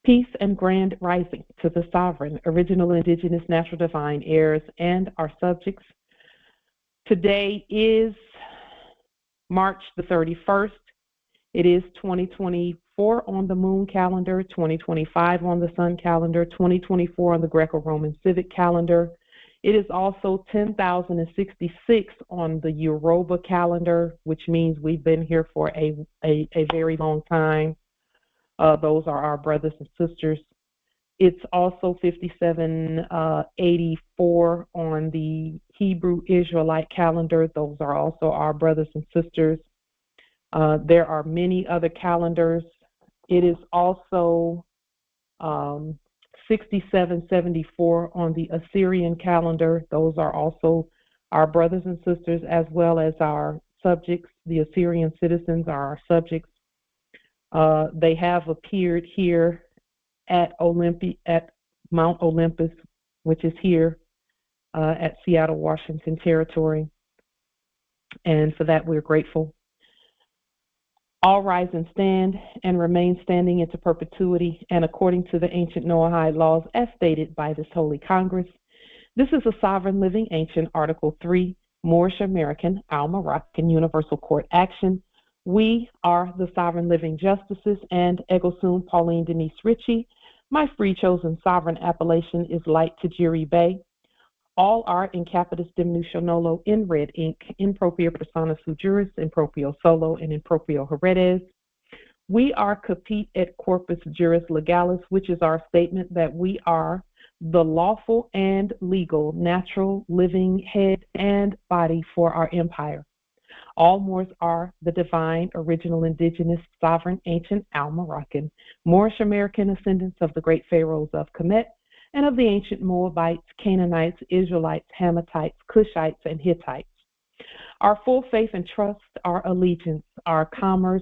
Peace and grand rising to the sovereign, original, indigenous, natural, divine heirs, and our subjects. Today is March the 31st. It is 2024 on the moon calendar, 2025 on the sun calendar, 2024 on the Greco-Roman civic calendar. It is also 10,066 on the Yoruba calendar, which means we've been here for a very long time. Those are our brothers and sisters. It's also 5784 on the Hebrew Israelite calendar. Those are also our brothers and sisters. There are many other calendars. It is also 6774 on the Assyrian calendar. Those are also our brothers and sisters, as well as our subjects. The Assyrian citizens are our subjects. They have appeared here at Mount Olympus, which is here at Seattle, Washington Territory. And for that, we're grateful. All rise and stand and remain standing into perpetuity and according to the ancient Noahide laws as stated by this Holy Congress. This is a sovereign living ancient Article 3, Moorish American, Al-Moroccan Universal Court action. We are the sovereign living justices and Eggleston Pauline Denise Ritchie. My free chosen sovereign appellation is Light Tajiri Bay. All are in capitis diminution nolo in red ink, in propria persona sui juris, in proprio solo, and in proprio heredes. We are capite et corpus juris legalis, which is our statement that we are the lawful and legal natural living head and body for our empire. All Moors are the divine, original, indigenous, sovereign, ancient, Al-Moroccan, Moorish American ascendants of the great pharaohs of Kemet, and of the ancient Moabites, Canaanites, Israelites, Hamathites, Cushites, and Hittites. Our full faith and trust, our allegiance, our commerce,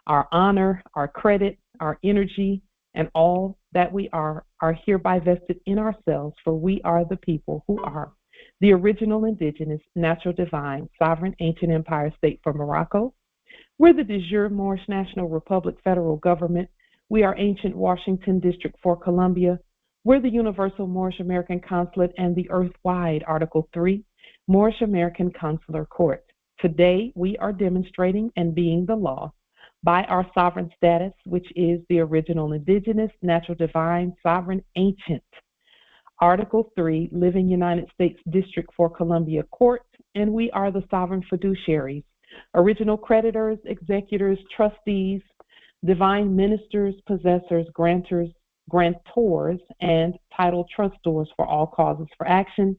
our honor, our credit, our energy, and all that we are hereby vested in ourselves, for we are the people who are the original indigenous, natural, divine, sovereign, ancient empire state for Morocco. We're the de jure Moorish National Republic federal government. We are ancient Washington District for Columbia. We're the Universal Moorish American Consulate and the Earth-wide Article 3, Moorish American Consular Court. Today, we are demonstrating and being the law by our sovereign status, which is the original indigenous, natural, divine, sovereign, ancient. Article 3, Living United States District for Columbia Court, and we are the sovereign fiduciaries, original creditors, executors, trustees, divine ministers, possessors, grantors, and title trustors for all causes for action.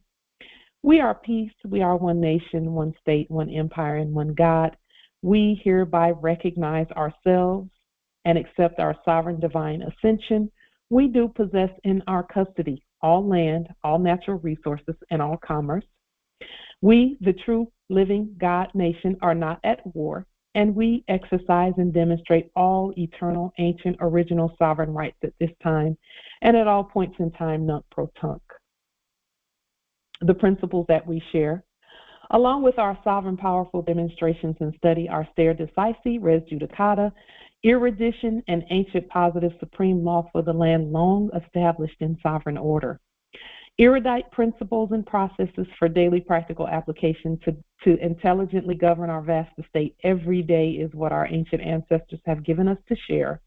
We are peace. We are one nation, one state, one empire, and one God. We hereby recognize ourselves and accept our sovereign divine ascension. We do possess in our custody all land, all natural resources, and all commerce. We, the true living God nation, are not at war, and we exercise and demonstrate all eternal, ancient, original sovereign rights at this time and at all points in time, nunc pro tunc. The principles that we share, along with our sovereign, powerful demonstrations and study, are stare decisis, res judicata, erudition, and ancient positive supreme law for the land long established in sovereign order. Erudite principles and processes for daily practical application to intelligently govern our vast estate every day is what our ancient ancestors have given us to share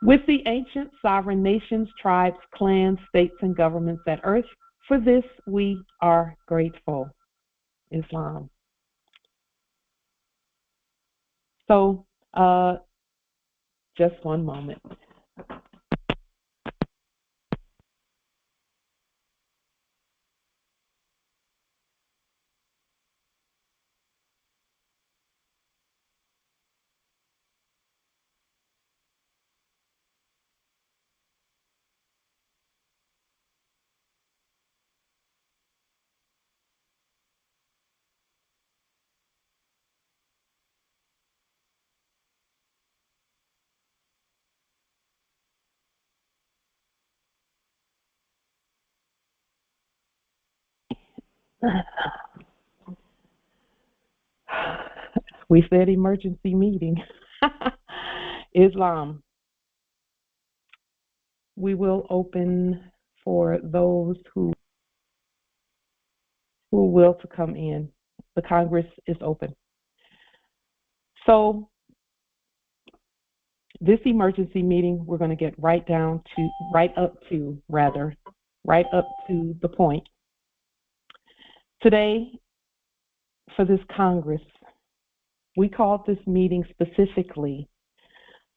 with the ancient sovereign nations, tribes, clans, states, and governments at earth. For this, we are grateful. Islam. So, just one moment. We said emergency meeting. Islam. we will open for those who will to come in. The Congress is open. So this emergency meeting, we're going to get right up to the point. Today, for this Congress, we called this meeting specifically,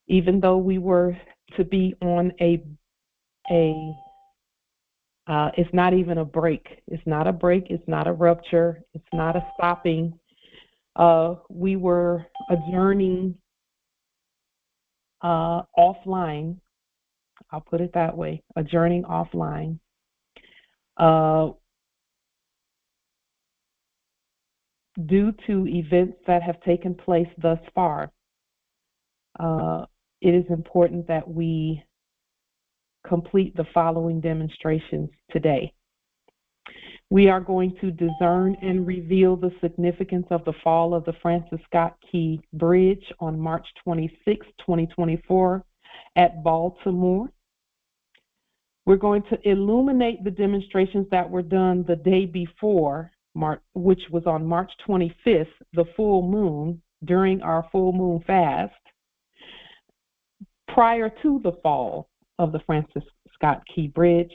even though we were to be on it's not even a break. It's not a break. It's not a rupture. It's not a stopping. We were adjourning offline. I'll put it that way, adjourning offline. Due to events that have taken place thus far, it is important that we complete the following demonstrations today. We are going to discern and reveal the significance of the fall of the Francis Scott Key Bridge on March 26, 2024 at Baltimore. We're going to illuminate the demonstrations that were done the day before, which was on March 25th, the full moon, during our full moon fast, prior to the fall of the Francis Scott Key Bridge.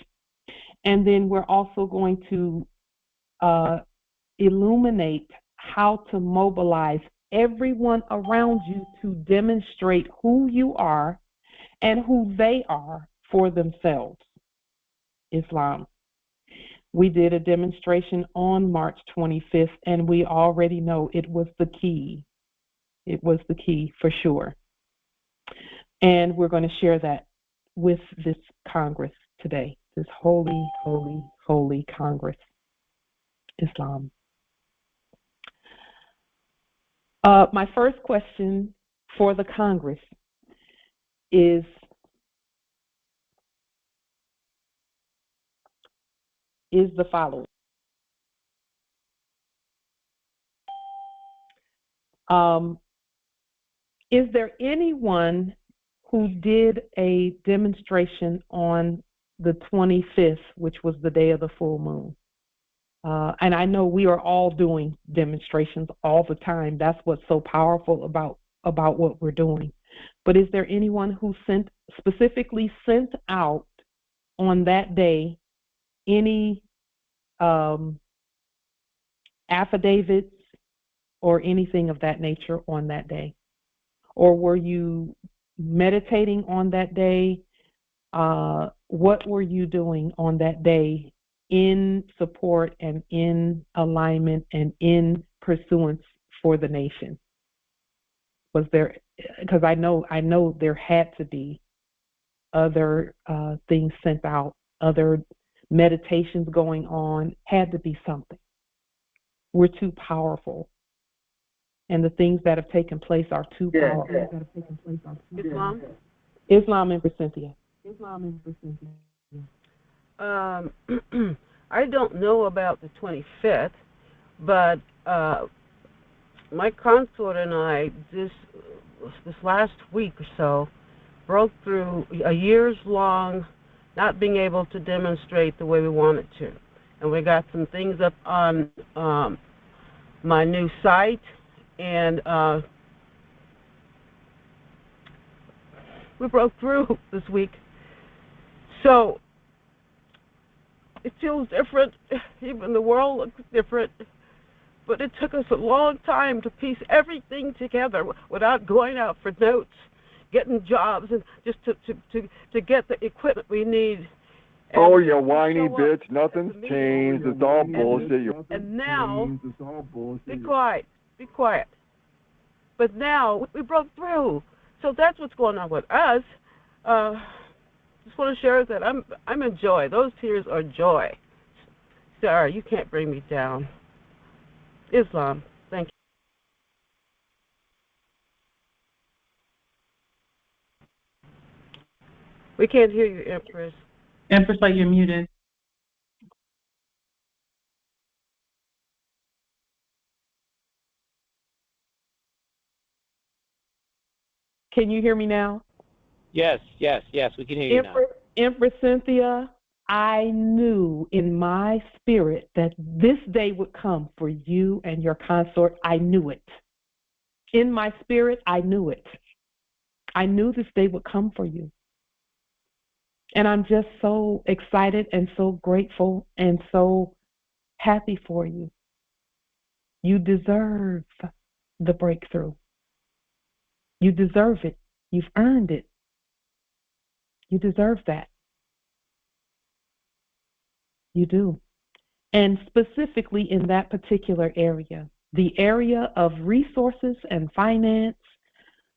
And then we're also going to illuminate how to mobilize everyone around you to demonstrate who you are and who they are for themselves. Islam. We did a demonstration on March 25th, and we already know it was the key. It was the key for sure. And we're going to share that with this Congress today, this holy, holy, holy Congress, Islam. My first question for the Congress is the following. Is there anyone who did a demonstration on the 25th, which was the day of the full moon? And I know we are all doing demonstrations all the time. That's what's so powerful about what we're doing. But is there anyone who specifically sent out on that day any affidavits or anything of that nature on that day? Or were you meditating on that day? What were you doing on that day in support and in alignment and in pursuance for the nation? Was there, because I know there had to be other things sent out, other meditations going on, had to be something. We're too powerful. And the things that have taken place are too powerful. Islam? Islam and Cynthia. Islam and Cynthia. I don't know about the 25th, but my consort and I, this last week or so, broke through a years long not being able to demonstrate the way we wanted to. And we got some things up on my new site, and we broke through this week. So it feels different. Even the world looks different. But it took us a long time to piece everything together without going out for notes, getting jobs, and just to get the equipment we need. And oh, you whiny bitch. Nothing's changed. It's all bullshit. And now, be quiet. But now, we broke through. So that's what's going on with us. Just want to share that I'm in joy. Those tears are joy. Sarah, you can't bring me down. Islam, thank you. We can't hear you, Empress. Empress, are you muted? Can you hear me now? Yes, we can hear you now. Empress Cynthia, I knew in my spirit that this day would come for you and your consort. I knew it. In my spirit, I knew it. I knew this day would come for you. And I'm just so excited and so grateful and so happy for you. You deserve the breakthrough. You deserve it. You've earned it. You deserve that. You do. And specifically in that particular area, the area of resources and finance,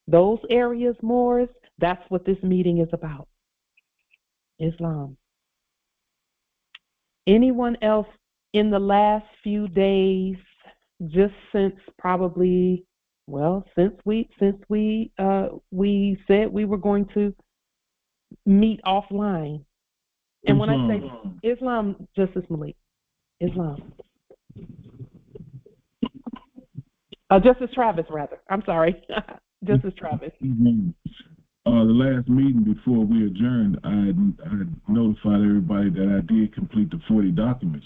those areas, Morris, that's what this meeting is about. Islam. Anyone else in the last few days, just since probably, well, since we said we were going to meet offline. And when I say Islam, Justice Malik, Islam. Justice Travis, rather. I'm sorry. Justice Travis. The last meeting before we adjourned, I notified everybody that I did complete the 40 documents,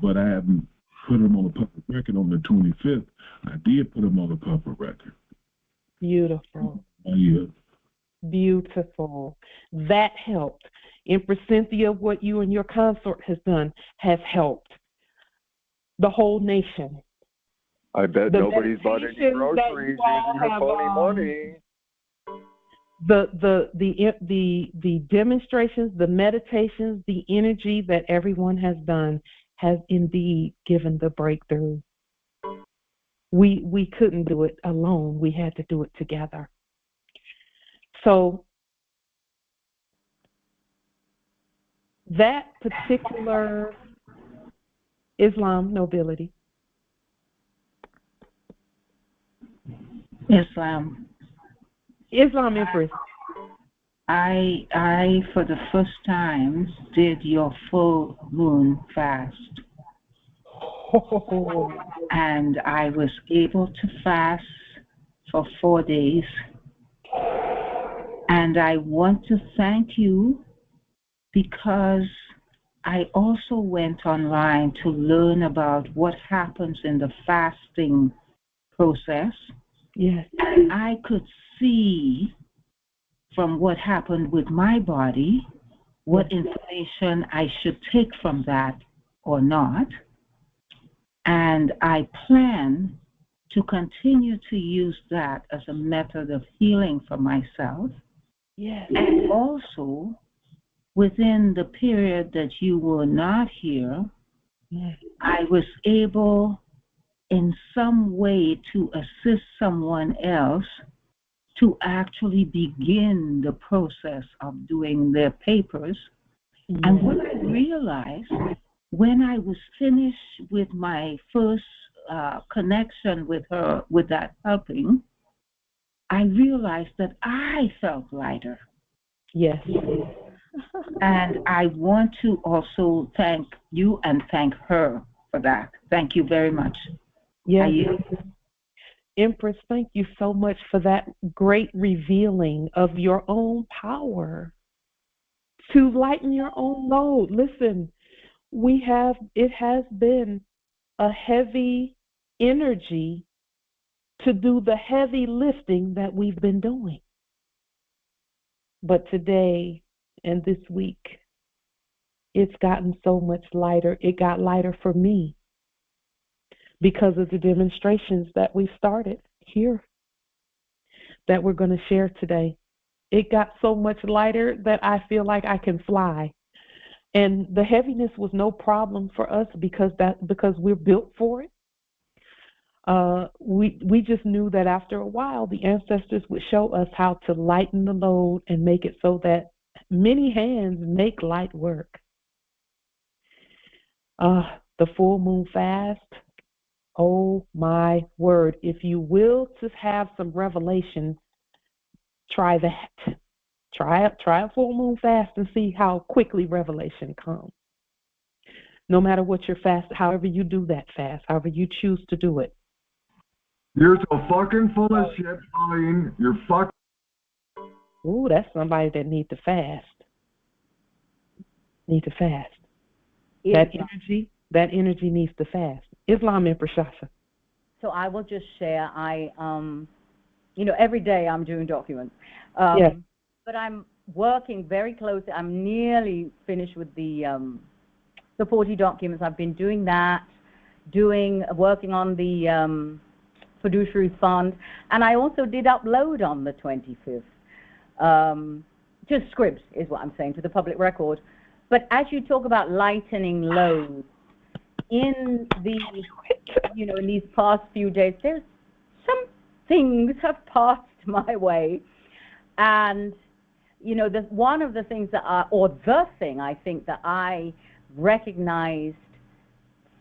but I haven't put them on the public record on the 25th. I did put them on the public record. Beautiful. Yeah. Beautiful. That helped. Empress Cynthia, what you and your consort has done has helped the whole nation. I bet nobody's bought any groceries using her phony money. The demonstrations, the meditations, the energy that everyone has done has indeed given the breakthrough. We couldn't do it alone. We had to do it together. So that particular Islam nobility. Islam Empress. I for the first time did your full moon fast. And I was able to fast for 4 days. And I want to thank you because I also went online to learn about what happens in the fasting process. Yes. And I could see from what happened with my body what information I should take from that or not. And I plan to continue to use that as a method of healing for myself. Yes. And also, within the period that you were not here, I was able in some way to assist someone else to actually begin the process of doing their papers. Yes. And what I realized when I was finished with my first connection with her, with that helping, I realized that I felt lighter. Yes. And I want to also thank you and thank her for that. Thank you very much. Yes. Empress, thank you so much for that great revealing of your own power to lighten your own load. Listen, it has been a heavy energy to do the heavy lifting that we've been doing. But today and this week, it's gotten so much lighter. It got lighter for me because of the demonstrations that we started here that we're going to share today. It got so much lighter that I feel like I can fly. And the heaviness was no problem for us because we're built for it. We just knew that after a while, the ancestors would show us how to lighten the load and make it so that many hands make light work. The full moon fast, oh my word. If you will to have some revelation, try that. Try a full moon fast and see how quickly revelation comes. No matter what your fast, however you do that fast, however you choose to do it. You're so fucking full of shit, Pauline. You're fucking. Ooh, that's somebody that needs to fast. need to fast. That energy needs to fast. Islam, Empress Shasha. So I will just share. Every day I'm doing documents. Yes. But I'm working very closely. I'm nearly finished with the 40 documents. I've been doing that, working on the fiduciary fund, and I also did upload on the 25th. Just scripts is what I'm saying to the public record. But as you talk about lightening loads, in these past few days, there's some things have passed my way, and one of the things the thing I think that I recognized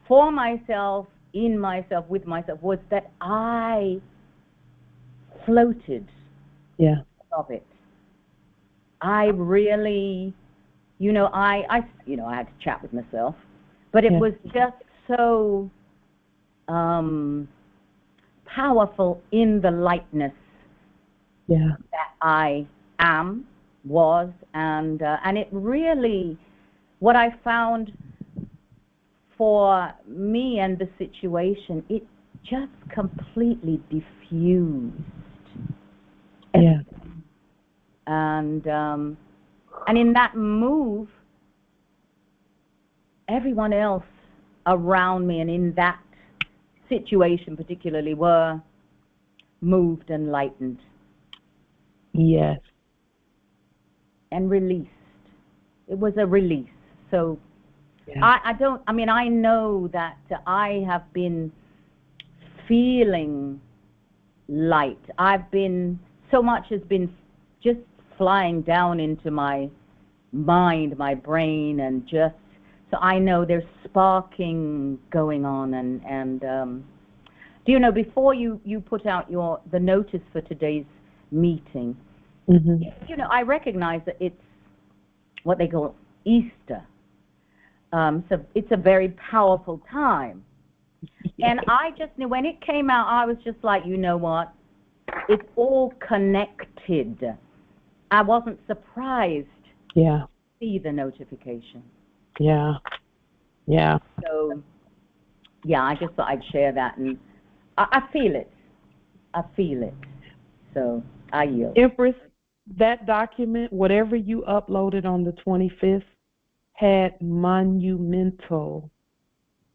for myself, in myself, with myself, was that I floated above it. I really, I had to chat with myself, but it was just so powerful in the lightness that I was, and it really, what I found for me and the situation, it just completely diffused. Yeah. And in that move, everyone else around me and in that situation particularly were moved and lightened. Yes. And released. It was a release. So I know that I have been feeling light. So much has been just flying down into my mind, my brain, and just, so I know there's sparking going on. And before you put out the notice for today's meeting, I recognize that it's what they call Easter. So it's a very powerful time. And I just knew when it came out, I was just like, you know what? It's all connected. I wasn't surprised to see the notification. Yeah. So, I just thought I'd share that. And I feel it. So, I yield. Empress, that document, whatever you uploaded on the 25th, had monumental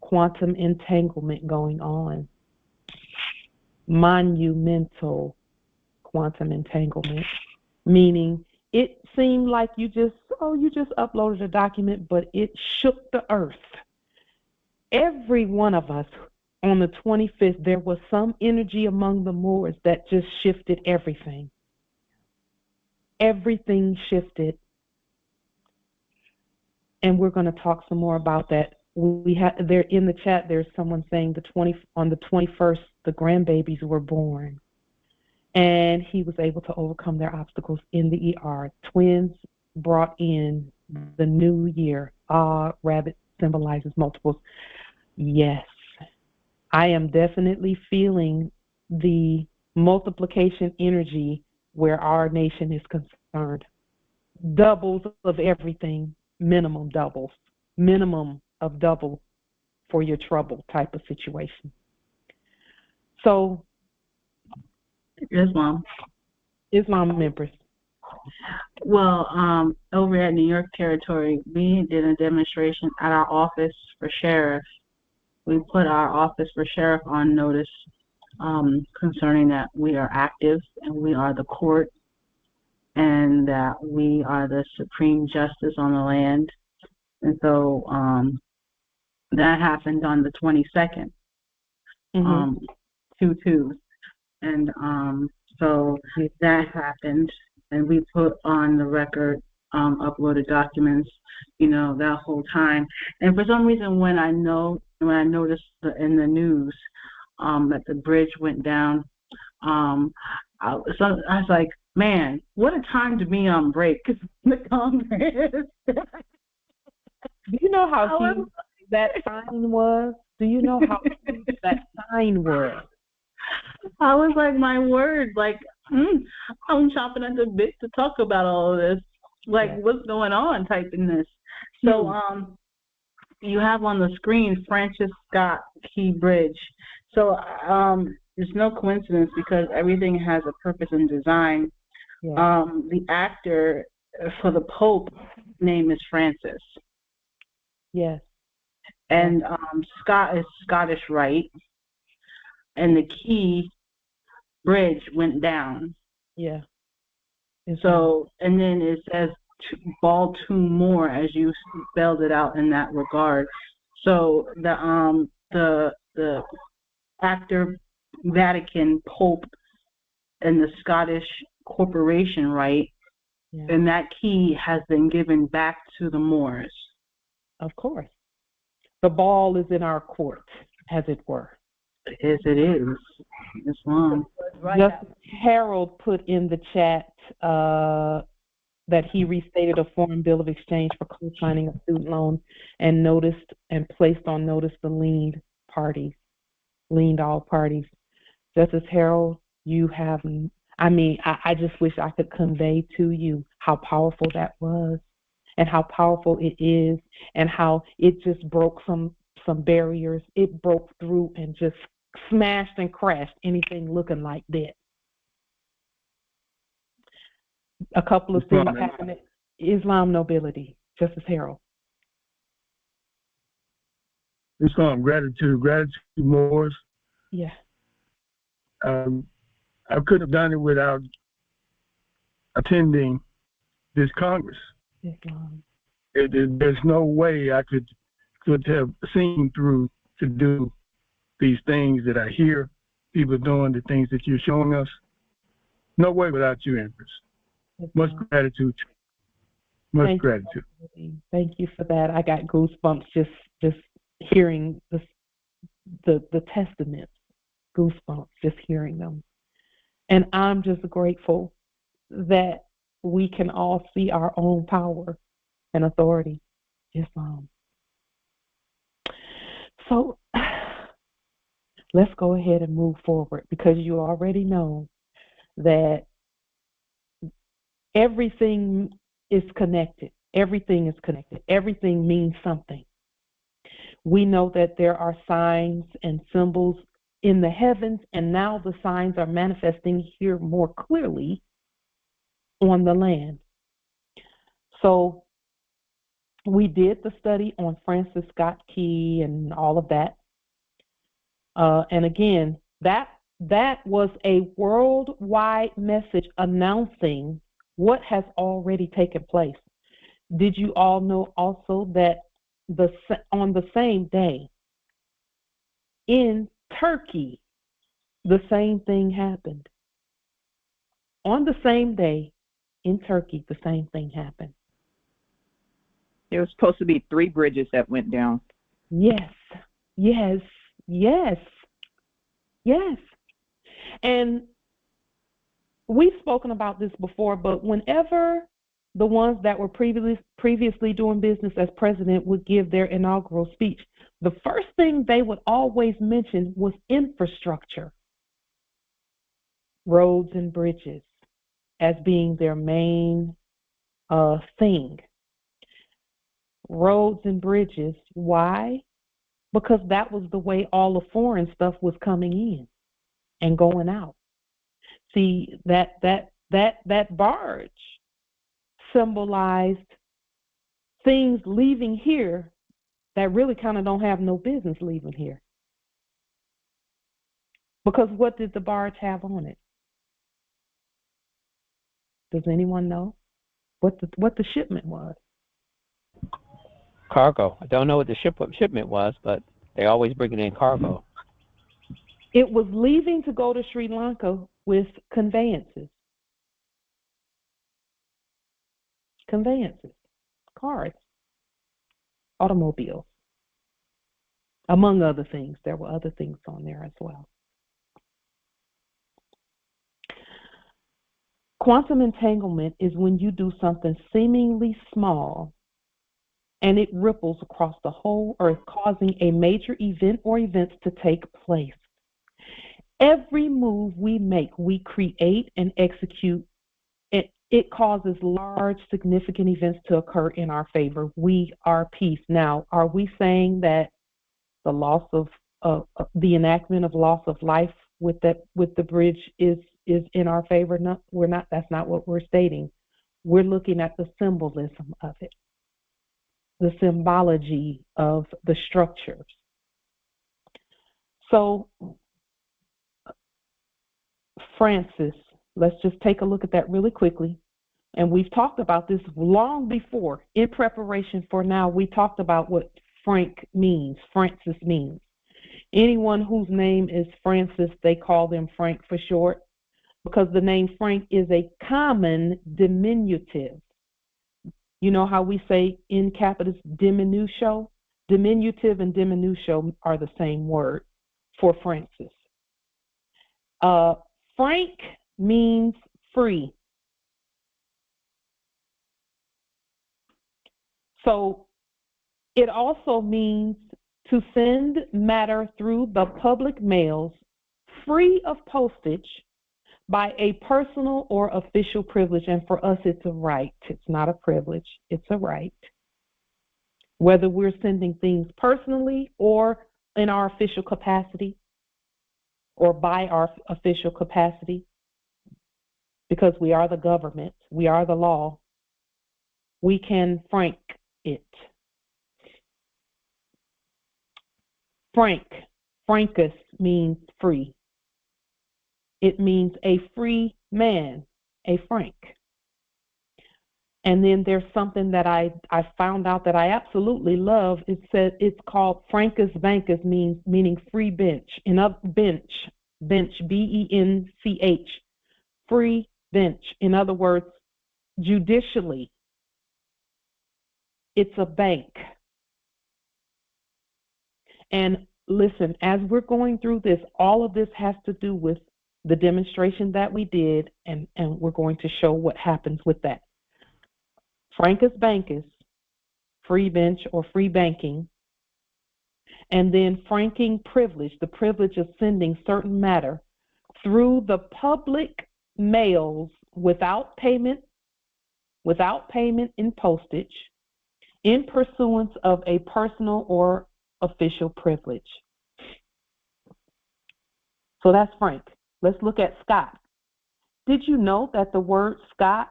quantum entanglement going on. Monumental quantum entanglement, meaning it seemed like you just uploaded a document, but it shook the earth. Every one of us on the 25th, there was some energy among the Moors that just shifted everything. Everything shifted. And we're going to talk some more about that. There in the chat, there's someone saying on the 21st, the grandbabies were born. And he was able to overcome their obstacles in the ER. Twins brought in the new year. Rabbit symbolizes multiples. Yes, I am definitely feeling the multiplication energy where our nation is concerned. Doubles of everything, minimum doubles. Minimum of double for your trouble type of situation. So, Islam Empress. Well, over at New York Territory, we did a demonstration at our office for sheriff. We put our office for sheriff on notice concerning that we are active and we are the court and that we are the supreme justice on the land. And so that happened on the 22nd, 2/2. And so that happened, and we put on the record, uploaded documents, that whole time. And for some reason, when I noticed in the news that the bridge went down, I was like, man, what a time to be on break, because the Congress. Do you know how huge that sign was? Do you know how huge that sign was? I was like, my word, like, I'm chomping at the bit to talk about all of this. Like, what's going on type in this. So you have on the screen Francis Scott Key Bridge. So there's no coincidence because everything has a purpose and design. Yeah. The actor for the Pope name is Francis. Yes. And Scott is Scottish Rite. And the Key Bridge went down. Yeah. So, and then it says Baltimore as you spelled it out in that regard. So the actor, Vatican, Pope, and the Scottish corporation, right? Yeah. And that key has been given back to the Moors. Of course. The ball is in our court, as it were. Yes, it is. Islam. Justice Harold put in the chat that he restated a foreign bill of exchange for co-signing a student loan and noticed and placed on notice the leaned all parties. Justice Harold, you have, I just wish I could convey to you how powerful that was and how powerful it is and how it just broke some barriers. It broke through and just smashed and crashed anything looking like that. A couple of things happened. Islam nobility, Justice Harold. Islam gratitude Moors. Yeah. I couldn't have done it without attending this Congress. Islam. There's no way I could have seen through to do these things that I hear people doing, the things that you're showing us. No way without you, Empress. Much gratitude. Much gratitude. Thank you for that. I got goosebumps just hearing the testaments. Goosebumps just hearing them. And I'm just grateful that we can all see our own power and authority. Islam. So let's go ahead and move forward because you already know that everything is connected. Everything is connected. Everything means something. We know that there are signs and symbols in the heavens, and now the signs are manifesting here more clearly on the land. So we did the study on Francis Scott Key and all of that. And again, that was a worldwide message announcing what has already taken place. Did you all know also that on the same day in Turkey, the same thing happened? On the same day in Turkey, the same thing happened. There was supposed to be 3 bridges that went down. Yes. And we've spoken about this before, but whenever the ones that were previously doing business as president would give their inaugural speech, the first thing they would always mention was infrastructure, roads and bridges, as being their main thing. Roads and bridges. Why? Because that was the way all the foreign stuff was coming in and going out. See, that barge symbolized things leaving here that really kind of don't have no business leaving here. Because what did the barge have on it? Does anyone know what the shipment was? Cargo. I don't know what the shipment was, but they always bring it in cargo. It was leaving to go to Sri Lanka with conveyances. Cars, automobiles, among other things. There were other things on there as well. Quantum entanglement is when you do something seemingly small and it ripples across the whole earth, causing a major event or events to take place. Every move we make, we create and execute it causes large, significant events to occur in our favor. We are peace. Now, are we saying that the loss of the enactment of loss of life with the bridge is in our favor? No, we're not. That's not what we're stating. We're looking at the symbolism of it, the symbology of the structures. So, Francis, let's just take a look at that really quickly. And we've talked about this long before. In preparation for now, we talked about what Francis means. Anyone whose name is Francis, they call them Frank for short, because the name Frank is a common diminutive. You know how we say in capitis diminutio? Diminutive and diminutio are the same word for Francis. Frank means free. So it also means to send matter through the public mails free of postage by a personal or official privilege. And for us, it's a right. It's not a privilege. It's a right. Whether we're sending things personally or in our official capacity or by our official capacity, because we are the government, we are the law, we can frank it. Francus means free. It means a free man, a frank. And then there's something that I found out that I absolutely love. It says it's called Francus Bancus, meaning free bench. Bench, B-E-N-C-H, free bench. In other words, judicially, it's a bank. And listen, as we're going through this, all of this has to do with the demonstration that we did, and we're going to show what happens with that. Francus Bancus, free bench or free banking, and then franking privilege, the privilege of sending certain matter through the public mails without payment in postage, in pursuance of a personal or official privilege. So that's frank. Let's look at Scott. Did you know that the word Scott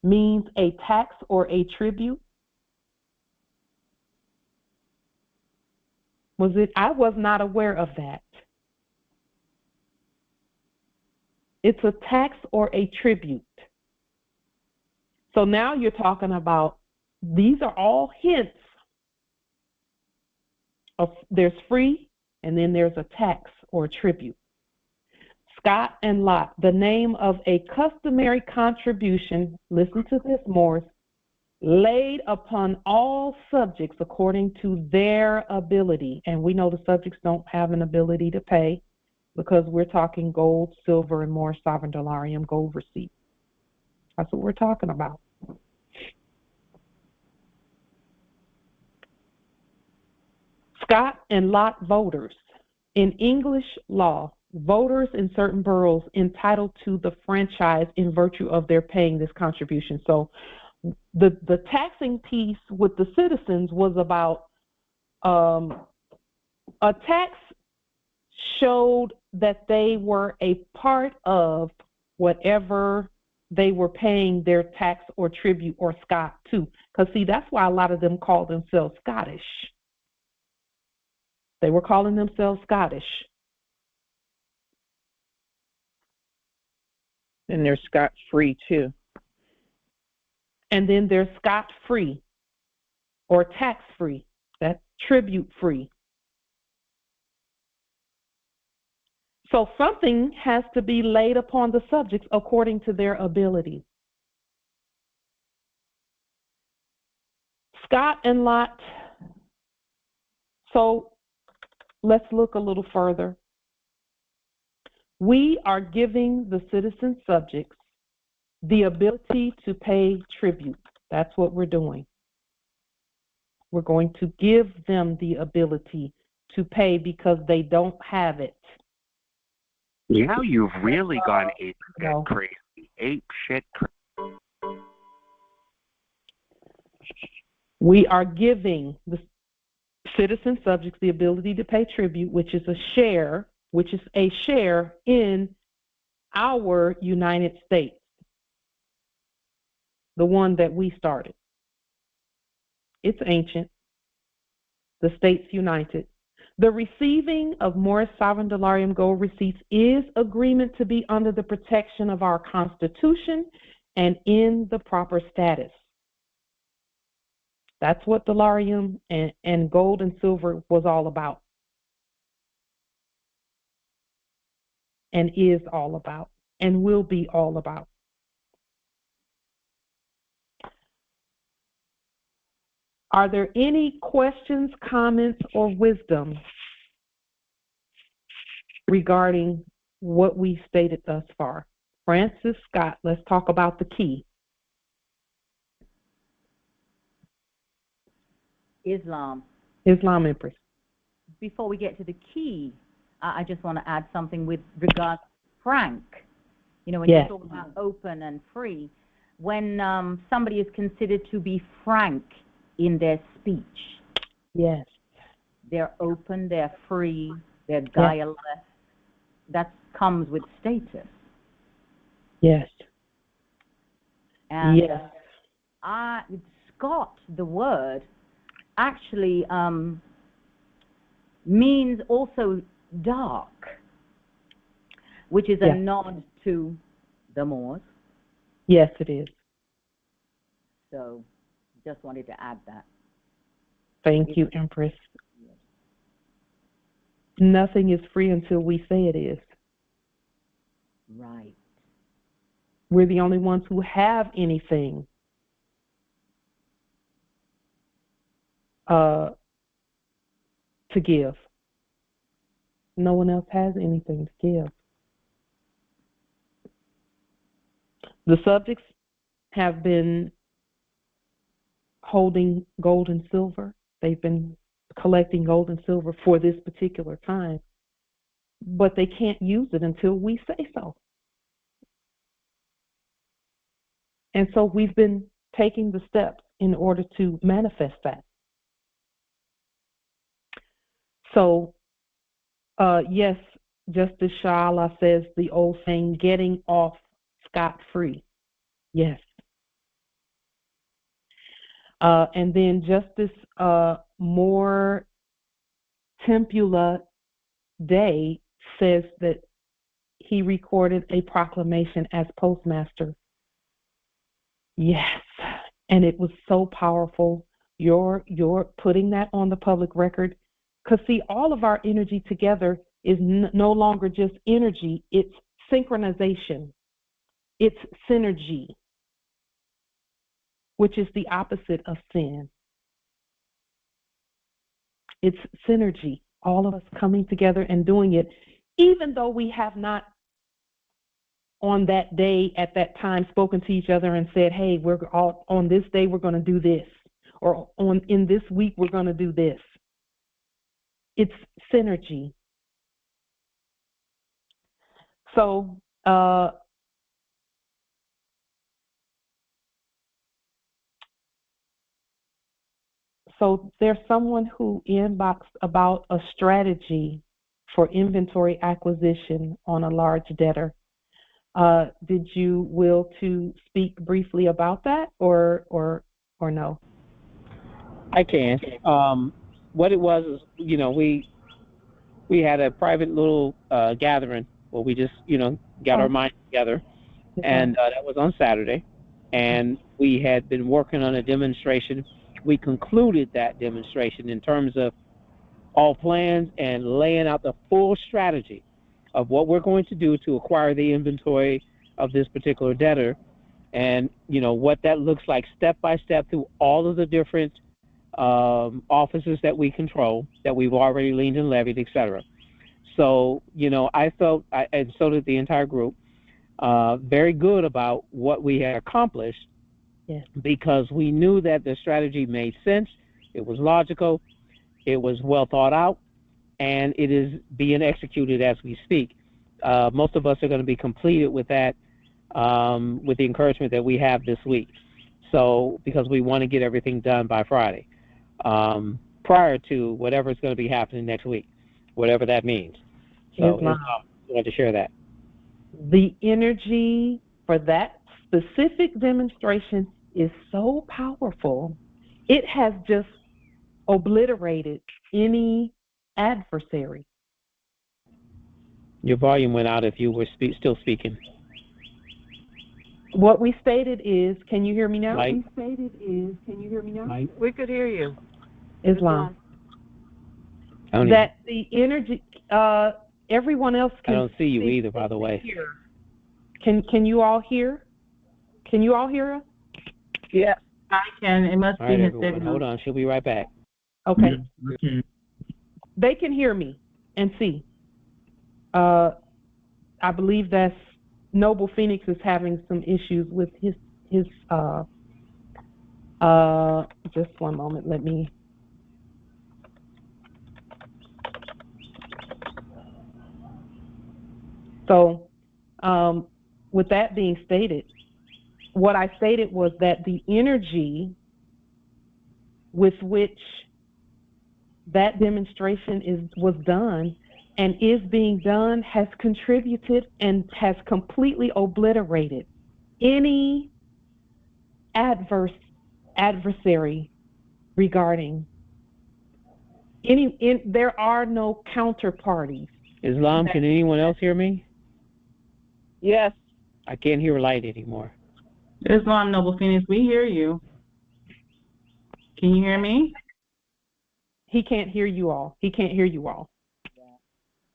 means a tax or a tribute? I was not aware of that. It's a tax or a tribute. So now you're talking about, these are all hints of, there's free and then there's a tax or a tribute. Scott and Lot, the name of a customary contribution, listen to this, Morris, laid upon all subjects according to their ability. And we know the subjects don't have an ability to pay because we're talking gold, silver, and more sovereign dolarium gold receipts. That's what we're talking about. Scott and Lot voters. In English law, voters in certain boroughs entitled to the franchise in virtue of their paying this contribution. So the taxing piece with the citizens was about a tax showed that they were a part of whatever they were paying their tax or tribute or Scott to. Because, see, that's why a lot of them call themselves Scottish. They were calling themselves Scottish. And they're Scot-free, too. And then they're Scot-free or tax-free. That's tribute-free. So something has to be laid upon the subjects according to their ability. Scott and Lot. So let's look a little further. We are giving the citizen subjects the ability to pay tribute. That's what we're doing. We're going to give them the ability to pay because they don't have it. Now you've really gone ape shit crazy. Ape shit crazy. We are giving the citizen subjects the ability to pay tribute, which is a share in our United States, the one that we started. It's ancient. The States United. The receiving of Morris Sovereign Dollarium gold receipts is agreement to be under the protection of our Constitution and in the proper status. That's what dollarium and gold and silver was all about and is all about and will be all about. Are there any questions, comments, or wisdom regarding what we stated thus far? Francis Scott, let's talk about the key. Islam, Empress. Before we get to the key, I just want to add something with regard to frank. You know, when yes. you talk about open and free, when somebody is considered to be frank in their speech. Yes. They're open, they're free, they're guileless. Yes. That comes with status. Yes. And yes. Scott, the word, actually means also dark, which is a nod to the Moors. Yes, it is. So, just wanted to add that. Thank you, Empress. Nothing is free until we say it is. Right. We're the only ones who have anything to give. No one else has anything to give. The subjects have been holding gold and silver. They've been collecting gold and silver for this particular time, but they can't use it until we say so. And so we've been taking the steps in order to manifest that. So, yes, Justice Shala says the old saying, getting off scot-free. Yes. And then Justice Moore Tempula Day says that he recorded a proclamation as postmaster. Yes, and it was so powerful. You're putting that on the public record, because see, all of our energy together is no longer just energy, it's synchronization, it's synergy, which is the opposite of sin. It's synergy, all of us coming together and doing it, even though we have not on that day at that time spoken to each other and said, hey, we're all on this day we're going to do this, or in this week we're going to do this. It's synergy. So so there's someone who inboxed about a strategy for inventory acquisition on a large debtor. Did you will to speak briefly about that, or no? I can. What it was is, you know, we had a private little gathering where we just, you know, got our minds together, and that was on Saturday, and we had been working on a demonstration. We concluded that demonstration in terms of all plans and laying out the full strategy of what we're going to do to acquire the inventory of this particular debtor, and, you know, what that looks like step by step through all of the different offices that we control, that we've already liened and levied, etc. So, you know, I felt, and so did the entire group, very good about what we had accomplished. Yes. Because we knew that the strategy made sense, it was logical, it was well thought out, and it is being executed as we speak. Most of us are going to be completed with that, with the encouragement that we have this week. So, because we want to get everything done by Friday, prior to whatever is going to be happening next week, whatever that means. So, Islam, I wanted to share that. The energy for that specific demonstration is so powerful, it has just obliterated any adversary. Your volume went out if you were still speaking. What we stated is, can you hear me now? Light. Light. We could hear you. Islam. That the energy, everyone else can. I don't see you either, by the way. Can you all hear? Can you all hear us? Yeah, I can. It must be his signal. Hold on, she'll be right back. Okay. Yeah, okay. They can hear me and see. I believe that's Noble Phoenix is having some issues with his just one moment, let me. So, with that being stated, what I stated was that the energy with which that demonstration was done and is being done has contributed and has completely obliterated any adversary regarding there are no counterparties. Islam, can anyone else hear me? Yes. I can't hear Light anymore. Islam, Noble Phoenix, we hear you. Can you hear me? He can't hear you all. He can't hear you all.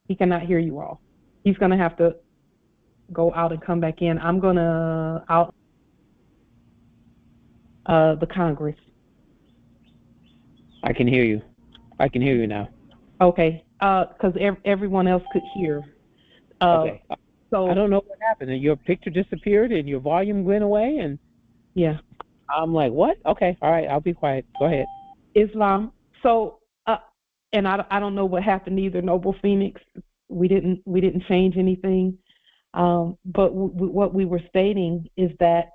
He cannot hear you all. He's going to have to go out and come back in. I'm going to out the Congress. I can hear you. I can hear you now. Okay, because everyone else could hear. Okay. So I don't know what happened. And your picture disappeared and your volume went away, and yeah, I'm like, what? Okay, all right, I'll be quiet. Go ahead. Islam. So, and I don't know what happened either. Noble Phoenix, we didn't change anything. But what we were stating is that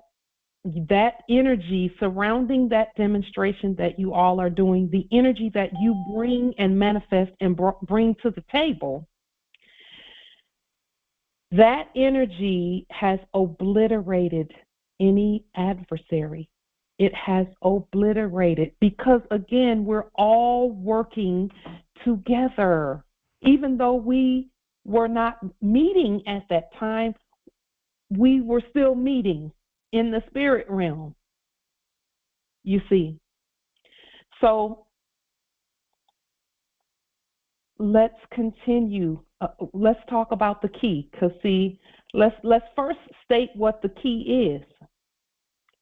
energy surrounding that demonstration that you all are doing, the energy that you bring and manifest and bring to the table, that energy has obliterated any adversary. It has obliterated because, again, we're all working together. Even though we were not meeting at that time, we were still meeting in the spirit realm, you see. So let's continue. Let's talk about the key, because see, let's first state what the key is.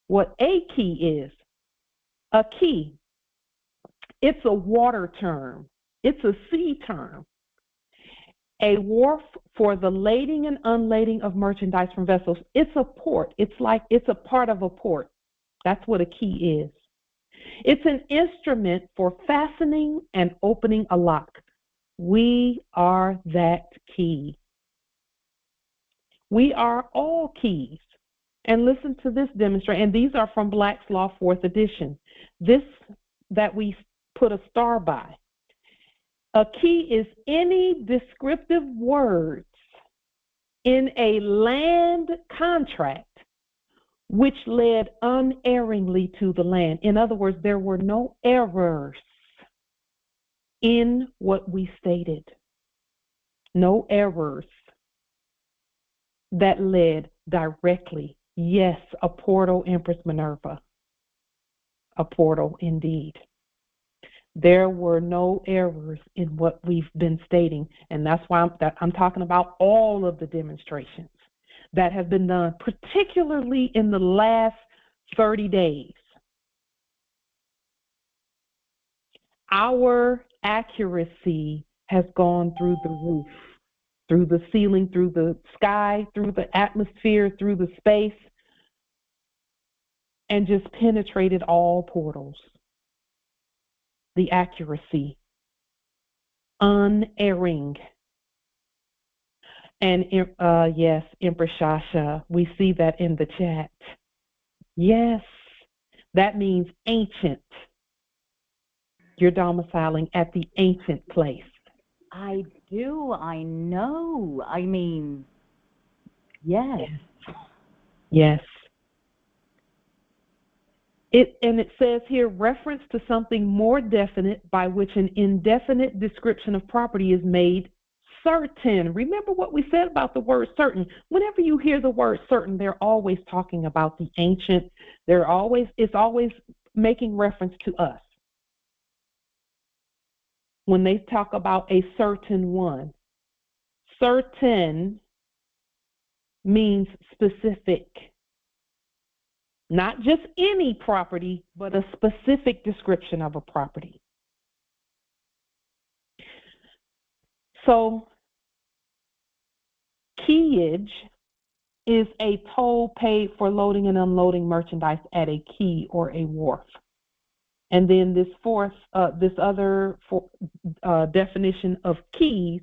What a key is. A key, it's a water term. It's a sea term. A wharf for the lading and unlading of merchandise from vessels. It's a port. It's a part of a port. That's what a key is. It's an instrument for fastening and opening a lock. We are that key. We are all keys. And listen to this demonstration. And these are from Black's Law 4th edition. This that we put a star by. A key is any descriptive words in a land contract which led unerringly to the land. In other words, there were no errors in what we stated. No errors that led directly. Yes, a portal, Empress Minerva. A portal indeed. There were no errors in what we've been stating, and that's why I'm talking about all of the demonstrations that have been done, particularly in the last 30 days. Our accuracy has gone through the roof, through the ceiling, through the sky, through the atmosphere, through the space, and just penetrated all portals. The accuracy, unerring. And yes, Empress Shasha, we see that in the chat. Yes, That means ancient. You're domiciling at the ancient place. I do. I know. I mean, yes. Yes. It says here, reference to something more definite by which an indefinite description of property is made certain. Remember what we said about the word certain. Whenever you hear the word certain, they're always talking about the ancient. It's always making reference to us. When they talk about a certain one, certain means specific. Not just any property, but a specific description of a property. So, quayage is a toll paid for loading and unloading merchandise at a quay or a wharf. And then this other definition of quays,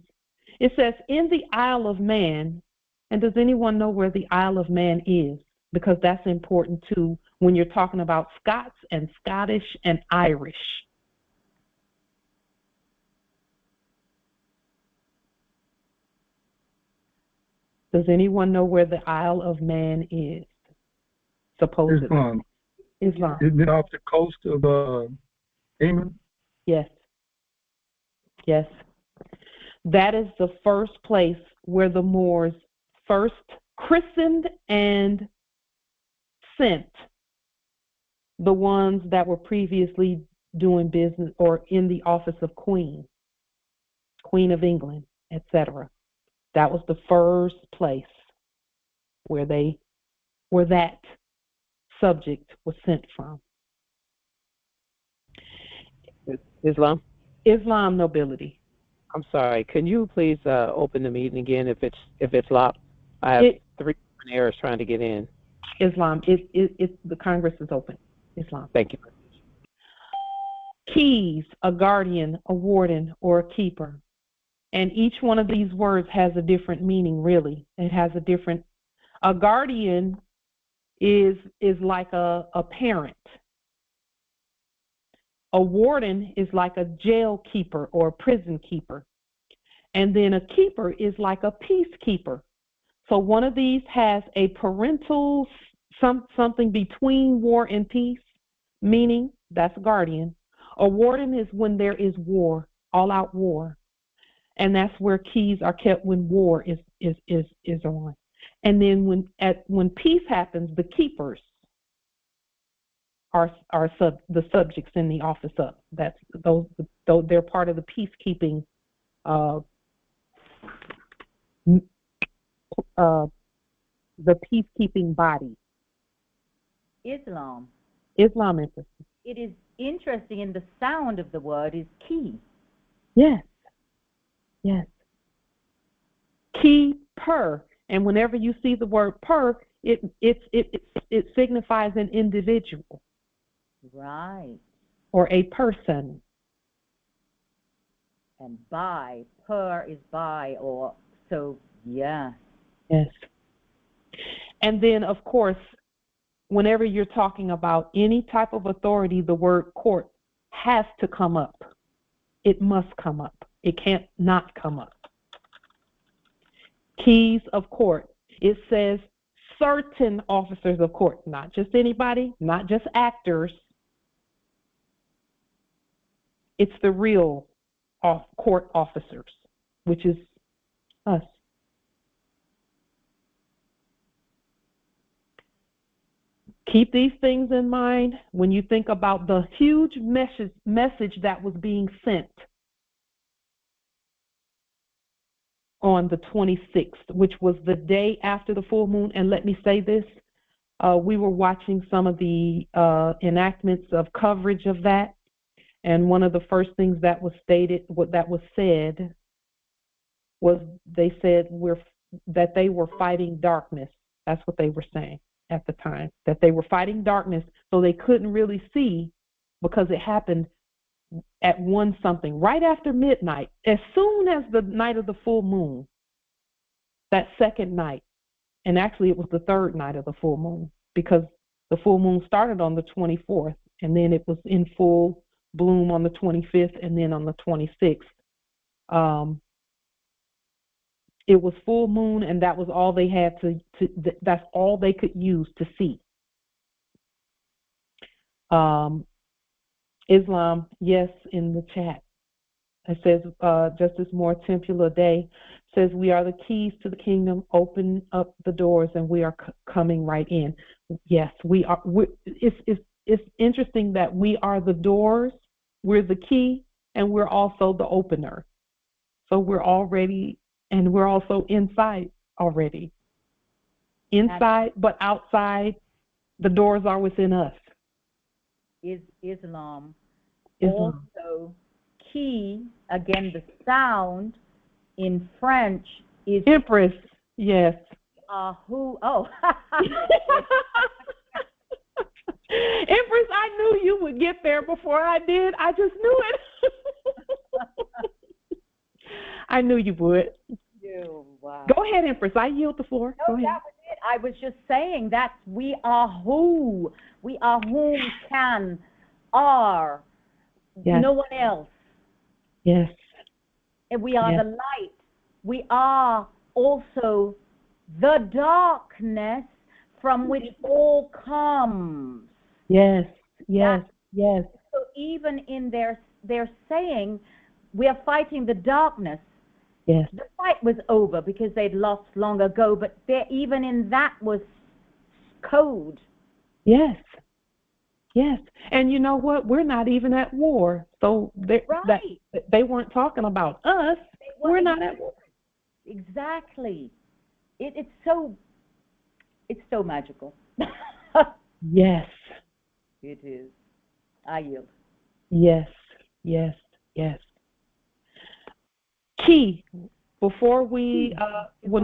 it says in the Isle of Man. And does anyone know where the Isle of Man is? Because that's important too when you're talking about Scots and Scottish and Irish. Does anyone know where the Isle of Man is? Supposedly. Islam. Isn't it off the coast of England? Yes. Yes. That is the first place where the Moors first christened and sent the ones that were previously doing business or in the office of Queen of England, etc. That was the first place where that subject was sent from. Islam? Islam nobility. I'm sorry. Can you please open the meeting again if it's locked? I have 3 different errors trying to get in. Islam. The Congress is open. Islam. Thank you. Keys, a guardian, a warden, or a keeper. And each one of these words has a different meaning, really. It has a guardian is like a parent. A warden is like a jail keeper or a prison keeper. And then a keeper is like a peacekeeper. So one of these has a parental, something between war and peace, meaning that's guardian. A warden is when there is war, all-out war. And that's where keys are kept when war is on. And then when peace happens, the keepers are the subjects in the office of. That's they're part of the peacekeeping the peacekeeping body. Islam. Islam, Empress. It is interesting in the sound of the word is key. Yes. Yes. Keeper. And whenever you see the word per, it signifies an individual. Right. Or a person. And by, per is by, or so, yeah. Yes. And then, of course, whenever you're talking about any type of authority, the word court has to come up. It must come up. It can't not come up. Keys of court. It says certain officers of court, not just anybody, not just actors. It's the real court officers, which is us. Keep these things in mind when you think about the huge message that was being sent on the 26th, which was the day after the full moon. And let me say this, we were watching some of the enactments of coverage of that. And one of the first things that was said was they said that they were fighting darkness. That's what they were saying at the time, that they were fighting darkness, so they couldn't really see because it happened at 1 something, right after midnight, as soon as the night of the full moon, that second night. And actually it was the third night of the full moon, because The full moon started on the 24th, and then it was in full bloom on the 25th, and then on the 26th. It was full moon, and that was all they had that's all they could use to see. Islam, yes, in the chat. It says, Justice Moore Templar Day says, we are the keys to the kingdom. Open up the doors, and we are coming right in. Yes, we are. It's interesting that we are the doors, we're the key, and we're also the opener. So we're already, and we're also inside already. Inside, but outside, the doors are within us. Is Islam. Also, key, again, the sound in French is Empress. Yes. Who? Oh. Empress, I knew you would get there before I did. I just knew it. I knew you would. Wow. Go ahead, Empress. I yield the floor. No, Go ahead. that was it. I was just saying that we are who. We are whom, can, are. Yes. No one else. Yes. And we are Yes. the light. We are also the darkness from which all comes. Yes. Yes. Yes. So even in their saying, we are fighting the darkness. Yes. The fight was over because they'd lost long ago, but there, even in that was code. Yes. Yes. And you know what? We're not even at war. So they weren't talking about us. We're not at war. Exactly. It's so magical. Yes. It is. I yield. Yes. Yes. Yes. Key. Before we, was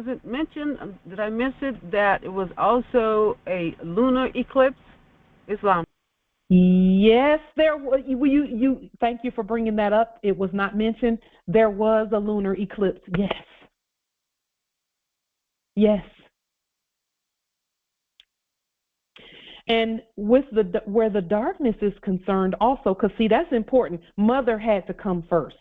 it mentioned, did I miss it, that it was also a lunar eclipse? Islam. Yes, there was. You thank you for bringing that up. It was not mentioned. There was a lunar eclipse. Yes. Yes. And with where the darkness is concerned also, because see, that's important. Mother had to come first.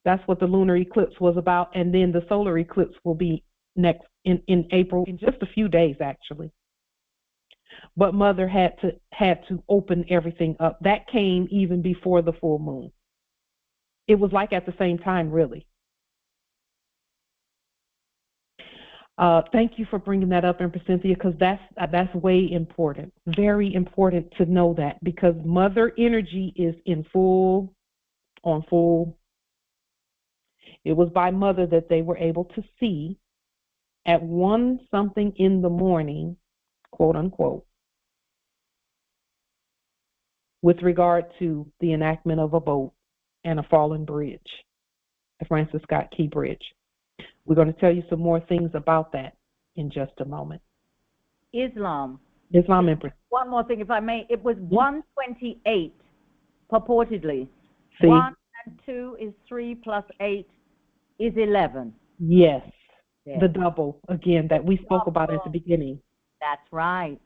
That's what the lunar eclipse was about. And then the solar eclipse will be next in April, in just a few days, actually. But Mother had to open everything up. That came even before the full moon. It was like at the same time, really. Thank you for bringing that up, Empress Cynthia, because that's way important, very important to know that, because Mother energy is on full. It was by Mother that they were able to see at 1-something in the morning, quote unquote, with regard to the enactment of a boat and a fallen bridge, the Francis Scott Key Bridge. We're going to tell you some more things about that in just a moment. Islam, Empress. One more thing, if I may. It was 128, purportedly. See? 1 and 2 is 3 plus 8 is 11. Yes. The double, again, that we spoke about at the beginning. That's right.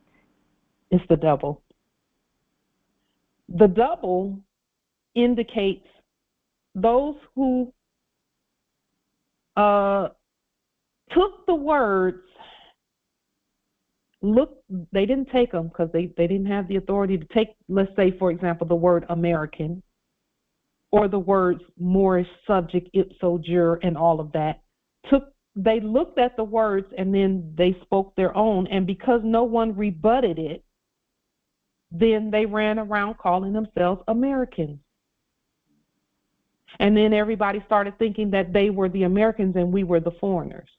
It's the double. The double indicates those who took the words, they didn't take them because they didn't have the authority to take, let's say, for example, the word American or the words Moorish subject, ipso jure, and all of that. They looked at the words and then they spoke their own, and because no one rebutted it, then they ran around calling themselves Americans. And then everybody started thinking that they were the Americans and we were the foreigners,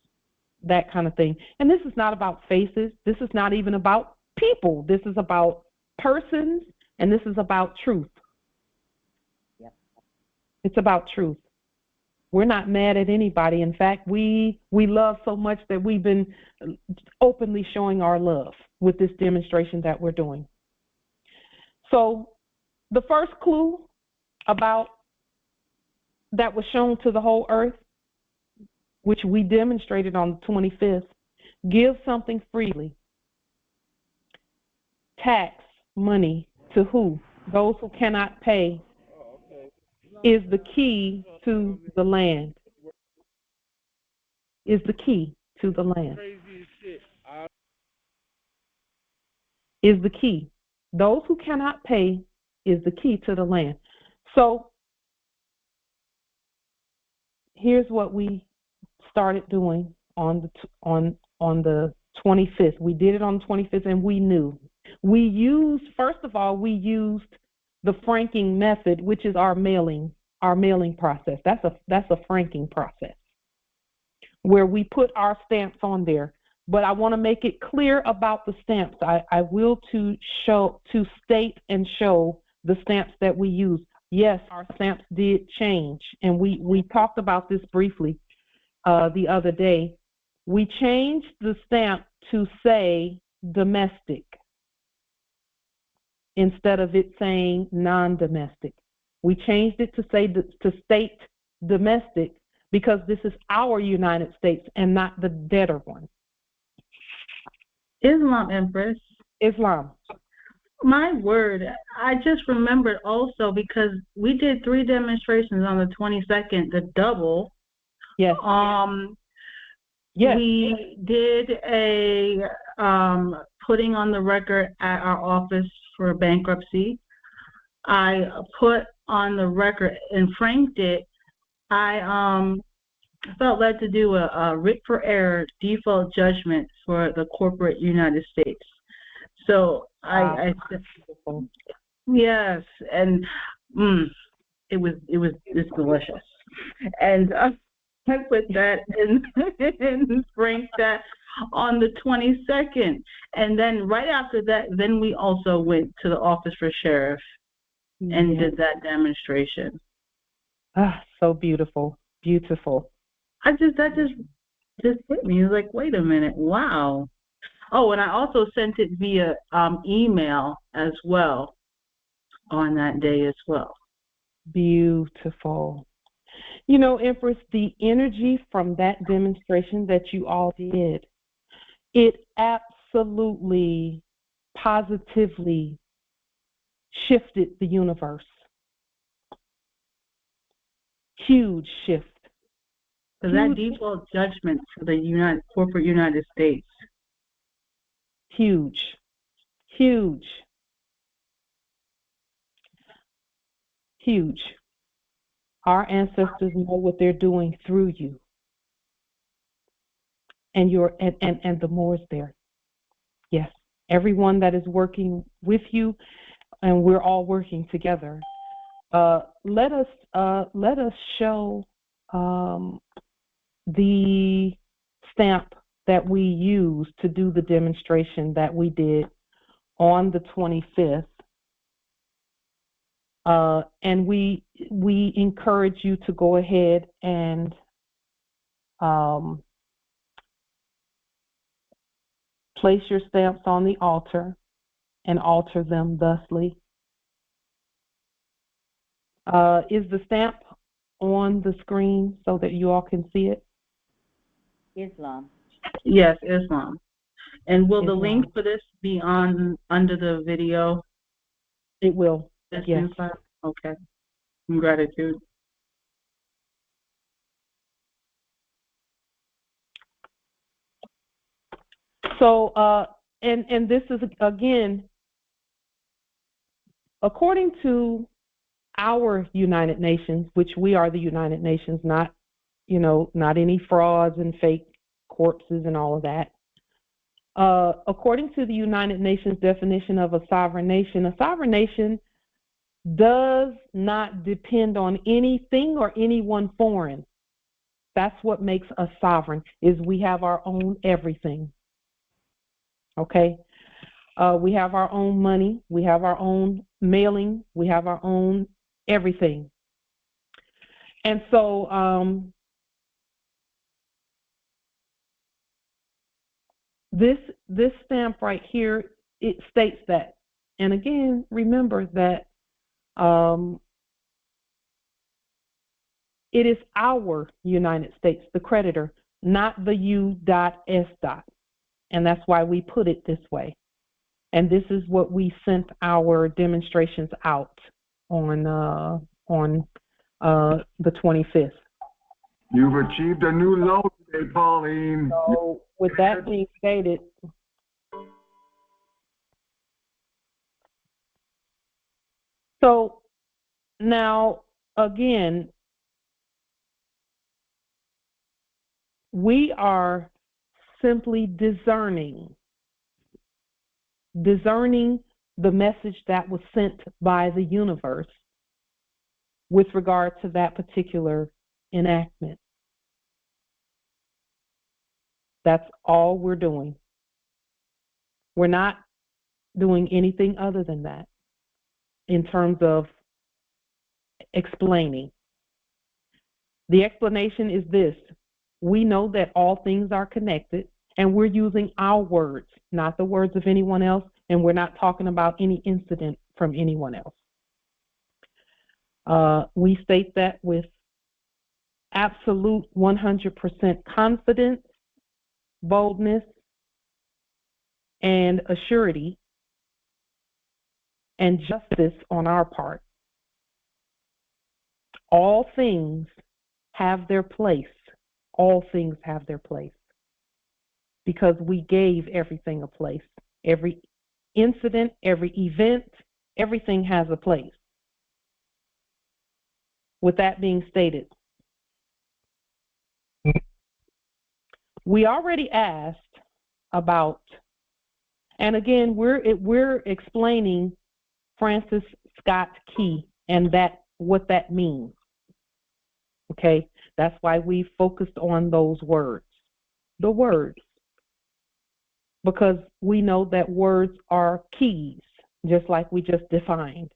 that kind of thing. And this is not about faces. This is not even about people. This is about persons, and this is about truth. Yep. It's about truth. We're not mad at anybody. In fact, we love so much that we've been openly showing our love with this demonstration that we're doing. So the first clue about that was shown to the whole earth which we demonstrated on the 25th, give something freely. Tax money to who? Those who cannot pay is the key to the land. Is the key to the land. Is the key. Those who cannot pay is the key to the land. So here's what we started doing on the 25th. We did it on the 25th, and we knew. We used, first of all, we used the franking method, which is our mailing process. That's a franking process where we put our stamps on there. But I want to make it clear about the stamps. I will to state and show the stamps that we use. Yes, our stamps did change, and we talked about this briefly the other day. We changed the stamp to say domestic instead of it saying non-domestic. We changed it to say to state domestic because this is our United States and not the debtor one. Islam, Empress. Islam. My word, I just remembered also because we did 3 demonstrations on the 22nd, the double. Yes. Yes. We did a putting on the record at our office for bankruptcy. I put on the record and franked it. I felt led to do a writ for error default judgment for the corporate United States. So I yes, and it's delicious. And I put that and franked that on the 22nd. And then right after that, then we also went to the office for sheriff and did that demonstration. Ah, so beautiful, beautiful. That just hit me. It was like, wait a minute, wow. Oh, and I also sent it via email as well on that day as well. Beautiful. You know, Empress, the energy from that demonstration that you all did, it absolutely, positively shifted the universe. Huge shift. So that default judgment for the corporate United States. Huge. Huge. Huge. Our ancestors know what they're doing through you. And and the more is there. Yes. Everyone that is working with you, and we're all working together. Let us show the stamp that we used to do the demonstration that we did on the 25th. And we encourage you to go ahead and place your stamps on the altar and alter them thusly. Is the stamp on the screen so that you all can see it? Islam. Yes, Islam. And will the Islam. link for this be under the video? It will. That's yes. inside? Okay. Gratitude. So, and this is, again, according to our United Nations, which we are the United Nations, not any frauds and fake corpses and all of that. According to the United Nations definition of a sovereign nation does not depend on anything or anyone foreign. That's what makes us sovereign, is we have our own everything. Okay? We have our own money, we have our own mailing, we have our own everything. And so this stamp right here, it states that. And again, remember that It is our United States, the creditor, not the U.S. And that's why we put it this way. And this is what we sent our demonstrations out on the 25th. You've achieved a new low today, Pauline. So with that being stated, so now again, we are simply discerning the message that was sent by the universe with regard to that particular enactment. That's all we're doing. We're not doing anything other than that in terms of explaining. The explanation is this: we know that all things are connected, and we're using our words, not the words of anyone else, and we're not talking about any incident from anyone else. We state that with absolute 100% confidence, boldness, and assurity, and justice on our part. All things have their place. All things have their place. Because we gave everything a place. Every incident, every event, everything has a place. With that being stated, we already asked about, and again, we're explaining Francis Scott Key and what that means. Okay, that's why we focused on those words, the words, because we know that words are keys, just like we just defined.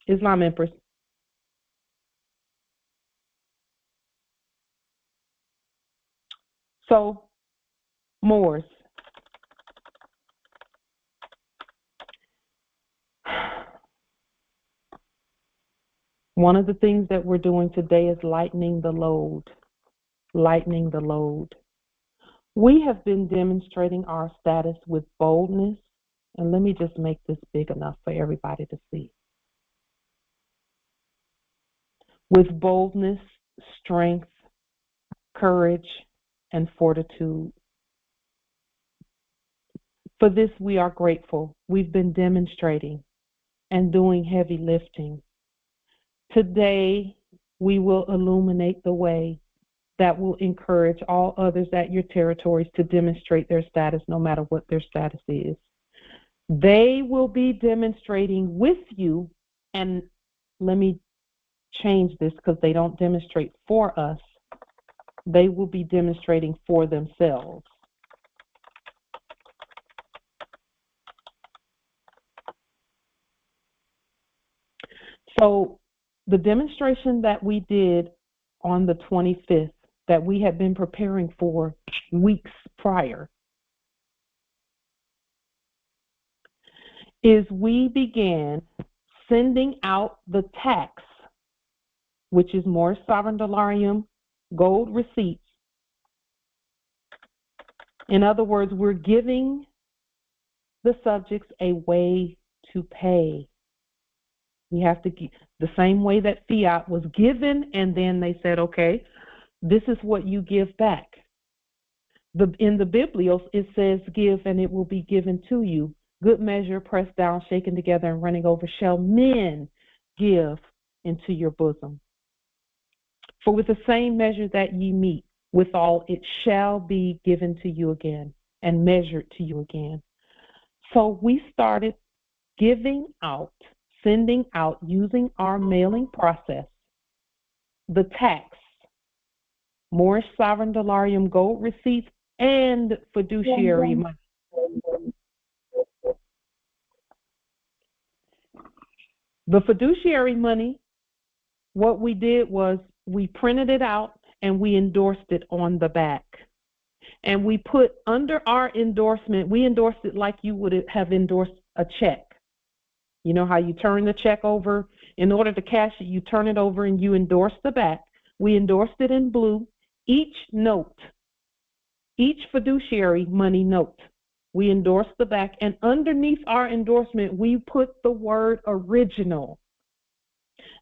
Islam, Empress. So, Moors. One of the things that we're doing today is lightening the load. Lightening the load. We have been demonstrating our status with boldness, and let me just make this big enough for everybody to see. With boldness, strength, courage, and fortitude. For this we are grateful. We've been demonstrating and doing heavy lifting. Today we will illuminate the way that will encourage all others at your territories to demonstrate their status, no matter what their status is. They will be demonstrating with you, and let me change this because they don't demonstrate for us. They will be demonstrating for themselves. So the demonstration that we did on the 25th, that we had been preparing for weeks prior, is we began sending out the tax, which is more sovereign dollarium gold receipts. In other words, we're giving the subjects a way to pay. We have to give the same way that fiat was given, and then they said, okay, this is what you give back. In the Biblios, it says, give and it will be given to you. Good measure, pressed down, shaken together, and running over, shall men give into your bosom. For with the same measure that ye meet withal, it shall be given to you again and measured to you again. So we started giving out, sending out, using our mailing process, the tax, Moorish sovereign dollarium gold receipts, and fiduciary money. The fiduciary money, what we did was we printed it out and we endorsed it on the back. And we put under our endorsement, we endorsed it like you would have endorsed a check. You know how you turn the check over? In order to cash it, you turn it over and you endorse the back. We endorsed it in blue. Each note, each fiduciary money note, we endorsed the back, and underneath our endorsement, we put the word original.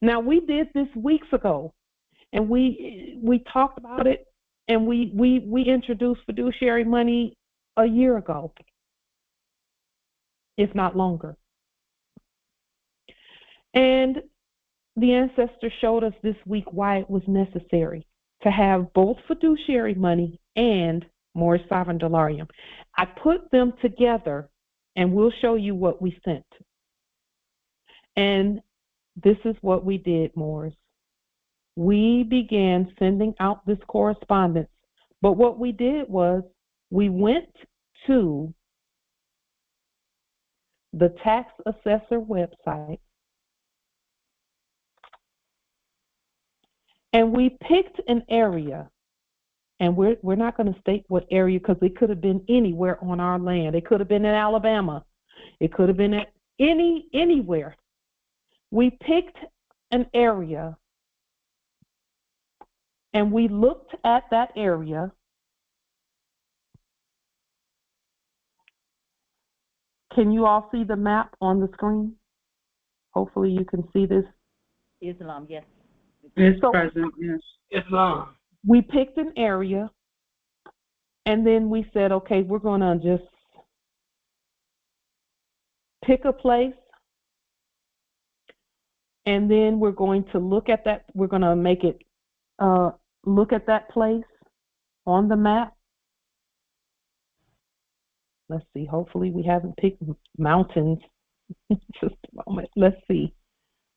Now, we did this weeks ago, and we talked about it, and we introduced fiduciary money a year ago, if not longer. And the ancestor showed us this week why it was necessary to have both fiduciary money and Moorish sovereign dolarium. I put them together, and we'll show you what we sent. And this is what we did, Moors. We began sending out this correspondence. But what we did was we went to the tax assessor website, and we picked an area. And we're not going to state what area, because it could have been anywhere on our land. It could have been in Alabama. It could have been at anywhere. We picked an area, and we looked at that area. Can you all see the map on the screen? Hopefully you can see this. Islam, yes. It's present, yes. Islam. We picked an area, and then we said, okay, we're going to just pick a place, and then we're going to look at that. We're going to make it look at that place on the map. Let's see. Hopefully we haven't picked mountains. Just a moment. Let's see.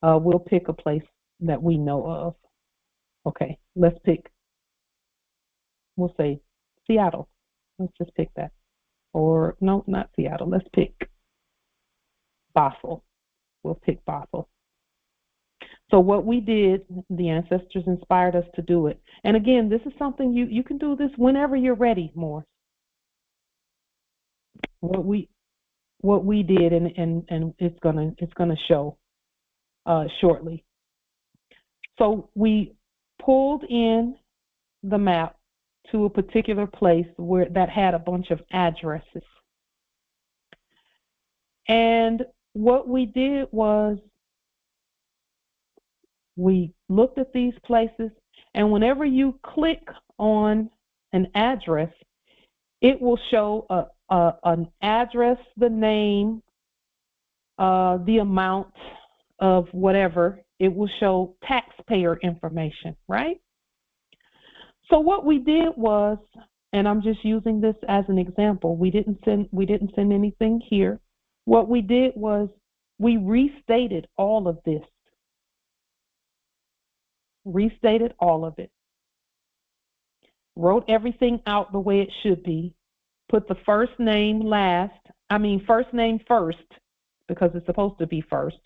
We'll pick a place that we know of. Okay, let's pick. We'll say Seattle. Let's just pick that. Or, no, not Seattle. Let's pick Basel. We'll pick Basel. So what we did, the ancestors inspired us to do it. And again, this is something you can do this whenever you're ready, Morris. What we did, and it's gonna show shortly. So we pulled in the map to a particular place where that had a bunch of addresses. And what we did was we looked at these places, and whenever you click on an address, it will show an address, the name, the amount of whatever. It will show taxpayer information, right? So what we did was, and I'm just using this as an example, we didn't send anything here. What we did was we restated all of this. Restated all of it. Wrote everything out the way it should be. Put the first name first name first, because it's supposed to be first.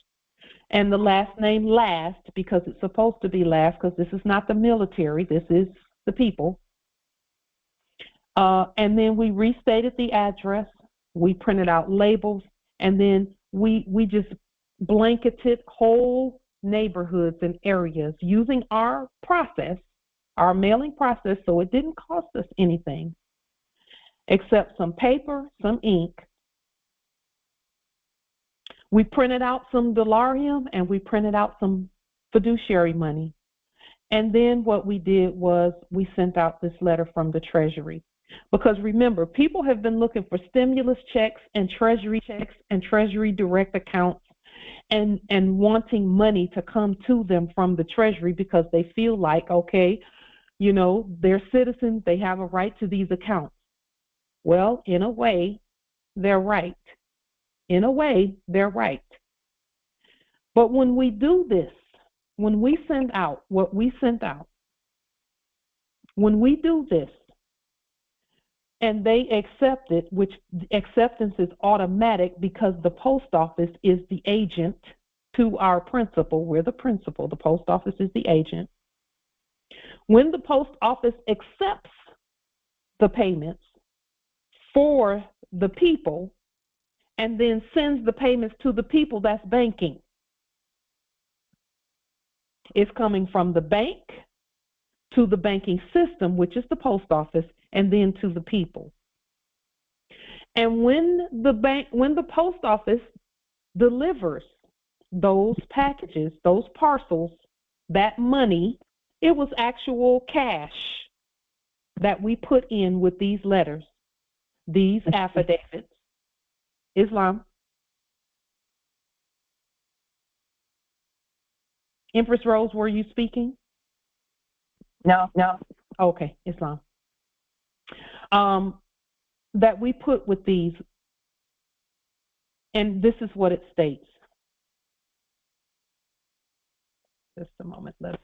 And the last name last, because it's supposed to be last, because this is not the military, this is the people. And then we restated the address, we printed out labels, and then we just blanketed whole neighborhoods and areas using our process, our mailing process, so it didn't cost us anything except some paper, some ink. We printed out some dolarium, and we printed out some fiduciary money. And then what we did was we sent out this letter from the Treasury. Because remember, people have been looking for stimulus checks and Treasury direct accounts and wanting money to come to them from the Treasury, because they feel like, okay, you know, they're citizens, they have a right to these accounts. Well, in a way, they're right. In a way, they're right. But when we do this, when we send out what we sent out, when we do this, and they accept it, which acceptance is automatic because the post office is the agent to our principal. We're the principal. The post office is the agent. When the post office accepts the payments for the people and then sends the payments to the people, that's banking. It's coming from the bank to the banking system, which is the post office, and then to the people. And when the post office delivers those packages, those parcels, that money, it was actual cash that we put in with these letters, these affidavits. Islam. Empress Rose, were you speaking? No. Okay, Islam. That we put with these, and this is what it states. Just a moment, let's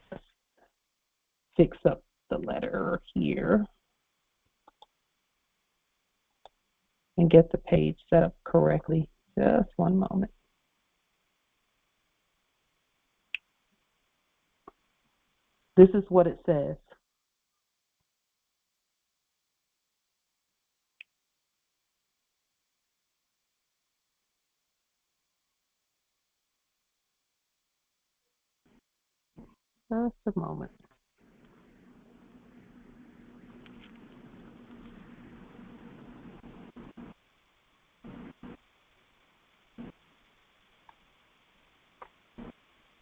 fix up the letter here and get the page set up correctly. Just one moment. This is what it says. Just a moment.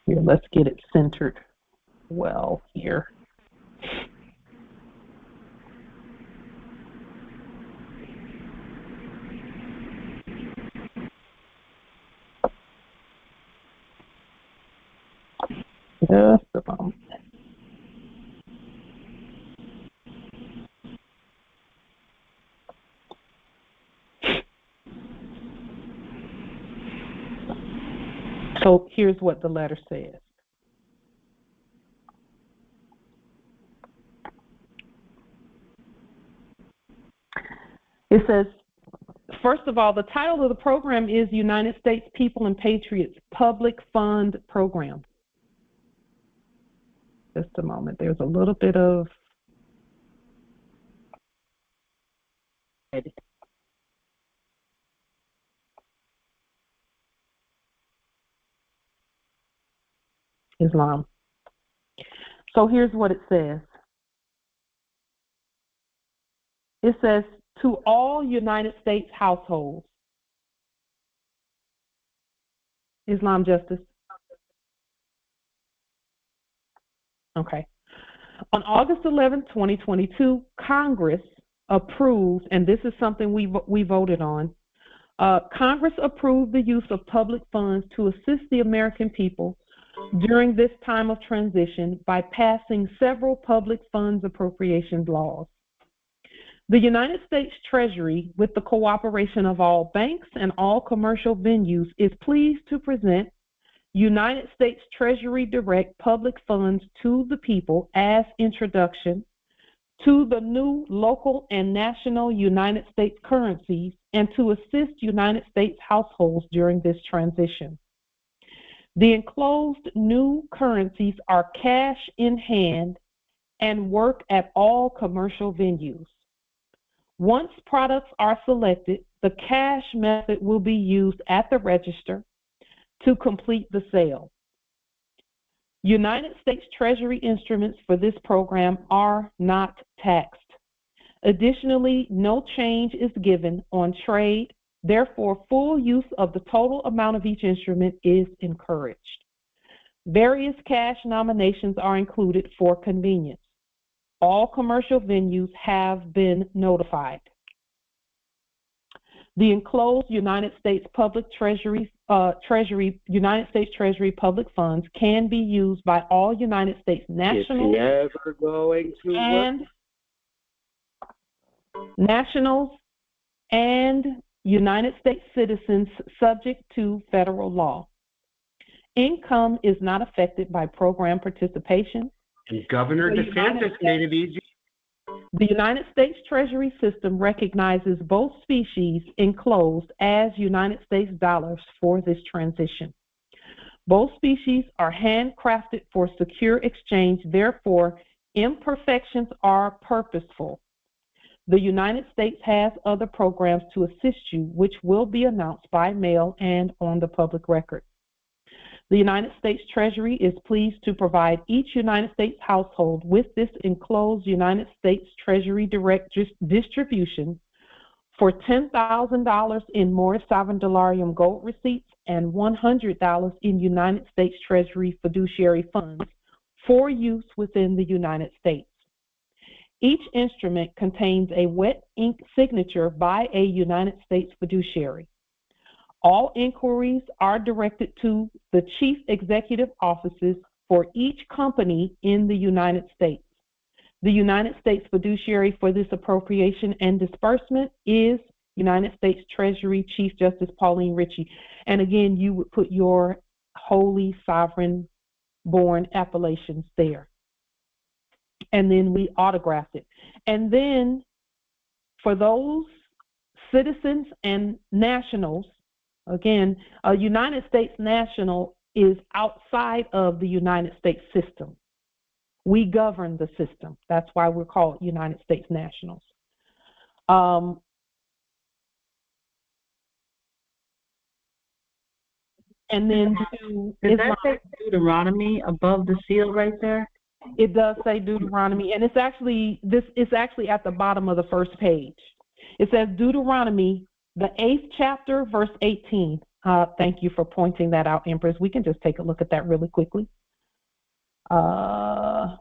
Here, let's get it centered well here. Just a moment. So here's what the letter says. It says, first of all, the title of the program is United States People and Patriots Public Fund Program. Just a moment. There's a little bit of Islam. So here's what it says. It says, to all United States households. Islam Justice. Okay. On August 11, 2022, Congress approved, and this is something we voted on, Congress approved the use of public funds to assist the American people during this time of transition by passing several public funds appropriations laws. The United States Treasury, with the cooperation of all banks and all commercial venues, is pleased to present United States Treasury Direct Public Funds to the people as introduction to the new local and national United States currencies and to assist United States households during this transition. The enclosed new currencies are cash in hand and work at all commercial venues. Once products are selected, the cash method will be used at the register to complete the sale. United States Treasury instruments for this program are not taxed. Additionally, no change is given on trade. Therefore, full use of the total amount of each instrument is encouraged. Various cash nominations are included for convenience. All commercial venues have been notified. The enclosed United States Public United States Treasury public funds can be used by all United States nationals nationals and United States citizens subject to federal law. Income is not affected by program participation. And Governor DeSantis made it easy. The United States Treasury system recognizes both species enclosed as United States dollars for this transition. Both species are handcrafted for secure exchange, therefore, imperfections are purposeful. The United States has other programs to assist you, which will be announced by mail and on the public record. The United States Treasury is pleased to provide each United States household with this enclosed United States Treasury direct distribution for $10,000 in Morris Sovereign Dolarium gold receipts and $100 in United States Treasury fiduciary funds for use within the United States. Each instrument contains a wet ink signature by a United States fiduciary. All inquiries are directed to the chief executive offices for each company in the United States. The United States fiduciary for this appropriation and disbursement is United States Treasury Chief Justice Pauline Ritchie. And again, you would put your holy sovereign born appellations there. And then we autograph it. And then for those citizens and nationals, again, a United States national is outside of the United States system. We govern the system. That's why we're called United States nationals. And then does that say Deuteronomy above the seal right there? It does say Deuteronomy, and it's actually at the bottom of the first page. It says Deuteronomy, the 8th chapter, verse 18. Thank you for pointing that out, Empress. We can just take a look at that really quickly. And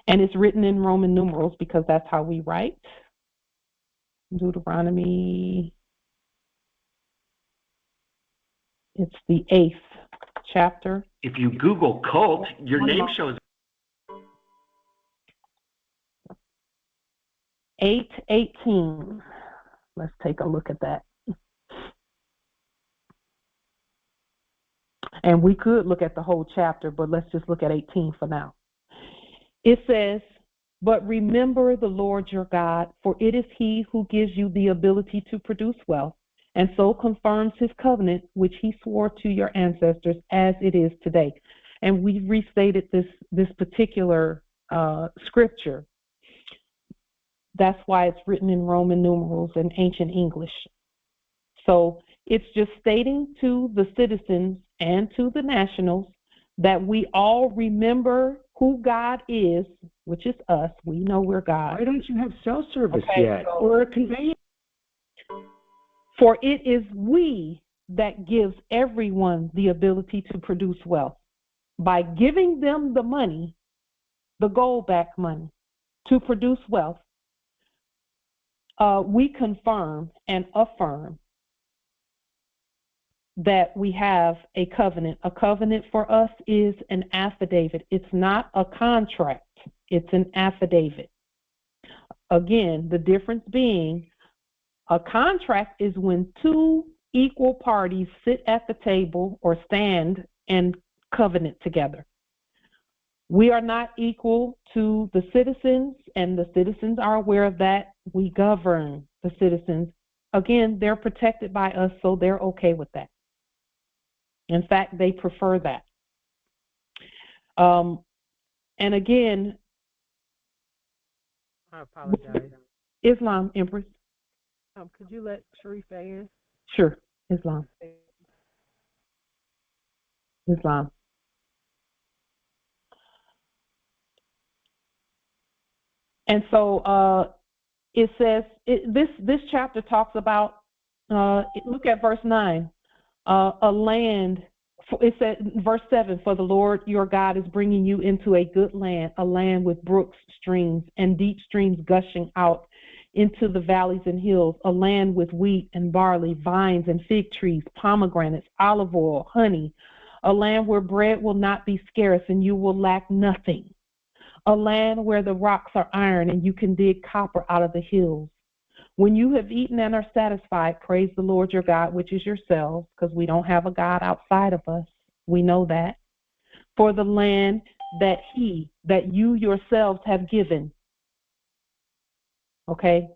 it's written in Roman numerals because that's how we write. Deuteronomy, it's the 8th chapter. If you Google cult, your name shows. 8:18. Let's take a look at that. And we could look at the whole chapter, but let's just look at 18 for now. It says, "But remember the Lord your God, for it is he who gives you the ability to produce wealth, and so confirms his covenant, which he swore to your ancestors as it is today." And we restated this particular scripture. That's why it's written in Roman numerals and ancient English. So it's just stating to the citizens and to the nationals that we all remember who God is, which is us. We know we're God. Why don't you have cell service yet? or a conveyance? For it is we that gives everyone the ability to produce wealth. By giving them the money, the gold-backed money, to produce wealth, we confirm and affirm that we have a covenant. A covenant for us is an affidavit. It's not a contract. It's an affidavit. Again, the difference being a contract is when two equal parties sit at the table or stand and covenant together. We are not equal to the citizens, and the citizens are aware of that. We govern the citizens. Again, they're protected by us, so they're okay with that. In fact, they prefer that. And again, I apologize. Islam, Empress. Could you let Sharifa in? Sure, Islam. Islam. And so it says, this chapter talks about, look at verse 9, a land, it said, verse 7, "For the Lord your God is bringing you into a good land, a land with brooks, streams, and deep streams gushing out into the valleys and hills, a land with wheat and barley, vines and fig trees, pomegranates, olive oil, honey, a land where bread will not be scarce and you will lack nothing, a land where the rocks are iron and you can dig copper out of the hills. When you have eaten and are satisfied, praise the Lord your God, which is yourselves," because we don't have a God outside of us. We know that. "For the land that you yourselves have given." Okay?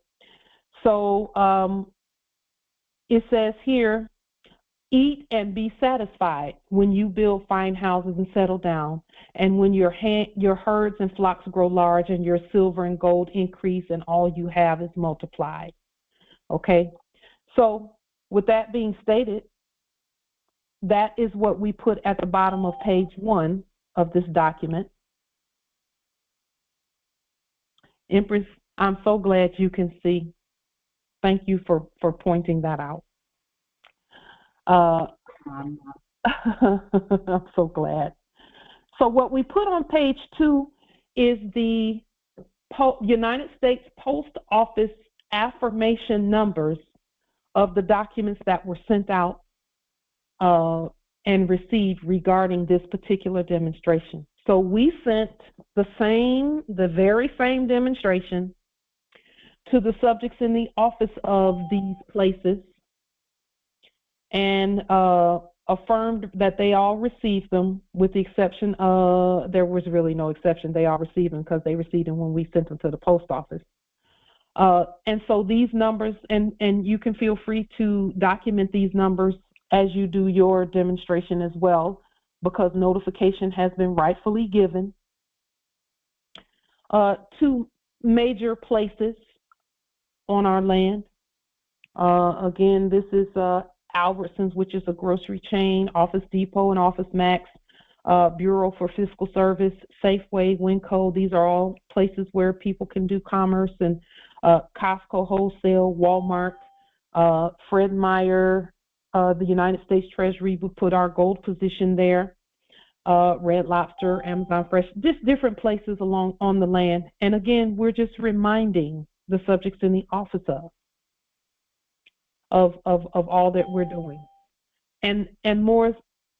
So it says here, "Eat and be satisfied when you build fine houses and settle down, and when your herds and flocks grow large and your silver and gold increase and all you have is multiplied." Okay, so with that being stated, that is what we put at the bottom of page 1 of this document. Empress, I'm so glad you can see. Thank you for pointing that out. I'm so glad. So what we put on page 2 is the United States Post Office affirmation numbers of the documents that were sent out and received regarding this particular demonstration. So we sent the very same demonstration to the subjects in the office of these places and affirmed that they all received them, with the exception of, there was really no exception, they all received them because they received them when we sent them to the post office. And so these numbers, and you can feel free to document these numbers as you do your demonstration as well, because notification has been rightfully given to major places on our land. Again, this is Albertsons, which is a grocery chain, Office Depot and Office Max, Bureau for Fiscal Service, Safeway, Winco. These are all places where people can do commerce, and Costco Wholesale, Walmart, Fred Meyer, the United States Treasury. We put our gold position there. Red Lobster, Amazon Fresh, just different places along on the land. And again, we're just reminding the subjects in the office of all that we're doing. And more,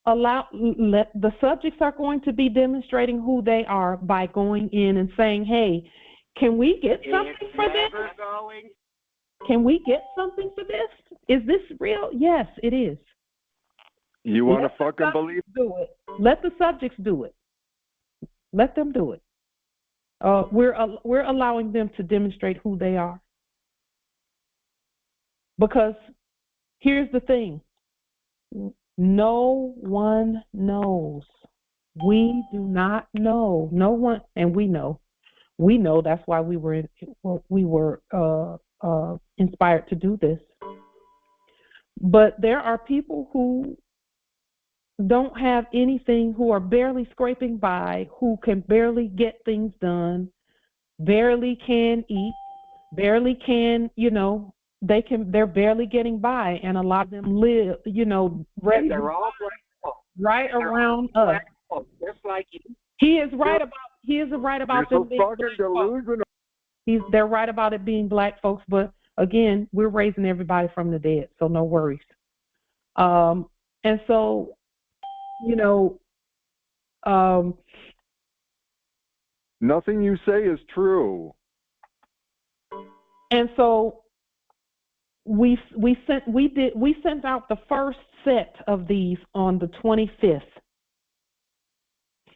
the subjects are going to be demonstrating who they are by going in and saying, hey, can we get something for this? Can we get something for this? Is this real? Yes, it is. You want to fucking believe? Do it. Let the subjects do it. Let them do it. We're allowing them to demonstrate who they are. Because here's the thing. No one knows. We do not know. No one, and we know. We know, that's why we were inspired to do this. But there are people who don't have anything, who are barely scraping by, who can barely get things done, barely can eat, barely can, they're barely getting by, and a lot of them live, and they're all right around us. Just like you. He is right about them being black folks. They're right about it being black folks, but again, we're raising everybody from the dead, so no worries. And so, nothing you say is true. And so we sent out the first set of these on the 25th,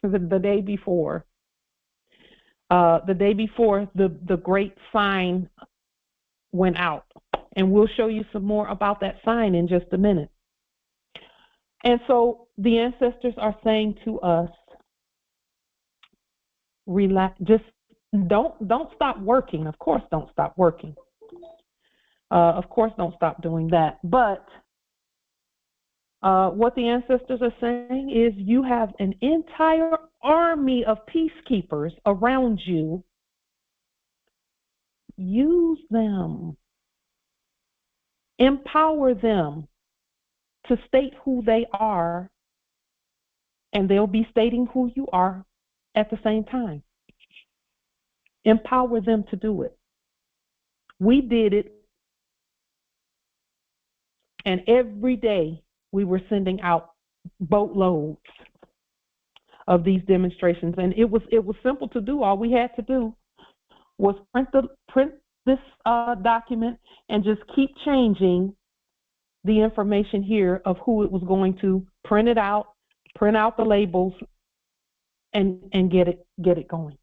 the day before. The day before the great sign went out, and we'll show you some more about that sign in just a minute. And so the ancestors are saying to us, relax, just don't stop working. Of course, don't stop working. Of course, don't stop doing that. But what the ancestors are saying is, you have an entire army of peacekeepers around you. Use them. Empower them to state who they are, and they'll be stating who you are at the same time. Empower them to do it. We did it, and every day we were sending out boatloads of these demonstrations, and it was simple to do. All we had to do was print this document and just keep changing the information here of who it was going to, print it out, print out the labels, and get it going.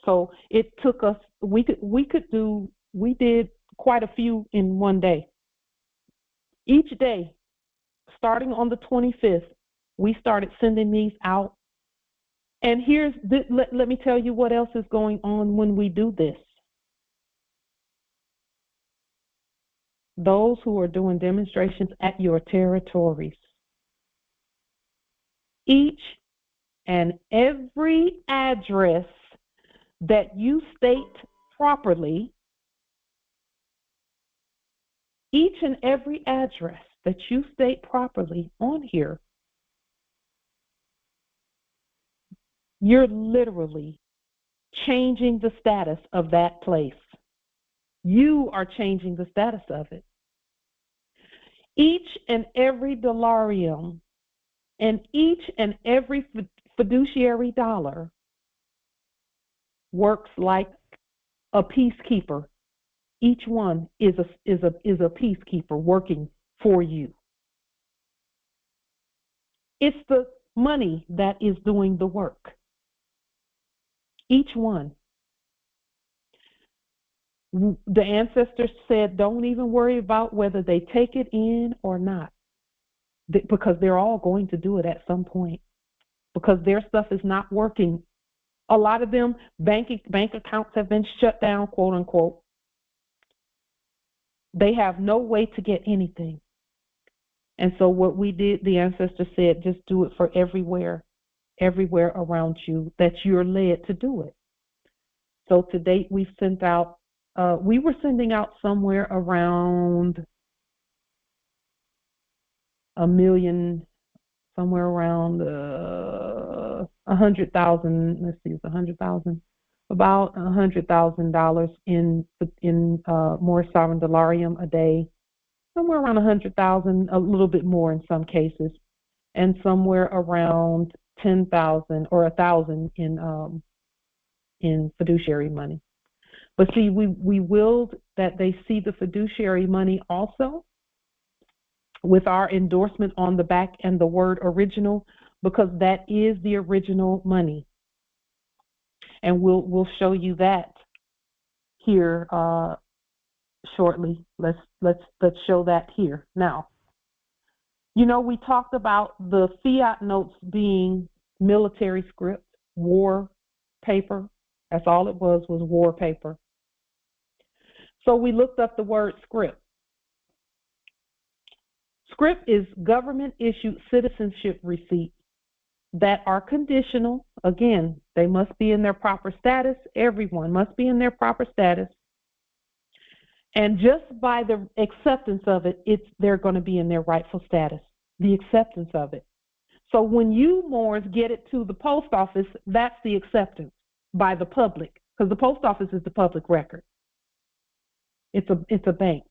So it took us, we did quite a few in one day. Each day, starting on the 25th, we started sending these out. And let me tell you what else is going on when we do this. Those who are doing demonstrations at your territories, Each and every address that you state properly, each and every address that you state properly on here, you're literally changing the status of that place. You are changing the status of it. Each and every dollarium and each and every fiduciary dollar works like a peacekeeper. Each one is a peacekeeper working for you. It's the money that is doing the work. Each one. The ancestors said, don't even worry about whether they take it in or not, because they're all going to do it at some point, because their stuff is not working. A lot of them, bank accounts have been shut down, quote unquote. They have no way to get anything. And so what we did, the ancestors said, just do it for everywhere around you that you're led to do it. So to date, we've sent out, we were sending out somewhere around a million, somewhere around 100,000. Let's see, it's 100,000. About $100,000 in more sovereign dollarium a day. Somewhere around 100,000, a little bit more in some cases, and somewhere around 10,000 or 1,000 in fiduciary money. But see, we willed that they see the fiduciary money also with our endorsement on the back and the word original, because that is the original money. And we'll show you that here shortly. Let's show that here. Now, you know, we talked about the fiat notes being military script, war paper. That's all it was war paper. So we looked up the word script. Script is government-issued citizenship receipts that are conditional. Again, they must be in their proper status. Everyone must be in their proper status. And just by the acceptance of it, they're going to be in their rightful status, the acceptance of it. So when you, Moors, get it to the post office, that's the acceptance by the public, because the post office is the public record. It's a bank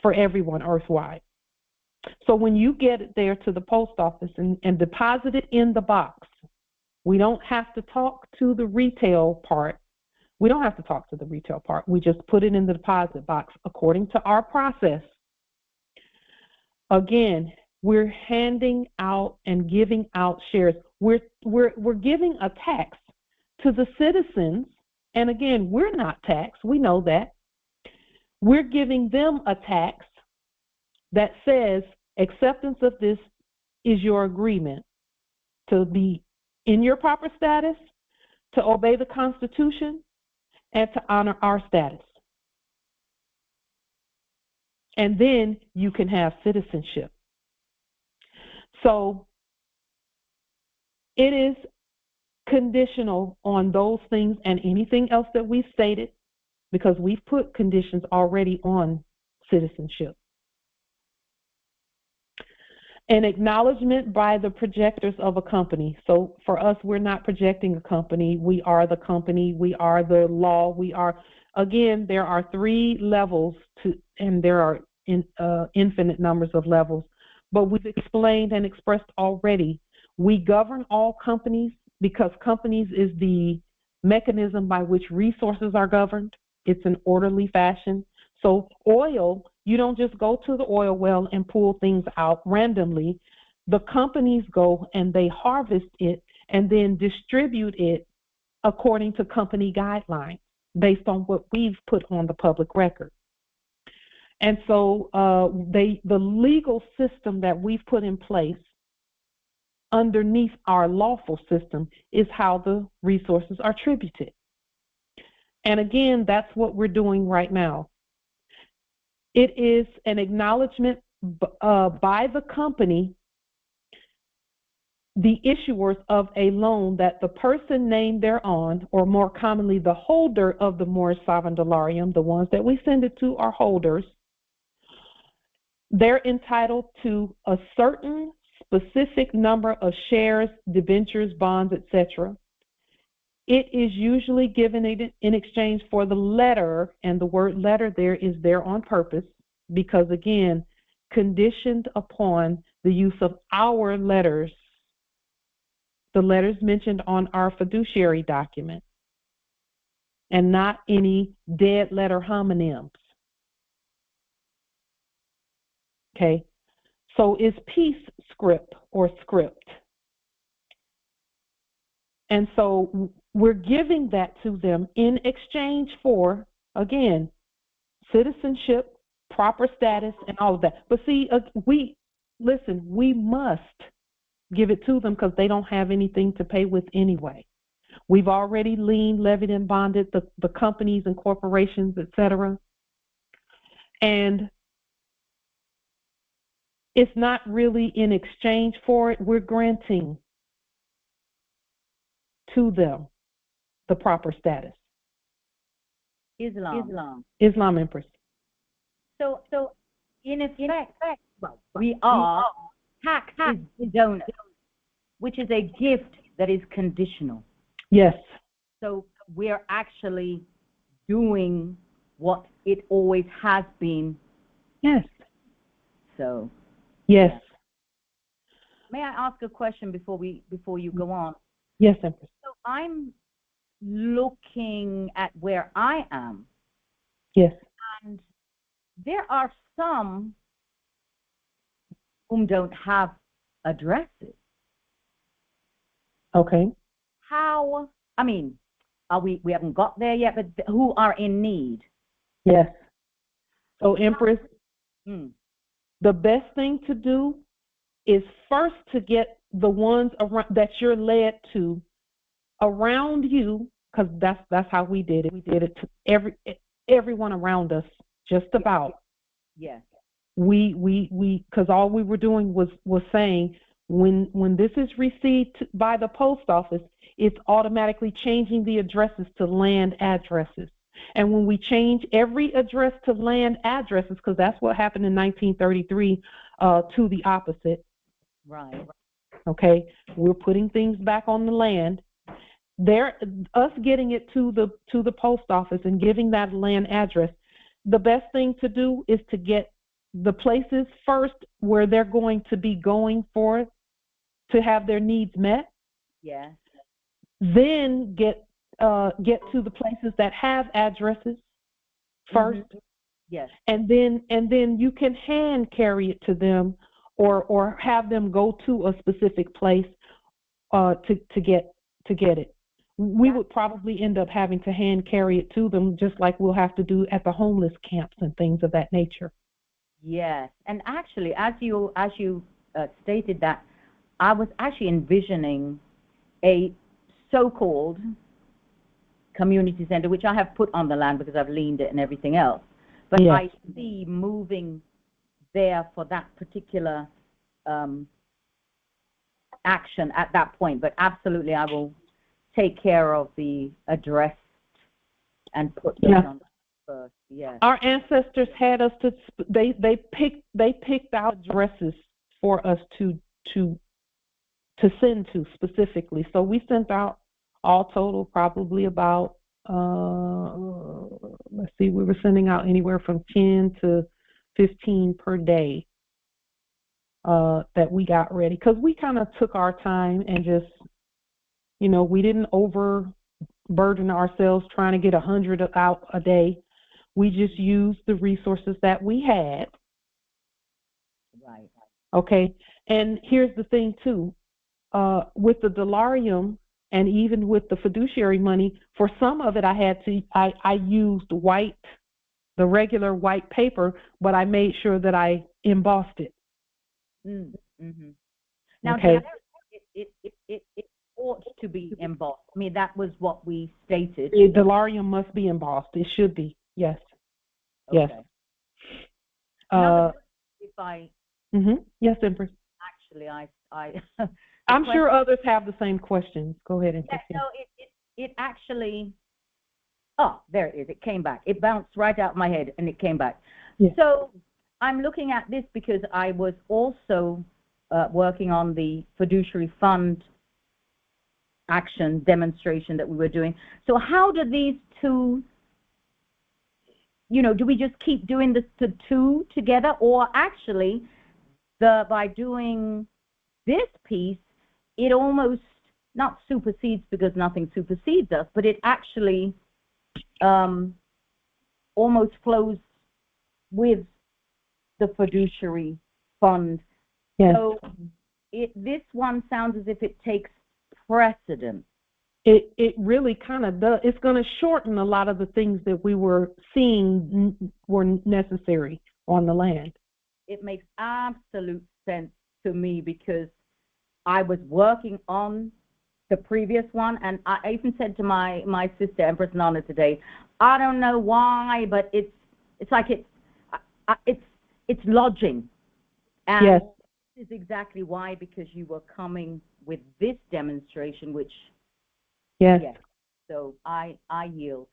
for everyone earthwide. So when you get it there to the post office and deposit it in the box, we don't have to talk to the retail part. We don't have to talk to the retail part. We just put it in the deposit box according to our process. Again, we're handing out and giving out shares. We're giving a tax to the citizens. And again, we're not taxed. We know that. We're giving them a tax that says acceptance of this is your agreement to be in your proper status, to obey the Constitution, and to honor our status. And then you can have citizenship. So it is conditional on those things and anything else that we've stated, because we've put conditions already on citizenship. An acknowledgement by the projectors of a company. So for us, we're not projecting a company. We are the company. We are the law. We are, again, there are 3 levels and there are infinite numbers of levels. But we've explained and expressed already, we govern all companies because companies is the mechanism by which resources are governed. It's an orderly fashion. So oil, you don't just go to the oil well and pull things out randomly. The companies go and they harvest it and then distribute it according to company guidelines based on what we've put on the public record. And so the legal system that we've put in place underneath our lawful system is how the resources are tributed. And again, that's what we're doing right now. It is an acknowledgement by the company the issuers of a loan that the person named thereon, or more commonly the holder of the Moorish sovereign dolarium, the ones that we send it to are holders, they're entitled to a certain specific number of shares, debentures, bonds, etc. It is usually given in exchange for the letter, and the word letter there is there on purpose because, again, conditioned upon the use of our letters, the letters mentioned on our fiduciary document, and not any dead letter homonyms. Okay, so it's peace script or script. And so we're giving that to them in exchange for, again, citizenship, proper status, and all of that. But see, we must give it to them because they don't have anything to pay with anyway. We've already liened, levied, and bonded the companies and corporations, etc. And it's not really in exchange for it. We're granting to them the proper status. Islam, Empress. So in effect, we are tax is donor, which is a gift that is conditional. Yes. So we're actually doing what it always has been. Yes. So. Yes. Yeah. May I ask a question before you go on? Yes, Empress. So I'm looking at where I am. Yes. And there are some whom don't have addresses. Okay. How, I mean, we haven't got there yet, but who are in need? Yes. So, Empress, the best thing to do is first to get the ones around, that you're led to around you, because that's how we did it. We did it to everyone around us, just about. Yes. Because all we were doing was saying, when this is received by the post office, it's automatically changing the addresses to land addresses. And when we change every address to land addresses, because that's what happened in 1933, to the opposite. Right. Okay, we're putting things back on the land. Us getting it to the post office and giving that land address. The best thing to do is to get the places first where they're going to be going for to have their needs met. Yeah. Then get to the places that have addresses first. Mm-hmm. Yes. And then you can hand carry it to them, or have them go to a specific place to get it. We would probably end up having to hand carry it to them, just like we'll have to do at the homeless camps and things of that nature. Yes, and actually, as you stated that, I was actually envisioning a so-called community center, which I have put on the land because I've leaned it and everything else. But yes. I see moving there for that particular action at that point. But absolutely, I will take care of the address and put that on first. Yes. Our ancestors had us to. They picked out addresses for us to send to specifically. So we sent out all total probably about let's see, we were sending out anywhere from 10 to 15 per day that we got ready, because we kind of took our time and just, we didn't overburden ourselves trying to get 100 out a day. We just used the resources that we had. Right. Okay. And here's the thing too, with the dolarium and even with the fiduciary money, for some of it I used the regular white paper, but I made sure that I embossed it. Mm-hmm. Now, okay. It ought to be embossed. I mean, that was what we stated. The dolarium must be embossed. It should be. Yes. Okay. Yes. If I yes, Empress. actually I I'm sure others have the same questions. Go ahead and yeah, no, it actually, oh, there it is. It came back. It bounced right out of my head, and it came back. Yeah. So I'm looking at this because I was also working on the fiduciary fund action demonstration that we were doing. So how do these two, do we just keep doing the two together, or actually by doing this piece, it almost not supersedes, because nothing supersedes us, but it actually almost flows with the fiduciary fund. Yes. So this one sounds as if it takes precedent. It really kind of does. It's going to shorten a lot of the things that we were seeing were necessary on the land. It makes absolute sense to me, because I was working on the previous one, and I even said to my sister, Empress Nana, today, I don't know why, but it's like it's lodging. And yes. This is exactly why, because you were coming with this demonstration, which yes. So I yield.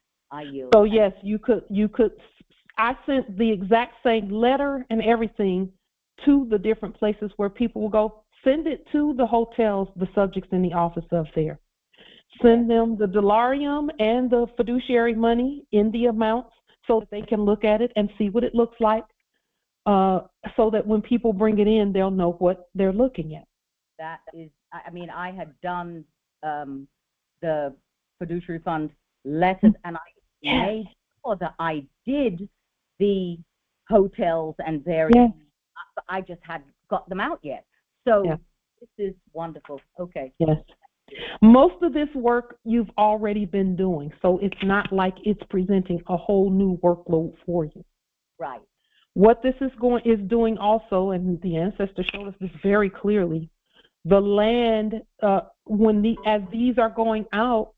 So yes, you could. I sent the exact same letter and everything to the different places where people will go. Send it to the hotels, the subjects in the office up there. Send them the delarium and the fiduciary money in the amounts so that they can look at it and see what it looks like, so that when people bring it in, they'll know what they're looking at. That is, I mean, I had done the fiduciary fund letters, and I made sure that I did the hotels and various, but I just hadn't got them out yet. So this is wonderful. Okay. Yes. Most of this work you've already been doing, so it's not like it's presenting a whole new workload for you. Right. What this is doing also, and the ancestor showed us this very clearly, the land, as these are going out,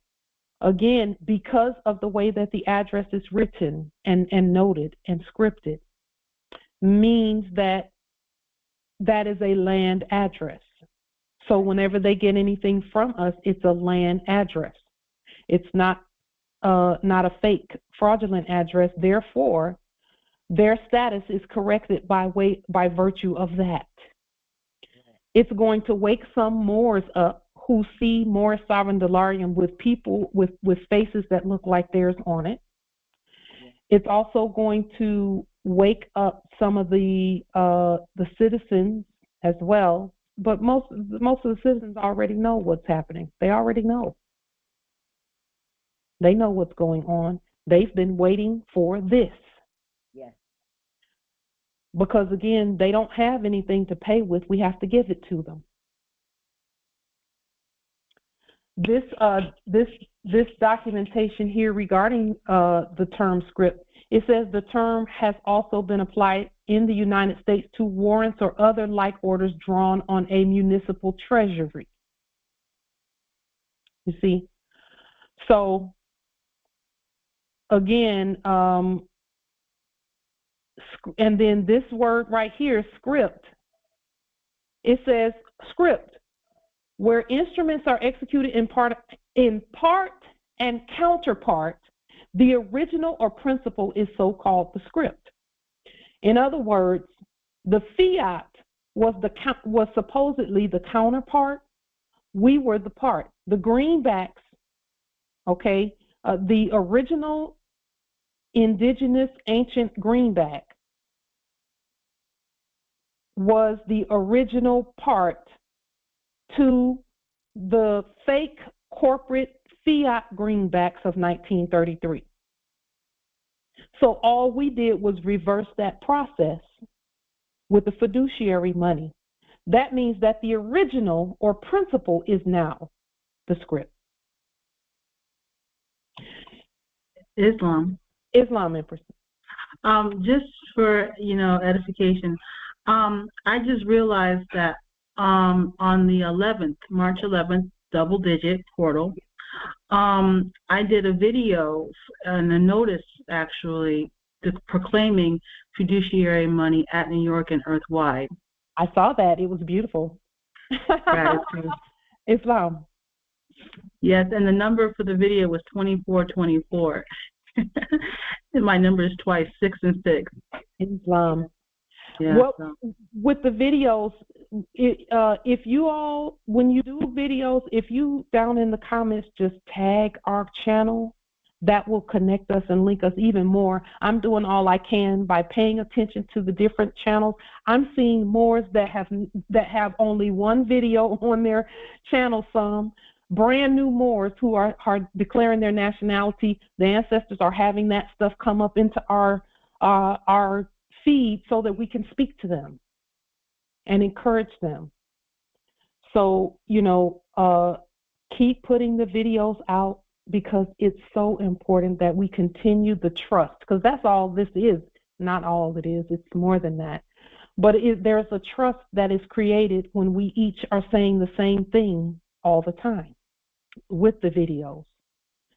again, because of the way that the address is written and noted and scripted, means that is a land address. So whenever they get anything from us, it's a land address. It's not a fake, fraudulent address. Therefore, their status is corrected by virtue of that. It's going to wake some Moors up who see Moorish sovereign delarium with people with faces that look like theirs on it. It's also going to wake up some of the citizens as well. But most of the citizens already know what's happening. They already know. They know what's going on. They've been waiting for this. Yes. Because again, they don't have anything to pay with. We have to give it to them. This documentation here regarding the term script, it says the term has also been applied in the United States to warrants or other like orders drawn on a municipal treasury. You see? So, again, and then this word right here, script, it says script, where instruments are executed in part and counterpart, the original or principal is so-called the script. In other words, the fiat was supposedly the counterpart. We were the part. The greenbacks, okay, the original indigenous ancient greenback was the original part to the fake corporate fiat greenbacks of 1933. So all we did was reverse that process with the fiduciary money. That means that the original or principal is now the script. Islam, Empress. Just for edification, I just realized that on the 11th, March 11th, double digit portal, I did a video and a notice actually proclaiming fiduciary money at New York and Earthwide. I saw that. It was beautiful. Gratitude. Islam. Yes, and the number for the video was 2424. And my number is twice 6 and 6. Islam. Yeah. Well, with the videos, if you all, when you do videos, if you down in the comments just tag our channel, that will connect us and link us even more. I'm doing all I can by paying attention to the different channels. I'm seeing more that have only one video on their channel. Some brand new Moors who are declaring their nationality. The ancestors are having that stuff come up into our feed so that we can speak to them and encourage them. So, keep putting the videos out, because it's so important that we continue the trust, because that's all this is. Not all it is, it's more than that. But there's a trust that is created when we each are saying the same thing all the time with the videos.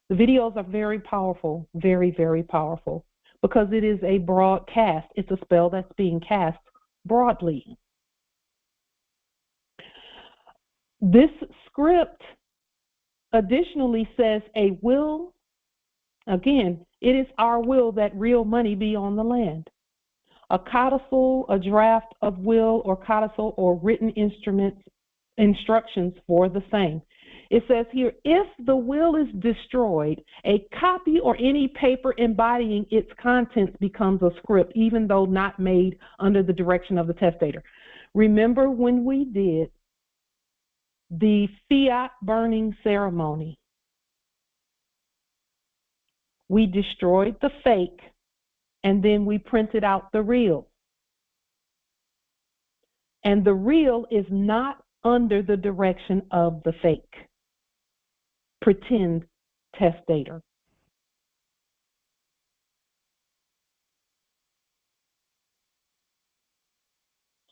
The videos are very powerful, very, very powerful, because it is a broadcast. It's a spell that's being cast broadly. This script additionally says a will. Again, it is our will that real money be on the land. A codicil, a draft of will or codicil or written instructions for the same. It says here, if the will is destroyed, a copy or any paper embodying its contents becomes a script, even though not made under the direction of the testator. Remember when we did the fiat burning ceremony? We destroyed the fake, and then we printed out the real. And the real is not under the direction of the fake pretend testator.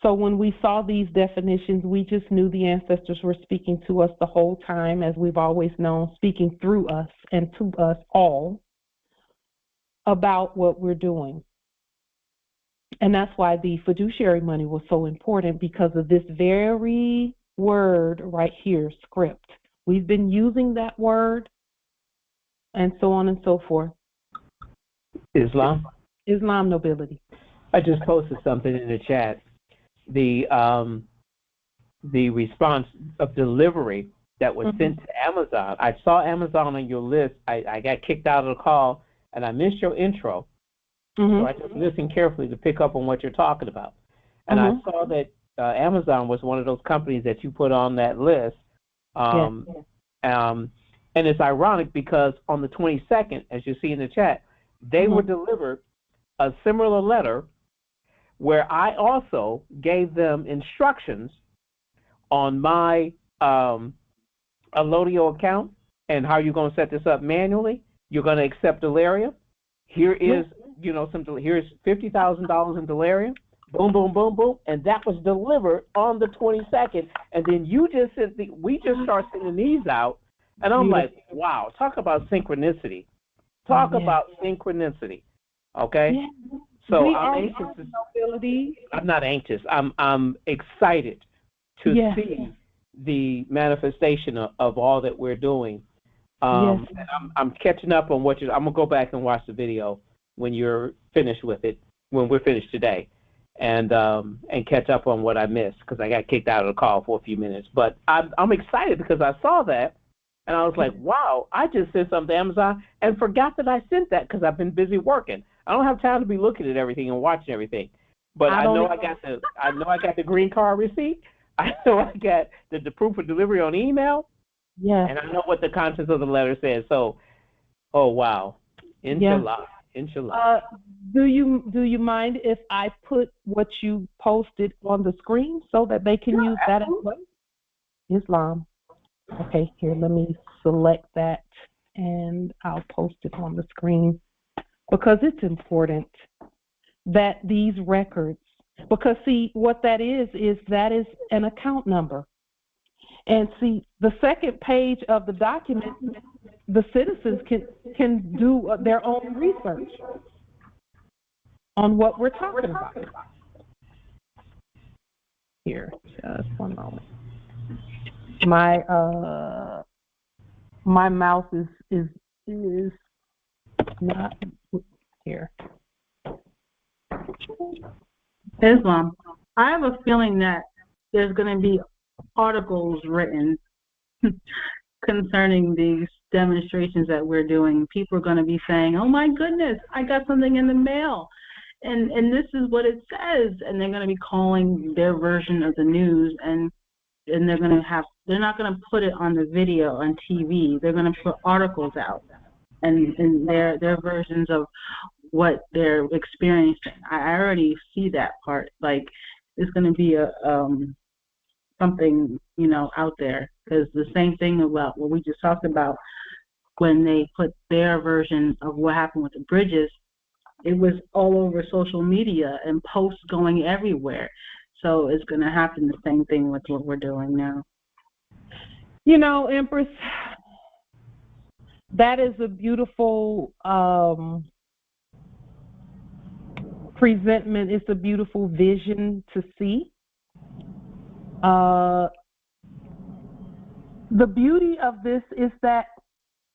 So when we saw these definitions, we just knew the ancestors were speaking to us the whole time, as we've always known, speaking through us and to us all about what we're doing. And that's why the fiduciary money was so important, because of this very word right here, script. We've been using that word, and so on and so forth. Islam nobility. I just posted something in the chat. The response of delivery that was sent to Amazon. I saw Amazon on your list. I got kicked out of the call, and I missed your intro. So I just listened carefully to pick up on what you're talking about. And I saw that Amazon was one of those companies that you put on that list. And it's ironic because on the 22nd, as you see in the chat, they were delivered a similar letter where I also gave them instructions on my Alodio account and how you're going to set this up manually. You're going to accept Delirium. Here is, here's $50,000 in Delirium. Boom, boom, boom, boom. And that was delivered on the 22nd. And then you just said, we just start sending these out. And I'm like, wow, talk about synchronicity. Talk about synchronicity. Okay? Yeah. So I'm not anxious. I'm excited to see the manifestation of all that we're doing. And I'm catching up on what I'm going to go back and watch the video when you're finished with it, when we're finished today, and catch up on what I missed, because I got kicked out of the call for a few minutes. But I'm excited because I saw that, and I was like, wow, I just sent something to Amazon and forgot that I sent that because I've been busy working. I don't have time to be looking at everything and watching everything. But I know I got the green card receipt. I know I got the proof of delivery on email. Yeah. And I know what the contents of the letter says. So, oh wow, inshallah, inshallah. Do you mind if I put what you posted on the screen so that they can use that as well? Islam. Okay, here, let me select that and I'll post it on the screen, because it's important that these records, because see, what that is that is an account number. And see, the second page of the document, the citizens can do their own research on what we're talking about. Here, just one moment. My my mouse is not here. Islam. I have a feeling that there's going to be articles written concerning these demonstrations that we're doing. People are going to be saying, "Oh my goodness, I got something in the mail, and this is what it says," and they're going to be calling their version of the news, and they're not going to put it on the video on TV. They're going to put articles out and their versions of what they're experiencing. I already see that part. Like, it's going to be a something, out there, because the same thing about what we just talked about, when they put their version of what happened with the bridges, it was all over social media and posts going everywhere. So it's going to happen the same thing with what we're doing now. Empress, that is a beautiful presentment. It's a beautiful vision to see. The beauty of this is that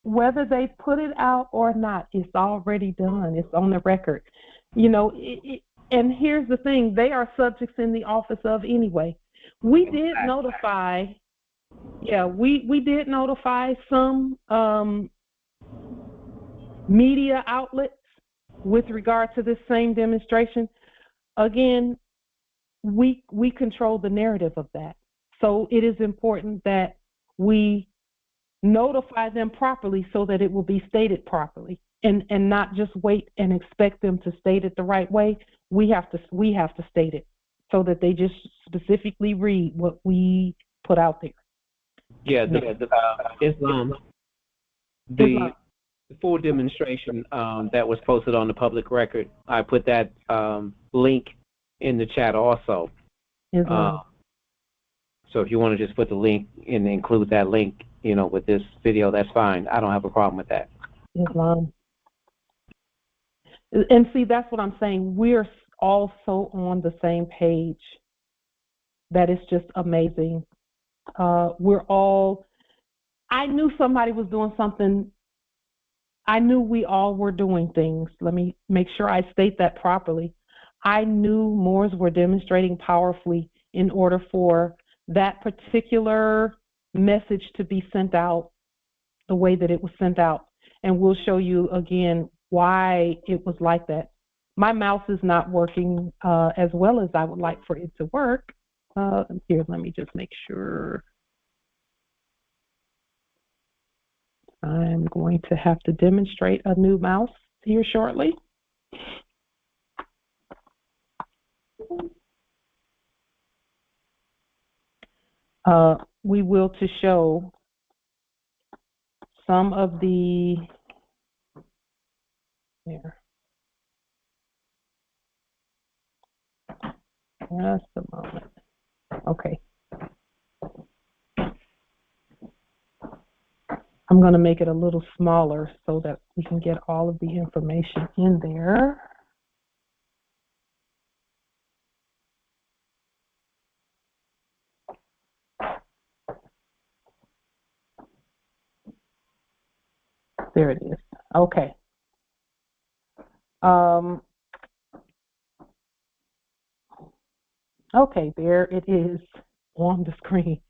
whether they put it out or not, it's already done. It's on the record. And here's the thing. They are subjects in the office of anyway. We did notify, we did notify some media outlets with regard to this same demonstration. Again, we control the narrative of that. So it is important that we notify them properly so that it will be stated properly, and not just wait and expect them to state it the right way. We have to state it so that they just specifically read what we put out there. Yeah, Islam. The full demonstration that was posted on the public record, I put that link in the chat also. So if you want to just put the link and include that link, with this video, that's fine. I don't have a problem with that. Islam. And see, that's what I'm saying. We're also on the same page. That is just amazing. I knew somebody was doing something. I knew we all were doing things. Let me make sure I state that properly. I knew Moors were demonstrating powerfully in order for that particular message to be sent out the way that it was sent out. And we'll show you again why it was like that. My mouse is not working as well as I would like for it to work. Here, let me just make sure. I'm going to have to demonstrate a new mouse here shortly. We will to show some of the, there. Just a moment. Okay. I'm going to make it a little smaller so that we can get all of the information in there. There it is. Okay. Okay, there it is on the screen.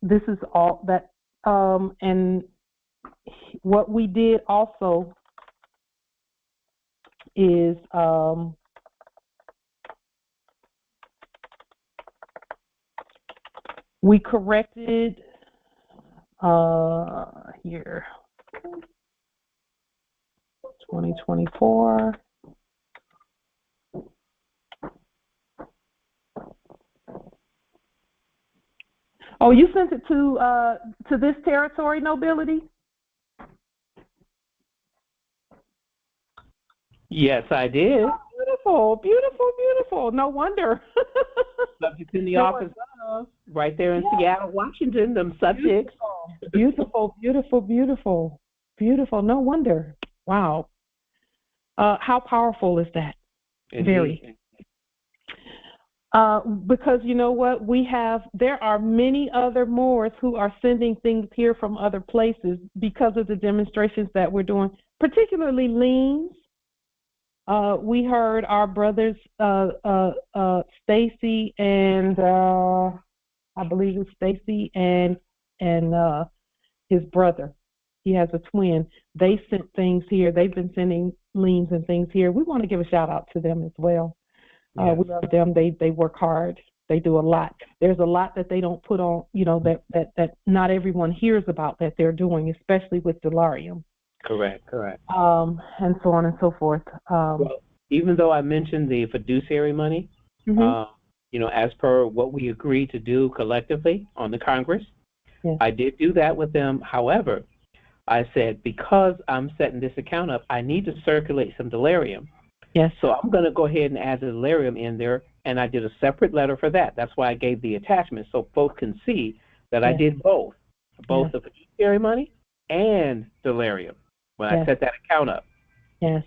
This is all that, and what we did also is we corrected here 2024. Oh, you sent it to this territory, Nobility? Yes, I did. Oh, beautiful, beautiful, beautiful. No wonder. Subjects in the office of, right there in Seattle, Washington, them subjects. Beautiful, beautiful, beautiful, beautiful. No wonder. Wow. How powerful is that? Indeed. Very. Because you know what, there are many other Moors who are sending things here from other places because of the demonstrations that we're doing, particularly liens. We heard our brothers, Stacy and I believe it's Stacy and his brother. He has a twin. They sent things here. They've been sending liens and things here. We want to give a shout out to them as well. Yes. We love them. They work hard. They do a lot. There's a lot that they don't put on, that not everyone hears about that they're doing, especially with Delarium. Correct. And so on and so forth. Well, even though I mentioned the fiduciary money, as per what we agreed to do collectively on the Congress, yes. I did do that with them. However, I said, because I'm setting this account up, I need to circulate some Delarium. Yes. So I'm going to go ahead and add the Delarium in there, and I did a separate letter for that. That's why I gave the attachment, so folks can see that I did both the fiduciary money and Delarium when I set that account up. Yes.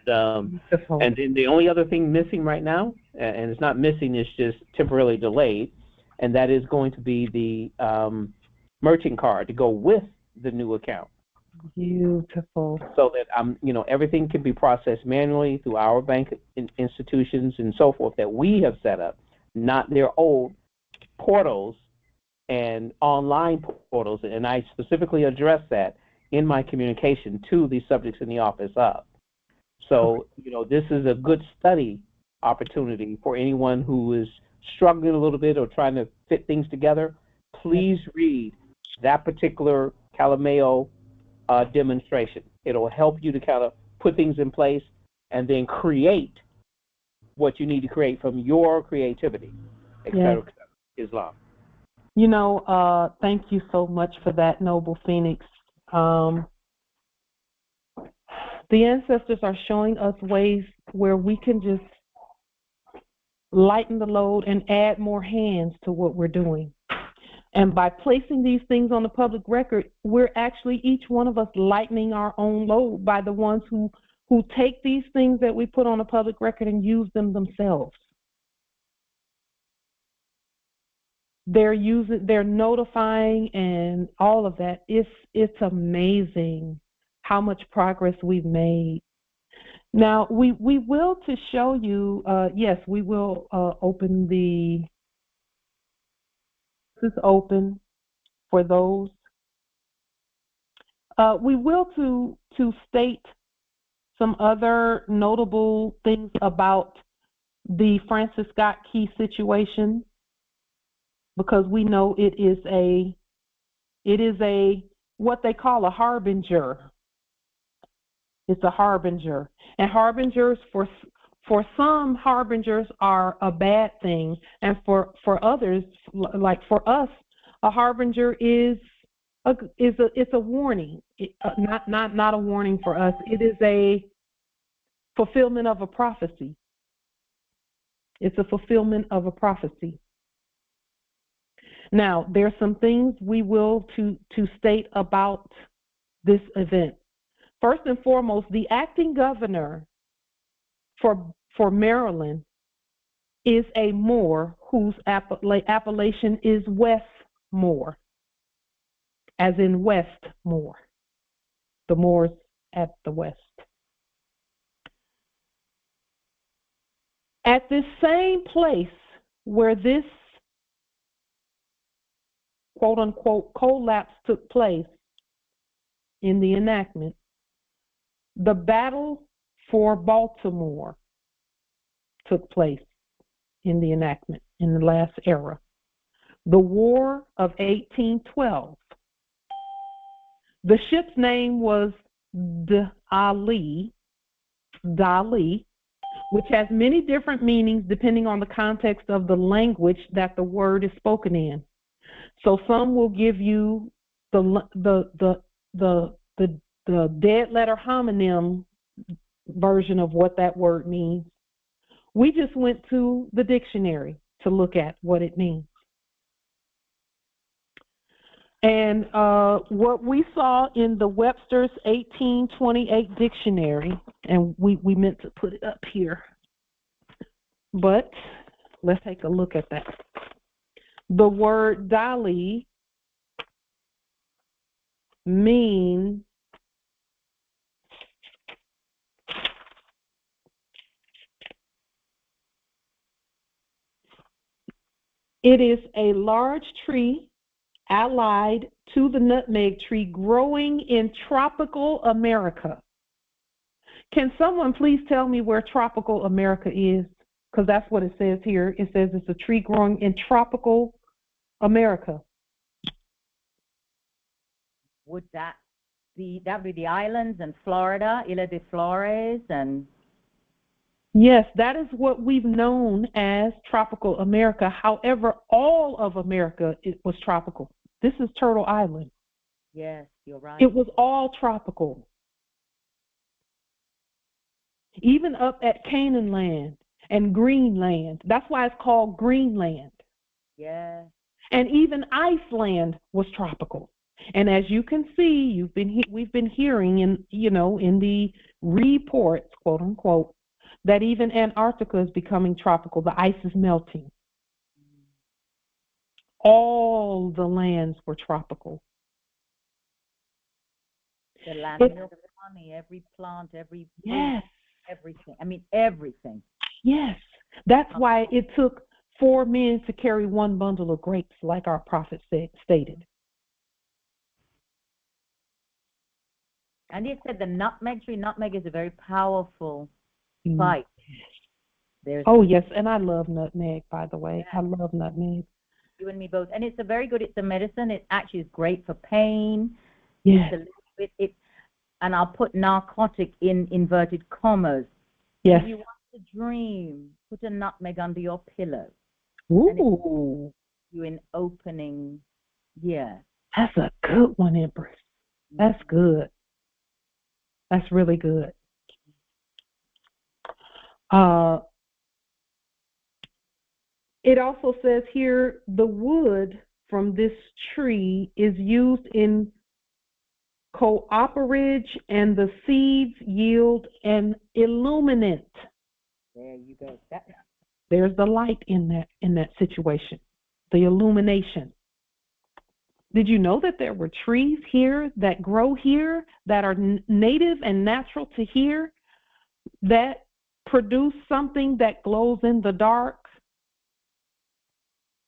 And then the only other thing missing right now, and it's not missing, it's just temporarily delayed, and that is going to be the merchant card to go with the new account. Beautiful. So that everything can be processed manually through our bank institutions and so forth that we have set up, not their old portals and online portals. And I specifically address that in my communication to the subjects in the office of. So, this is a good study opportunity for anyone who is struggling a little bit or trying to fit things together. Please read that particular Calameo demonstration. It'll help you to kind of put things in place and then create what you need to create from your creativity, et cetera, Islam. Thank you so much for that, Noble Phoenix. The ancestors are showing us ways where we can just lighten the load and add more hands to what we're doing. And by placing these things on the public record, we're actually, each one of us, lightening our own load by the ones who take these things that we put on a public record and use them themselves. They're notifying and all of that. It's amazing how much progress we've made. Now, we will, to show you, yes, we will open this is open for those. We will to state some other notable things about the Francis Scott Key situation, because we know it is a what they call a harbinger. It's a harbinger, and harbingers for some harbingers are a bad thing, and for others, like for us, a harbinger is a warning. Not a warning for us. It is a fulfillment of a prophecy. It's a fulfillment of a prophecy. Now, there's some things we will to state about this event. First and foremost, the acting governor for Maryland is a Moor whose appellation is Westmore, as in Westmore, the Moors at the West. At this same place where this quote-unquote collapse took place in the enactment, the battle for Baltimore took place in the enactment in the last era. The War of 1812. The ship's name was Dali, which has many different meanings depending on the context of the language that the word is spoken in. So some will give you the dead letter homonym version of what that word means. We just went to the dictionary to look at what it means. And what we saw in the Webster's 1828 dictionary, and we meant to put it up here, but Let's take a look at that. The word Dali means it is a large tree allied to the nutmeg tree growing in tropical America. Can someone please tell me where tropical America is? Because that's what it says here. It says it's a tree growing in tropical America. Would that be the islands and Florida, Isla de Flores, and? Yes, that is what we've known as tropical America. However, all of America was tropical. This is Turtle Island. Yes, you're right. It was all tropical. Even up at Canaan land and Greenland. That's why it's called Greenland. Yeah. And even Iceland was tropical. And as you can see, we've been hearing in the reports, quote unquote, that even Antarctica is becoming tropical. The ice is melting. All the lands were tropical. The land of money, every plant, every yes, everything. I mean, everything. Yes, that's why it took 4 men to carry 1 bundle of grapes, like our prophet stated. And it said the nutmeg tree. Nutmeg is a very powerful spice. Oh, yes, and I love nutmeg, by the way. Yeah. I love nutmeg. You and me both. And it's a medicine. It actually is great for pain. Yes. And I'll put narcotic in inverted commas. Yes. If you want to dream, put a nutmeg under your pillow. Ooh. You in opening, yeah. That's a good one, Empress. That's good. That's really good. It also says here the wood from this tree is used in cooperage, and the seeds yield an illuminant. There you go. There's the light in that situation, the illumination. Did you know that there were trees here that grow here that are native and natural to here that produce something that glows in the dark?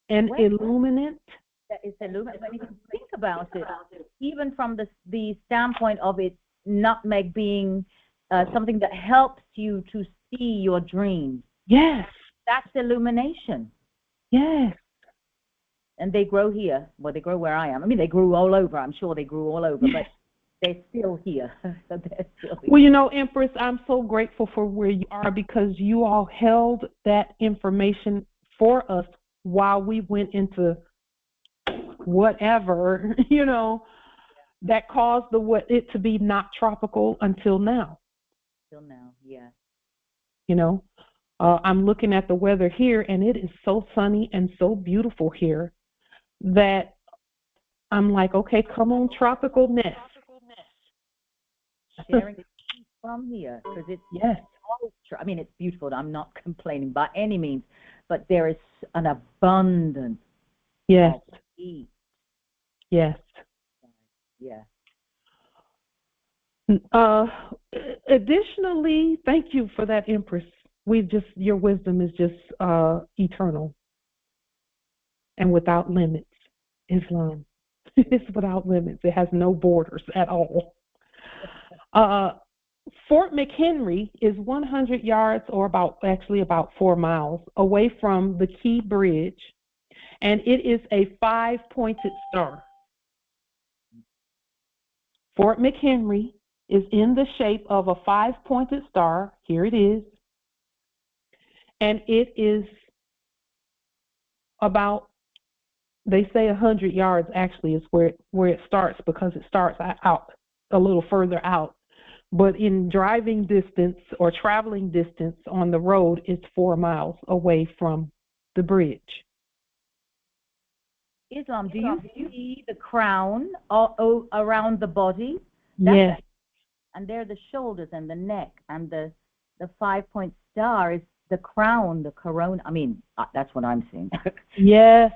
An illuminant? That is illuminant. When you think about it, even from the standpoint of its nutmeg being something that helps you to see your dreams. Yes. That's illumination. Yes. And they grow here. Well, they grow where I am. I mean, they grew all over. I'm sure they grew all over, but they're still here. Well, Empress, I'm so grateful for where you are because you all held that information for us while we went into whatever, that caused it to be not tropical until now. Till now, yeah. I'm looking at the weather here, and it is so sunny and so beautiful here that I'm like, okay, come on, tropicalness. Sharing from here, because it's I mean, it's beautiful. I'm not complaining by any means, but there is an abundance. Yes. Of heat. Yes. Yeah. Additionally, thank you for that, Empress. Your wisdom is just eternal and without limits. Islam is without limits. It has no borders at all. Fort McHenry is 100 yards or about 4 miles away from the Key Bridge, and it is a 5-pointed star. Fort McHenry is in the shape of a 5-pointed star. Here it is. And it is about, they say 100 yards actually is where it starts, because it starts out a little further out. But in driving distance or traveling distance on the road, it's 4 miles away from the bridge. Islam, do you see the crown around the body? Yes. And there are the shoulders and the neck, and the 5-point star is the crown, the corona. I mean, that's what I'm seeing. Yes,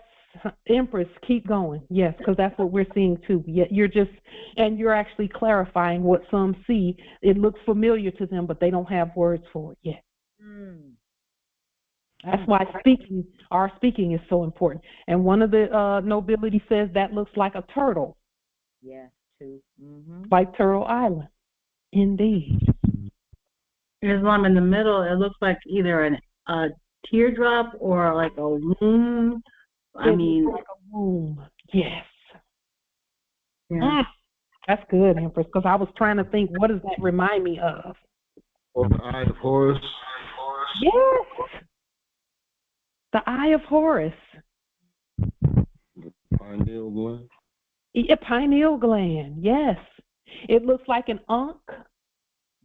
Empress, keep going. Yes, because that's what we're seeing too. You're actually clarifying what some see. It looks familiar to them, but they don't have words for it yet. That's why our speaking is so important. And one of the nobility says that looks like a turtle. Yes, too. Like Turtle Island. Indeed. Islam in the middle, it looks like either a teardrop or like a womb. I mean, like a womb. Yes. Yeah. That's good, Empress, because I was trying to think, what does that remind me of? Or the Eye of Horus. Yes. The Eye of Horus. The pineal gland. A pineal gland, yes. It looks like an ankh.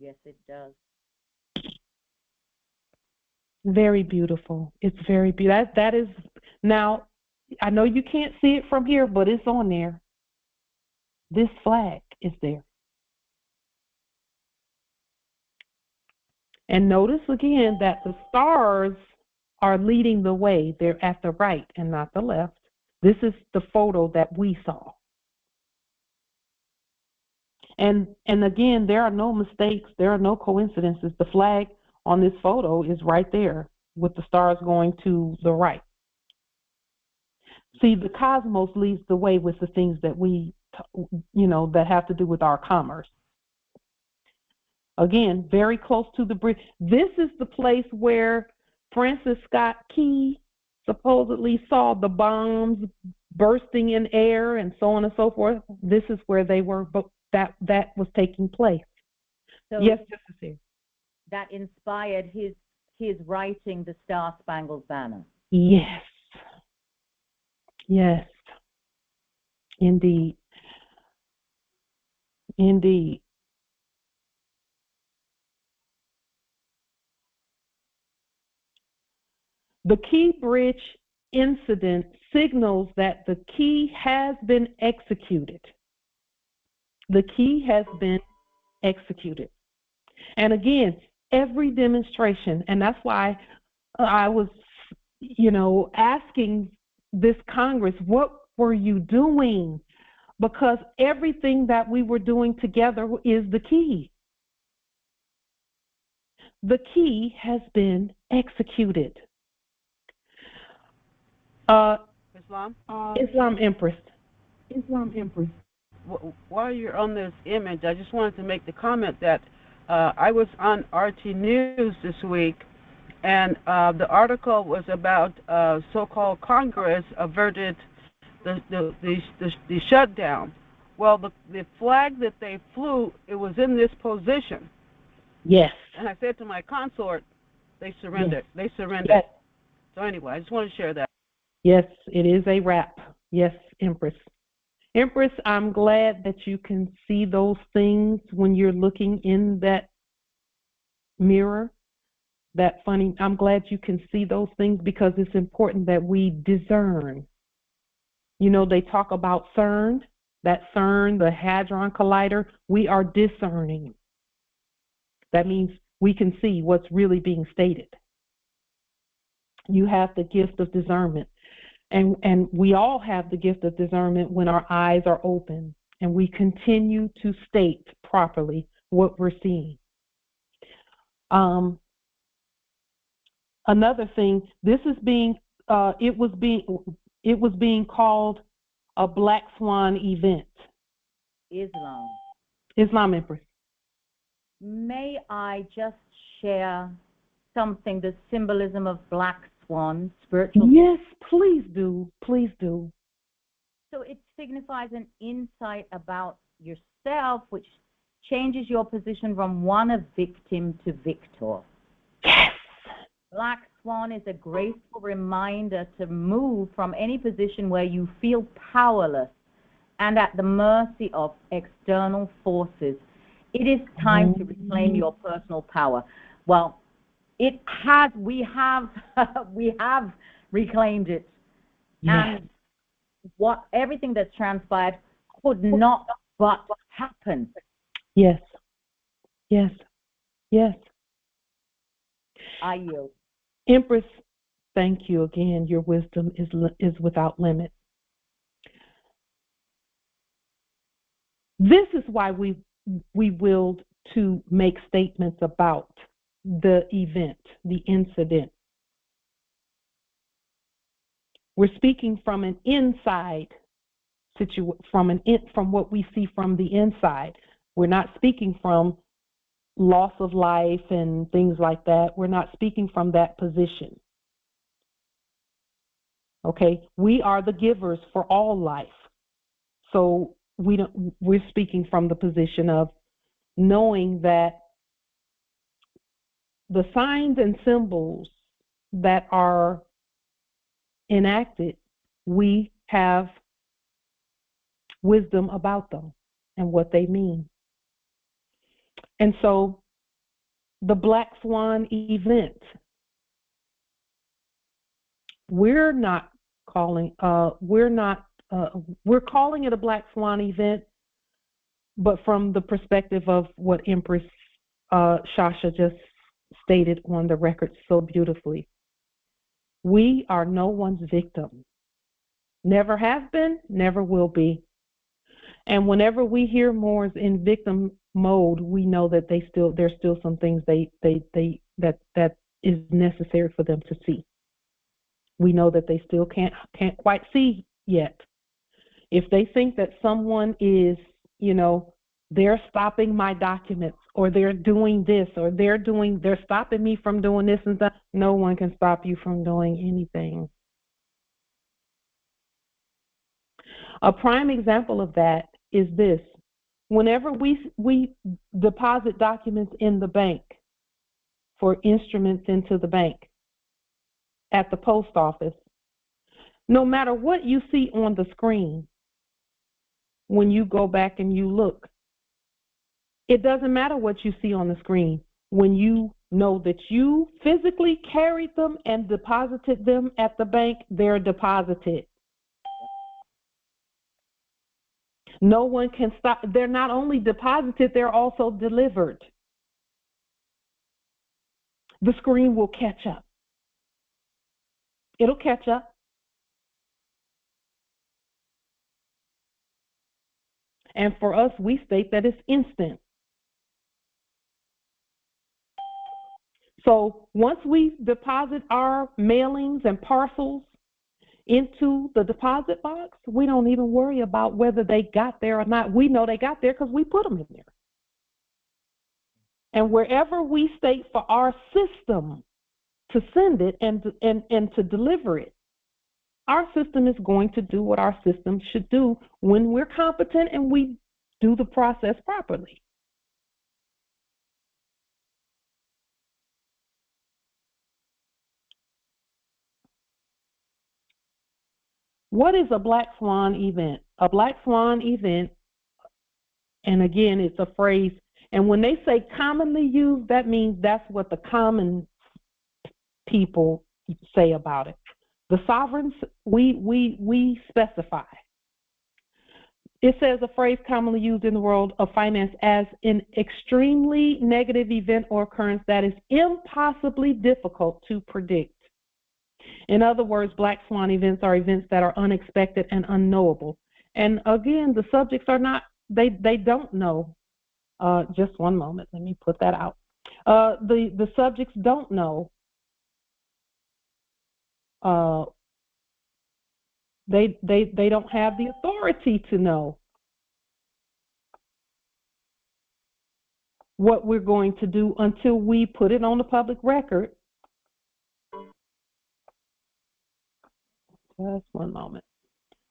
Yes, it does. Very beautiful. It's very beautiful. That is, now, I know you can't see it from here, but it's on there. This flag is there. And notice again that the stars are leading the way. They're at the right and not the left. This is the photo that we saw. And again, there are no mistakes. There are no coincidences. The flag on this photo is right there with the stars going to the right. See, the cosmos leads the way with the things that that have to do with our commerce. Again, very close to the bridge. This is the place where Francis Scott Key supposedly saw the bombs bursting in air and so on and so forth. This is where they were, but that was taking place. So yes, Justice here. That inspired his writing the Star Spangled Banner. Yes. Yes. Indeed. Indeed. The Key Bridge incident signals that the key has been executed. The key has been executed. And again, every demonstration, and that's why I was, asking this Congress, what were you doing? Because everything that we were doing together is the key. The key has been executed. Islam? Islam Empress. Islam Empress. While you're on this image, I just wanted to make the comment that I was on RT News this week, and the article was about so-called Congress averted the shutdown. Well, the flag that they flew, it was in this position. Yes. And I said to my consort, they surrendered. Yes. They surrendered. Yes. So anyway, I just want to share that. Yes, it is a wrap. Yes, Empress. Empress, I'm glad that you can see those things when you're looking in that mirror. I'm glad you can see those things because it's important that we discern. They talk about CERN, the Hadron Collider. We are discerning. That means we can see what's really being stated. You have the gift of discernment. And we all have the gift of discernment when our eyes are open and we continue to state properly what we're seeing. Another thing, this is it was being called a Black Swan event. Islam Empress. May I just share something, the symbolism of Black Swan, spiritual? Yes, please do. Please do. So it signifies an insight about yourself, which changes your position from one of victim to victor. Yes. Black Swan is a graceful reminder to move from any position where you feel powerless and at the mercy of external forces. It is time to reclaim your personal power. Well, we have reclaimed it. Yes. And everything that's transpired could not but happen. Yes. Yes. Yes. I yield. Empress, thank you again. Your wisdom is without limit. This is why we willed to make statements about the event, the incident. We're speaking from an inside from what we see from the inside. We're not speaking from loss of life and things like that. We're not speaking from that position. Okay, we are the givers for all life. So we're speaking from the position of knowing that the signs and symbols that are enacted, we have wisdom about them and what they mean. And so the Black Swan event, we're calling it a Black Swan event, but from the perspective of what Empress Shasha just stated on the record so beautifully. We are no one's victim. Never have been, never will be. And whenever we hear Moors in victim mode, we know that there's still some things that is necessary for them to see. We know that they still can't quite see yet. If they think that someone is, they're stopping my documents, or they're doing this, or they're stopping me from doing this and that, no one can stop you from doing anything. A prime example of that is this. Whenever we deposit documents in the bank for instruments into the bank at the post office, no matter what you see on the screen, when you go back and you look, it doesn't matter what you see on the screen. When you know that you physically carried them and deposited them at the bank, they're deposited. No one can stop. They're not only deposited, they're also delivered. The screen will catch up. It'll catch up. And for us, we state that it's instant. So once we deposit our mailings and parcels into the deposit box, we don't even worry about whether they got there or not. We know they got there because we put them in there. And wherever we state for our system to send it and to deliver it, our system is going to do what our system should do when we're competent and we do the process properly. What is a Black Swan event? A Black Swan event, and again, it's a phrase, and when they say commonly used, that means that's what the common people say about it. The sovereigns, we specify. It says a phrase commonly used in the world of finance as an extremely negative event or occurrence that is impossibly difficult to predict. In other words, Black Swan events are events that are unexpected and unknowable. And again, the subjects are not, they don't know. Just one moment, let me put that out. The subjects don't know. They don't have the authority to know what we're going to do until we put it on the public record. Just one moment.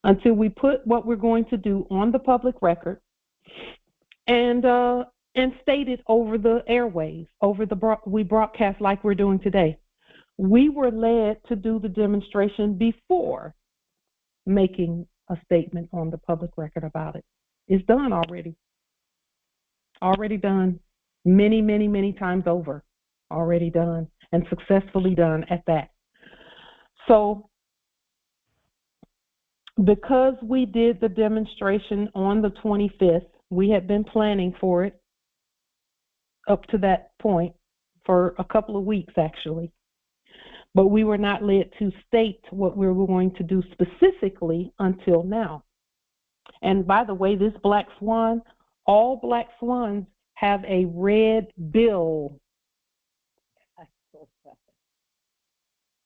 Until we put what we're going to do on the public record and state it over the airwaves, we broadcast like we're doing today. We were led to do the demonstration before making a statement on the public record about it. It's done already. Already done. Many, many, many times over. Already done, and successfully done at that. So because we did the demonstration on the 25th, we had been planning for it up to that point for a couple of weeks, actually. but we were not led to state what we were going to do specifically until now. And by the way, this black swan, all black swans have a red bill.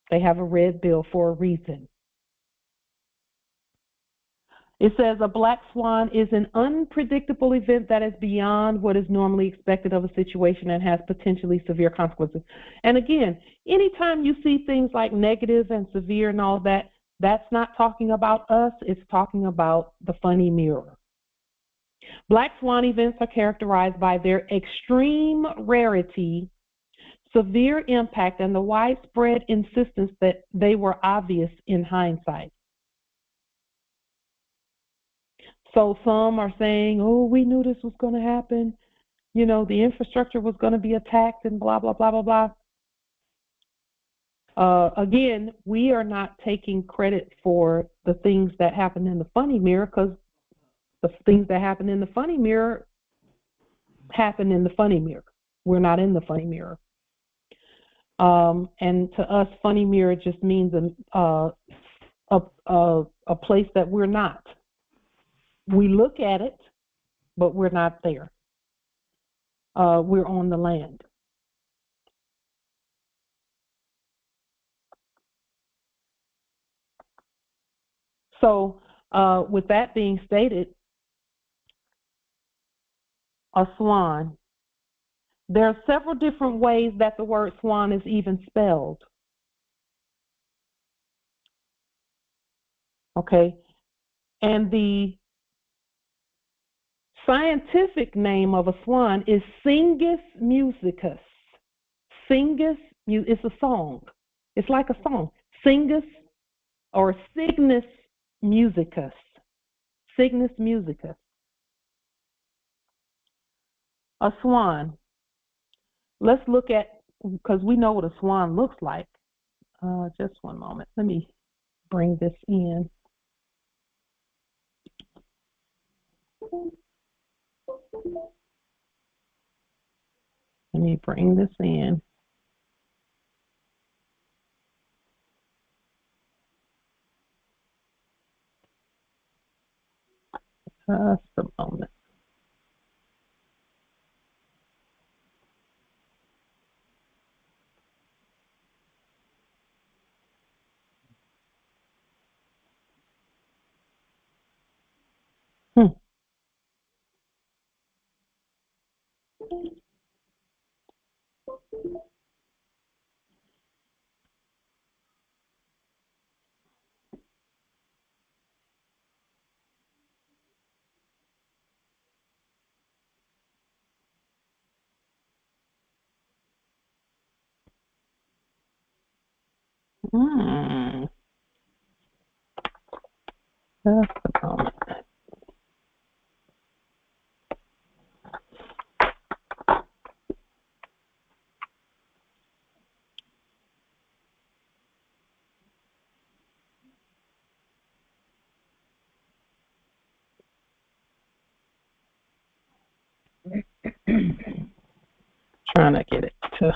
They have a red bill for a reason. It says a black swan is an unpredictable event that is beyond what is normally expected of a situation and has potentially severe consequences. And again, anytime you see things like negative and severe and all that, that's not talking about us, it's talking about the funny mirror. Black swan events are characterized by their extreme rarity, severe impact, and the widespread insistence that they were obvious in hindsight. So some are saying, oh, we knew this was going to happen. You know, the infrastructure was going to be attacked and blah, blah, blah, blah, blah. Again, we are not taking credit for the things that happened in the funny mirror, because the things that happened in the funny mirror happened in the funny mirror. We're not in the funny mirror. And to us, funny mirror just means a place that we're not. We look at it, but we're not there. We're on the land. So with that being stated, a swan. There are several different ways that the word swan is even spelled. Okay, and the scientific name of a swan is Singus musicus. Singus, it's a song. It's like a song. Singus or Cygnus musicus. Cygnus musicus. A swan. Let's look at, because we know what a swan looks like. Just one moment. Let me bring this in. Let me bring this in. Just a moment. Just a moment. Trying to get it to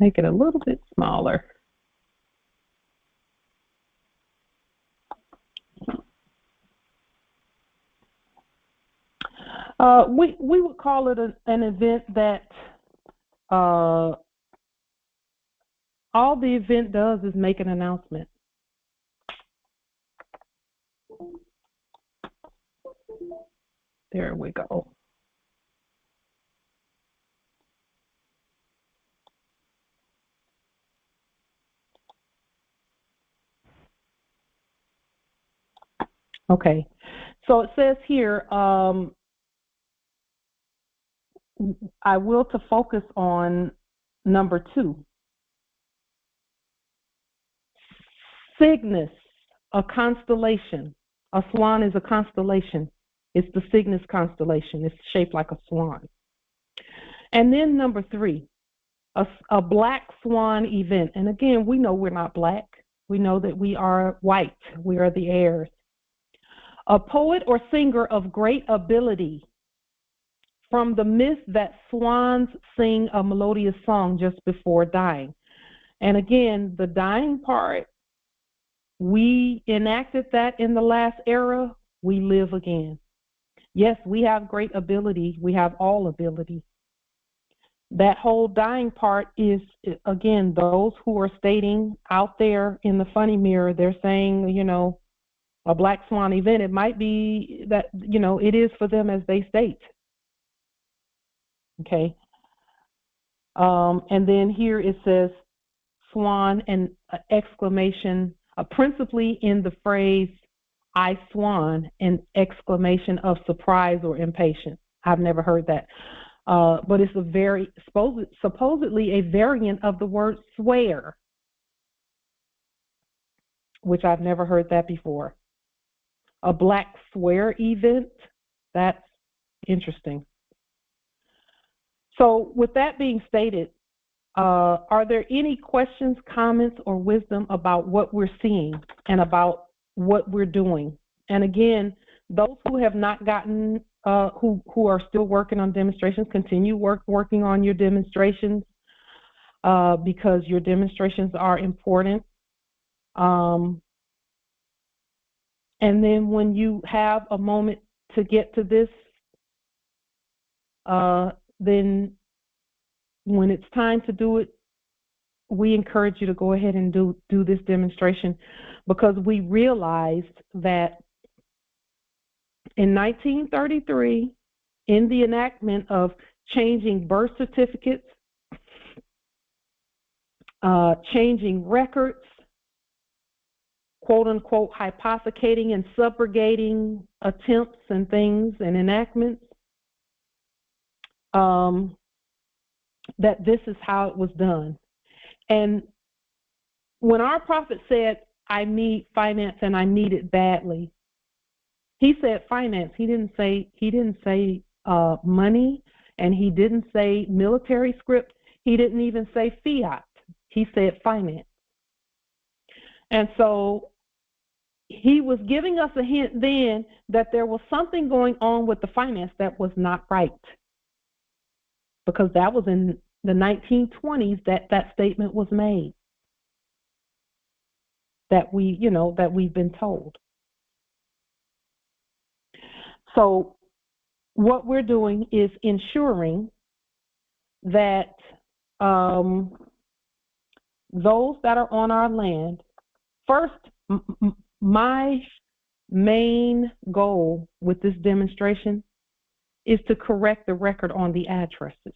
make it a little bit smaller. We would call it an event that all the event does is make an announcement. There we go. Okay, so it says here, I will to focus on number 2. Cygnus, a constellation. A swan is a constellation. It's the Cygnus constellation. It's shaped like a swan. And then number 3, a black swan event. And again, we know we're not black. We know that we are white. We are the heirs. A poet or singer of great ability. From the myth that swans sing a melodious song just before dying. And again, the dying part, we enacted that in the last era. We live again. Yes, we have great ability. We have all ability. That whole dying part is, again, those who are stating out there in the funny mirror, they're saying, you know, a black swan event. It might be that, you know, it is for them as they state. Okay. And then here it says swan and exclamation, principally in the phrase I swan, an exclamation of surprise or impatience. I've never heard that. But it's a very, supposedly a variant of the word swear, which I've never heard that before. A black swear event, that's interesting. So with that being stated, are there any questions, comments, or wisdom about what we're seeing and about what we're doing? And again, those who have not gotten, who are still working on demonstrations, continue working on your demonstrations because your demonstrations are important. And then when you have a moment to get to this, then when it's time to do it, we encourage you to go ahead and do this demonstration, because we realized that in 1933, in the enactment of changing birth certificates, changing records, quote unquote, hypothecating and subrogating attempts and things and enactments, that this is how it was done. And when our prophet said, I need finance and I need it badly, he said finance. He didn't say money, and he didn't say military script. He didn't even say fiat. He said finance. And so he was giving us a hint then that there was something going on with the finance that was not right, because that was in the 1920s that statement was made, that we've been told. So what we're doing is ensuring that those that are on our land, first, my main goal with this demonstration is to correct the record on the addresses.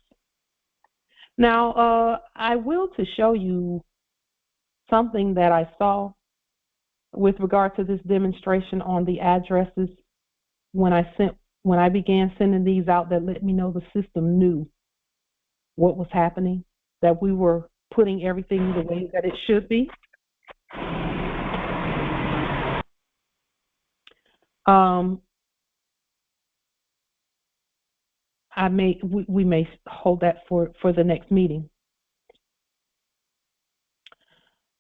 Now, I will to show you something that I saw with regard to this demonstration on the addresses when I began sending these out, that let me know the system knew what was happening, that we were putting everything the way that it should be. We may hold that for the next meeting.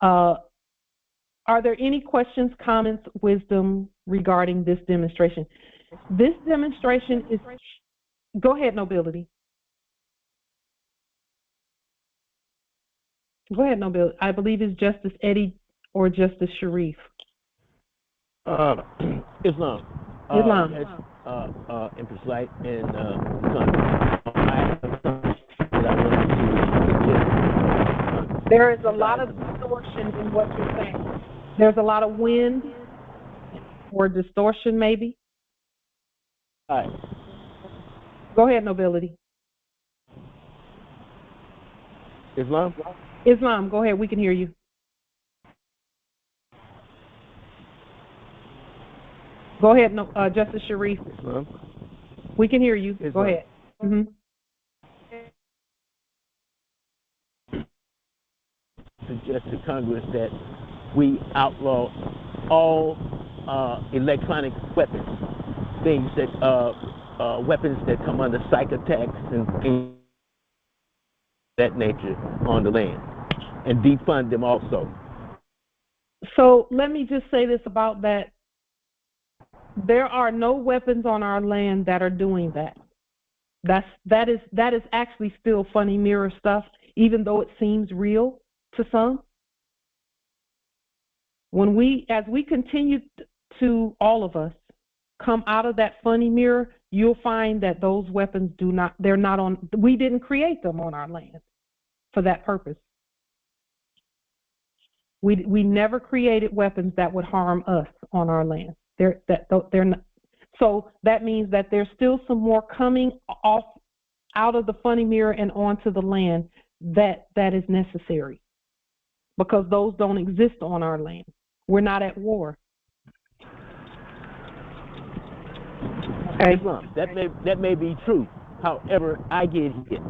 Are there any questions, comments, wisdom regarding this demonstration? This demonstration is, go ahead, Nobility. Go ahead, Nobility. I believe it's Justice Eddie or Justice Sharif. Islam. Islam. Empress Light and there is a lot of distortion in what you're saying. There's a lot of wind or distortion, maybe. All right. Go ahead, Nobility. Islam? Islam, go ahead. We can hear you. Go ahead, Justice Sharif. Islam? We can hear you. Islam. Go ahead. Suggest to Congress that we outlaw all electronic weapons, things that weapons that come under psych attacks and that nature on the land, and defund them also. So let me just say this about that. There are no weapons on our land that are doing that. That is actually still funny mirror stuff, even though it seems real to some. As we continue to, all of us, come out of that funny mirror, you'll find that those weapons we didn't create them on our land for that purpose. We never created weapons that would harm us on our land. They're not. So that means that there's still some more coming off out of the funny mirror and onto the land that is necessary, because those don't exist on our land. We're not at war. Okay. That may be true. However, I get hit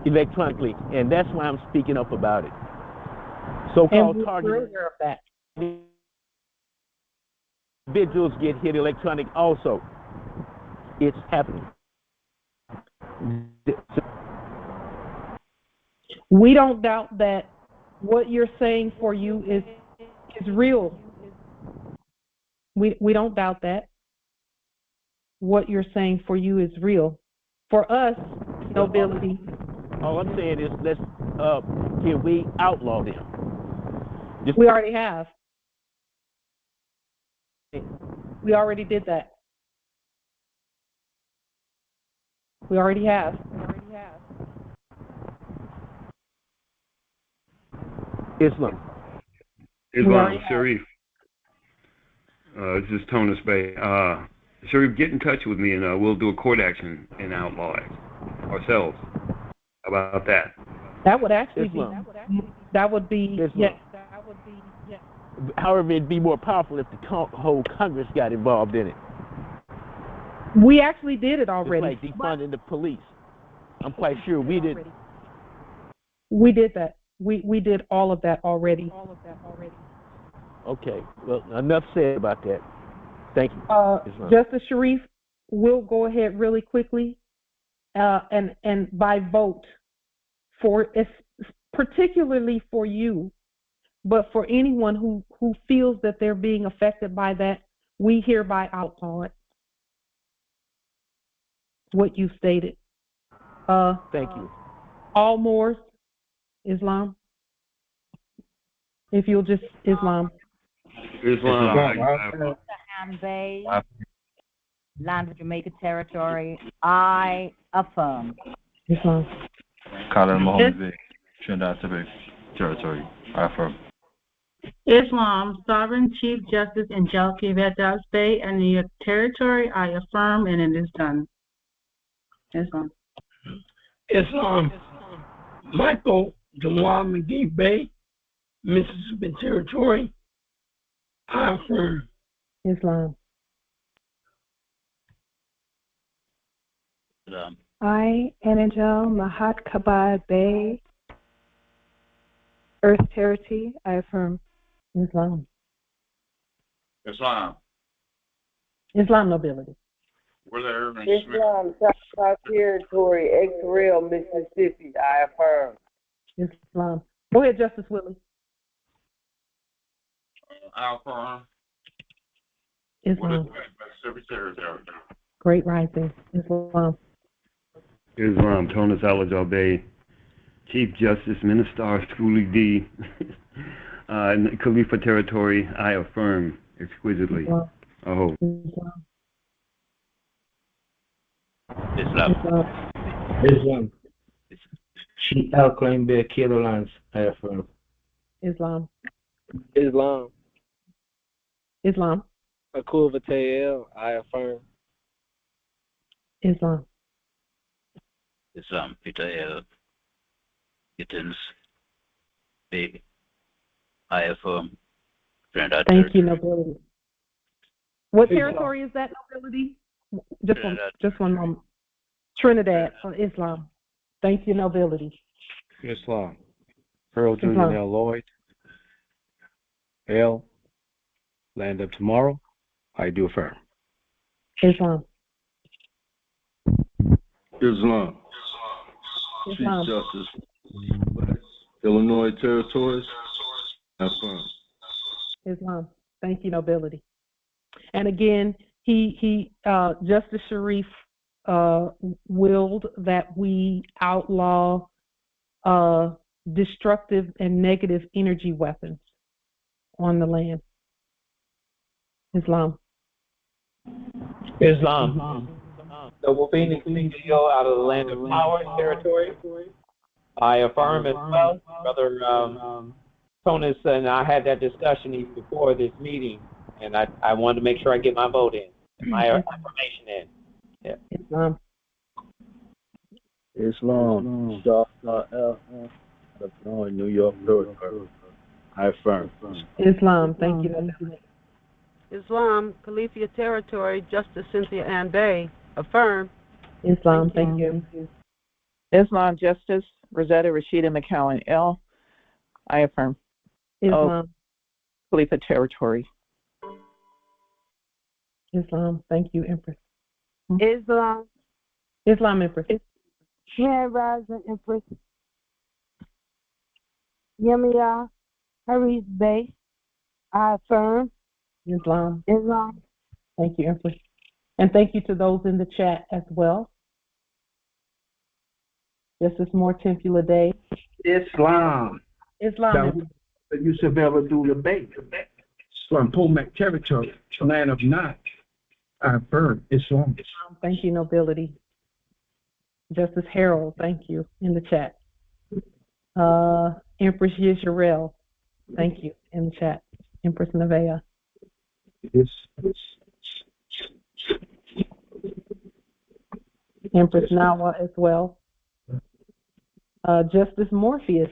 electronically, and that's why I'm speaking up about it. So-called targeting. Individuals get hit electronic also. It's happening. We don't doubt that what you're saying for you is real. We don't doubt that. What you're saying for you is real. For us, nobility. All I'm saying is, can we outlaw them? We already have. We already did that. We already have. Islam, Sharif. This is Tonus Bay. Sharif, get in touch with me, and we'll do a court action and outlaw it ourselves. How about that? That would actually Islam. That would be. Islam. Yes. However, it'd be more powerful if the whole Congress got involved in it. We actually did it already. It's like defunding the police. I'm quite sure we did. We did that. We did all of that already. Okay. Well, enough said about that. Thank you. Justice Sharif, we'll go ahead really quickly, and by vote, particularly for you, but for anyone who feels that they're being affected by that, we hereby outlaw it. What you stated. Thank you. All Moors, Islam. If you'll just Islam. Bay, Land of Jamaica Territory, I affirm. Islam. Colin Mohammed Bay, Trinidad Tobago Territory, I affirm. Islam, Sovereign Chief Justice Angeliki Vedas Bay and the Territory, I affirm, and it is done. Islam. Islam, Michael Jamal McGee Bay, Mississippi Territory, I affirm. Islam. I, Anangel Mahat Kabad Bay, Earth Territory, I affirm. Islam. Islam. Islam nobility. We're there. Islam, South Territory, X-Rail, Mississippi, I affirm. Islam. Go ahead, Justice Willie. I affirm. Islam. Mississippi Territory. Great rising. Islam. Islam, Tonus Alajal Bay, Chief Justice Minister Schoolie D, Khalifa Territory, I affirm exquisitely. Oh. Islam. Chief Alkaline Bay, Kilo Lance, I affirm. Islam. Islam. Akul Vatayel, I affirm. Islam. Peter L. Gittins, Bay, I affirm. Thank you, nobility. What territory is that, nobility? Just one moment. Trinidad, Islam. Thank you, nobility. Islam. Pearl Junior L. Lloyd. L. Land of Tomorrow, I do affirm. Islam. Chief Justice, Illinois Territories, I affirm. Islam. Thank you, nobility. And again, Justice Sharif willed that we outlaw destructive and negative energy weapons on the land. Islam. Islam. Noble Phoenix, out of the land of power and territory. I affirm as well. Brother Tonus and I had that discussion even before this meeting, and I wanted to make sure I get my vote in, my affirmation in. Yeah. Islam. Islam. Illinois, New York, Territory. I affirm. Islam. Thank you. Islam, Califia Territory, Justice Cynthia Ann Bay. Affirm. Islam. Thank you. Islam, Justice Rosetta Rashida McCowan L. I affirm. Islam. Khalifa Territory. Islam. Thank you, Empress. Islam. Islam, Empress. Grand Rising, Empress. Yemiya Harris Bay. I affirm. Islam. Islam. Thank you, Empress. And thank you to those in the chat as well. This is more Tempula Day. Islam. Islam. Yusuf Abdullah Bay. From Pomac Territory, land of Nod. I affirm. Islam. Thank you, Nobility. Justice Harold, thank you, in the chat. Empress Yisrael, thank you, in the chat. Empress Nevaeh. Empress Nawa as well. Justice Morpheus,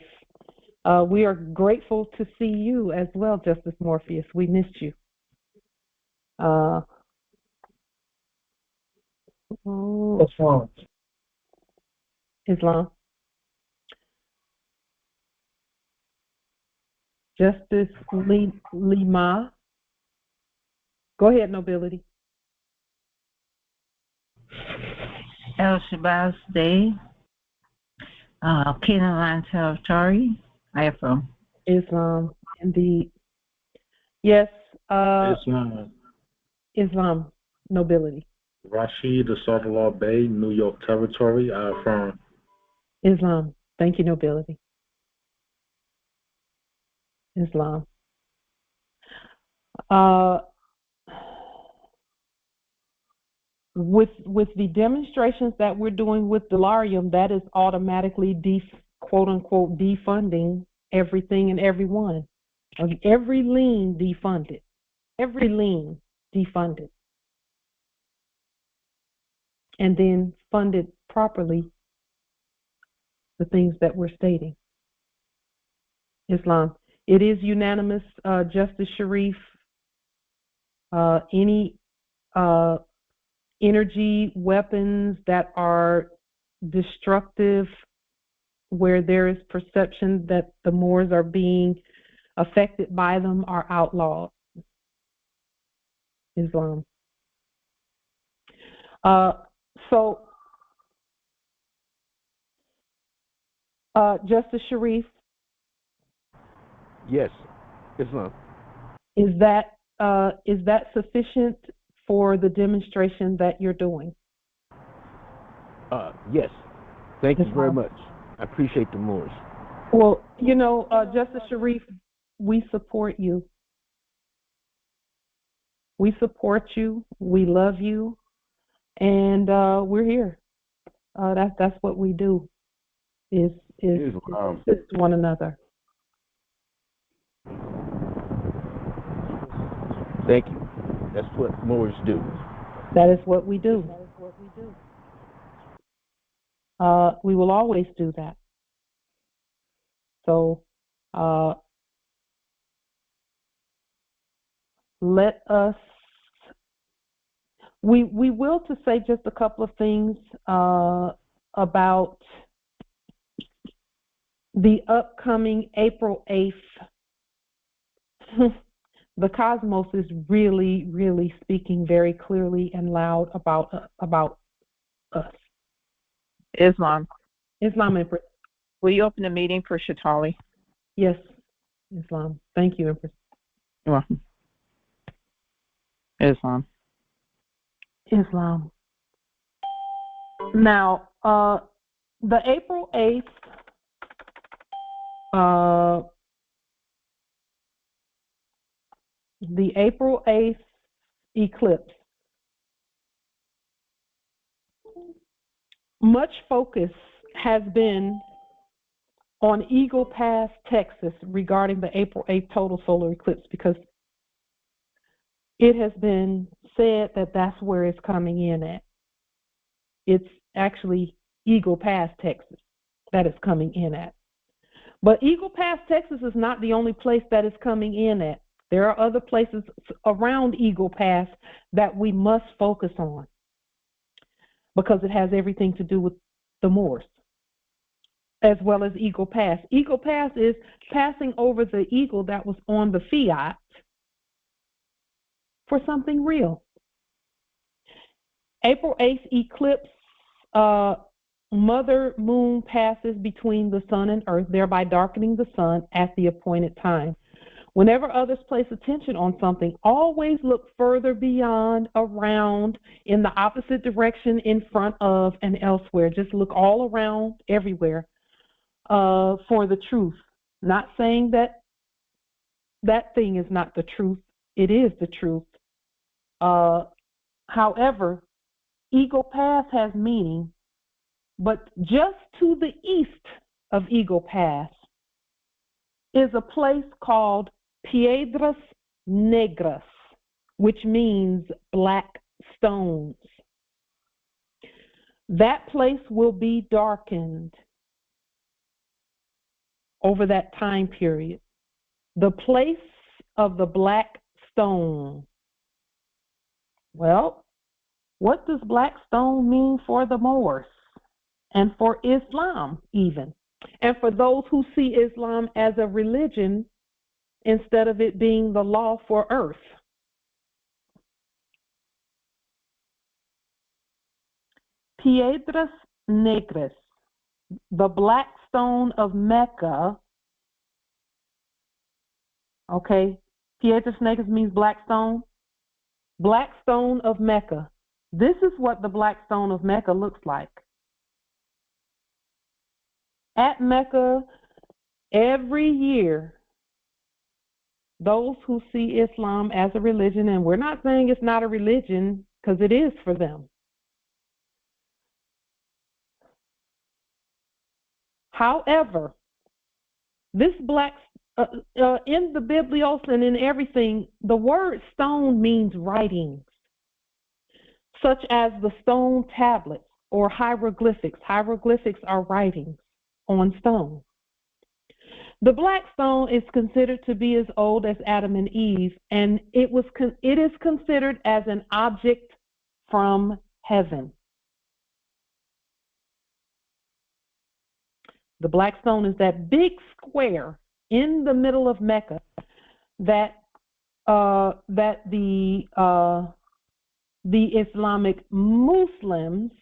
we are grateful to see you as well, Justice Morpheus. We missed you. Islam. Justice Lima. Go ahead, Nobility. El Shabazz Day, Canaan Territory. I affirm. Islam, indeed. Yes. Islam. Islam, Nobility. Rashid Asabullah Bay, New York Territory. I affirm. Islam. Thank you, Nobility. Islam. With the demonstrations that we're doing with Delarium, that is automatically quote unquote defunding everything and everyone. Every lien defunded. Every lien defunded. And then funded properly the things that we're stating. Islam. It is unanimous, Justice Sharif. Any energy weapons that are destructive, where there is perception that the Moors are being affected by them, are outlawed. Islam. Justice Sharif. Yes, Islam. Is that sufficient for the demonstration that you're doing? Yes. Thank you very much. I appreciate the Moors. Well, Justice Sharif, we support you. We support you. We love you, and we're here. That's what we do. Is assist one another. Thank you. That's what Moors do. That is what we do. We will always do that. So let us. We will to say just a couple of things about the upcoming April 8th. The cosmos is really, really speaking very clearly and loud about us. Islam. Islam, Empress. Will you open the meeting for Shatali? Yes, Islam. Thank you, Empress. You're welcome. Islam. Islam. Now, the April 8th the April 8th eclipse. Much focus has been on Eagle Pass, Texas, regarding the April 8th total solar eclipse, because it has been said that that's where it's coming in at. It's actually Eagle Pass, Texas, that it's coming in at. But Eagle Pass, Texas is not the only place that it's coming in at. There are other places around Eagle Pass that we must focus on, because it has everything to do with the Moors, as well as Eagle Pass. Eagle Pass is passing over the eagle that was on the fiat for something real. April 8th eclipse, Mother Moon passes between the sun and earth, thereby darkening the sun at the appointed time. Whenever others place attention on something, always look further beyond, around, in the opposite direction, in front of, and elsewhere. Just look all around, everywhere, for the truth. Not saying that that thing is not the truth. It is the truth. However, Eagle Pass has meaning, but just to the east of Eagle Pass is a place called Piedras Negras, which means black stones. That place will be darkened over that time period. The place of the black stone. Well, what does black stone mean for the Moors and for Islam even? And for those who see Islam as a religion instead of it being the law for earth. Piedras Negras, the black stone of Mecca. Okay, Piedras Negras means black stone. Black stone of Mecca. This is what the black stone of Mecca looks like. At Mecca, every year, those who see Islam as a religion, and we're not saying it's not a religion, because it is for them. However, this black, in the Biblios and in everything, the word stone means writings, such as the stone tablets or hieroglyphics. Hieroglyphics are writings on stone. The black stone is considered to be as old as Adam and Eve, and it is considered as an object from heaven. The black stone is that big square in the middle of Mecca that the Islamic Muslims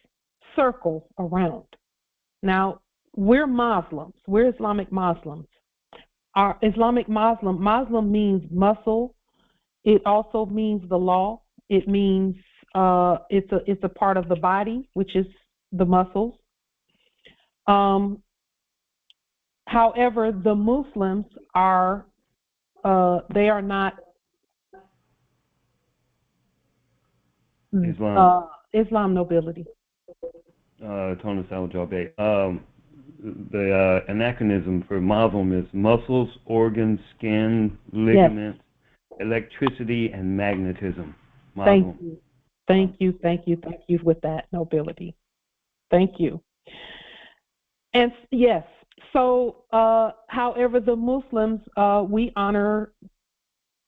circle around. Now, we're Muslims. We're Islamic Muslims. Our Islamic Muslim means muscle. It also means the law. It means it's a part of the body, which is the muscles. However, the Muslims are they are not Islam nobility. Tony Saljabe. The anachronism for Muslim is muscles, organs, skin, ligaments, yes, electricity, and magnetism. Muslim. Thank you with that, nobility. Thank you. And yes, so however, the Muslims, we honor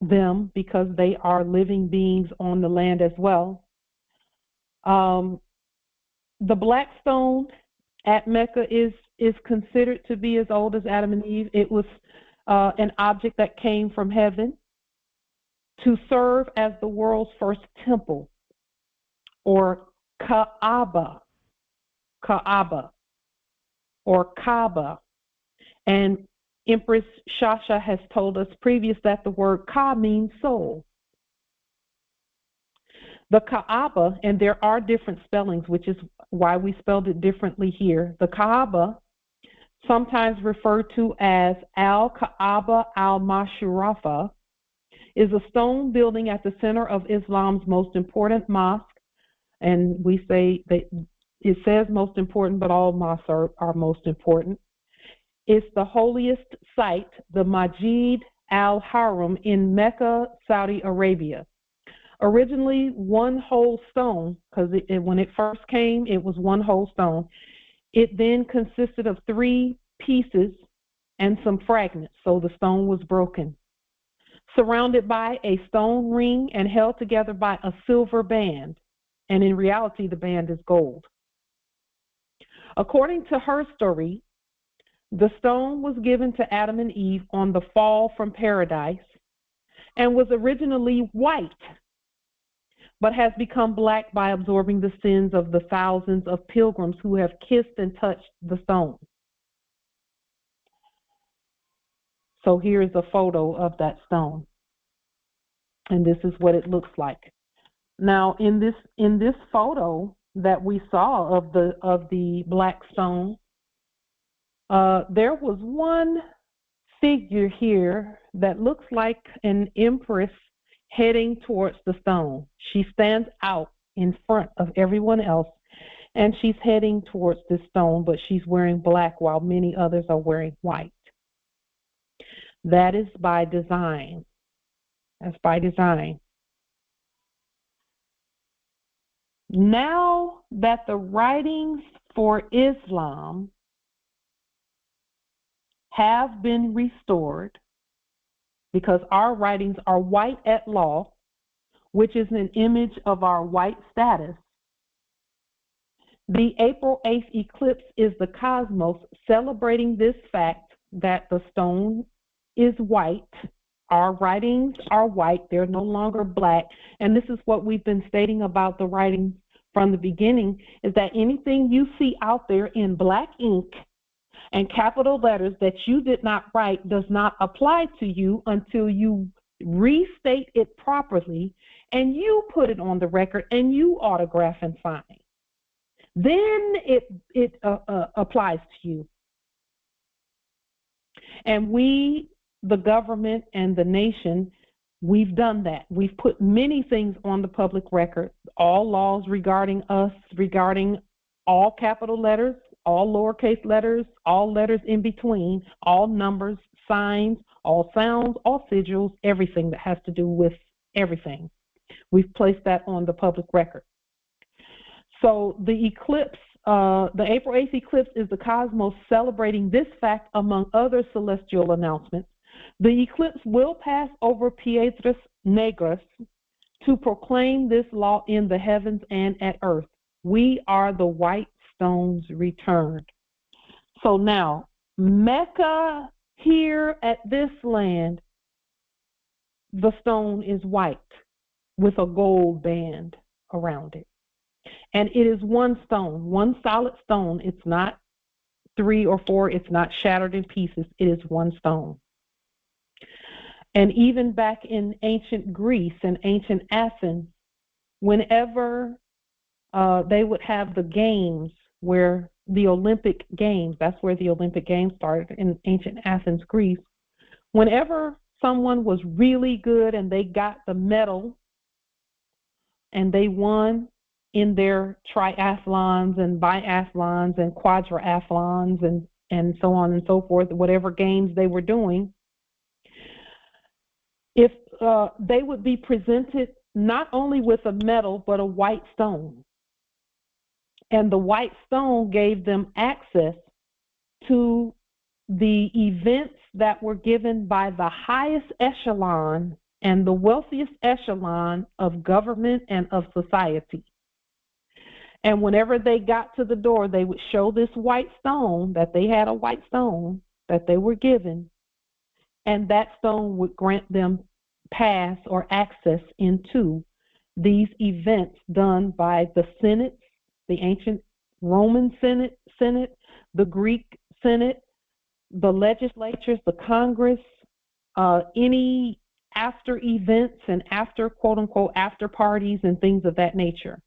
them because they are living beings on the land as well. The black stone at Mecca is considered to be as old as Adam and Eve. It was an object that came from heaven to serve as the world's first temple, or Kaaba, or Kaaba. And Empress Shasha has told us previous that the word Ka means soul. The Kaaba, and there are different spellings, which is why we spelled it differently here. The Kaaba sometimes referred to as Al-Kaaba al-Mashrafa, is a stone building at the center of Islam's most important mosque. And we say that it says most important, but all mosques are most important. It's the holiest site, the Masjid al-Haram in Mecca, Saudi Arabia. Originally one whole stone, because when it first came, it was one whole stone. It then consisted of 3 pieces and some fragments, so the stone was broken. Surrounded by a stone ring and held together by a silver band, and in reality the band is gold. According to her story, the stone was given to Adam and Eve on the fall from paradise and was originally white, but has become black by absorbing the sins of the thousands of pilgrims who have kissed and touched the stone. So here is a photo of that stone, and this is what it looks like. Now, in this photo that we saw of the black stone, there was one figure here that looks like an empress heading towards the stone. She stands out in front of everyone else, and she's heading towards this stone, but she's wearing black while many others are wearing white. That is by design. That's by design. Now that the writings for Islam have been restored, because our writings are white at law, which is an image of our white status, the April 8th eclipse is the cosmos celebrating this fact that the stone is white. Our writings are white. They're no longer black. And this is what we've been stating about the writings from the beginning, is that anything you see out there in black ink and capital letters that you did not write does not apply to you until you restate it properly and you put it on the record and you autograph and sign. Then it applies to you. And we, the government and the nation, we've done that. We've put many things on the public record, all laws regarding us, regarding all capital letters, all lowercase letters, all letters in between, all numbers, signs, all sounds, all sigils, everything that has to do with everything. We've placed that on the public record. So the eclipse, the April 8th eclipse is the cosmos celebrating this fact among other celestial announcements. The eclipse will pass over Piedras Negras to proclaim this law in the heavens and at earth. We are the white stones returned. So now, Mecca, here at this land, the stone is white with a gold band around it. And it is one stone, one solid stone. It's not 3 or 4. It's not shattered in pieces. It is one stone. And even back in ancient Greece and ancient Athens, whenever they would have the games, where the Olympic Games, that's where the Olympic Games started in ancient Athens, Greece. Whenever someone was really good and they got the medal and they won in their triathlons and biathlons and quadrathlons and so on and so forth, whatever games they were doing, if they would be presented not only with a medal but a white stone. And the white stone gave them access to the events that were given by the highest echelon and the wealthiest echelon of government and of society. And whenever they got to the door, they would show this white stone, that they had a white stone that they were given, and that stone would grant them pass or access into these events done by the Senate, the ancient Roman Senate, the Greek Senate, the legislatures, the Congress, any after events and after, quote unquote, after parties and things of that nature.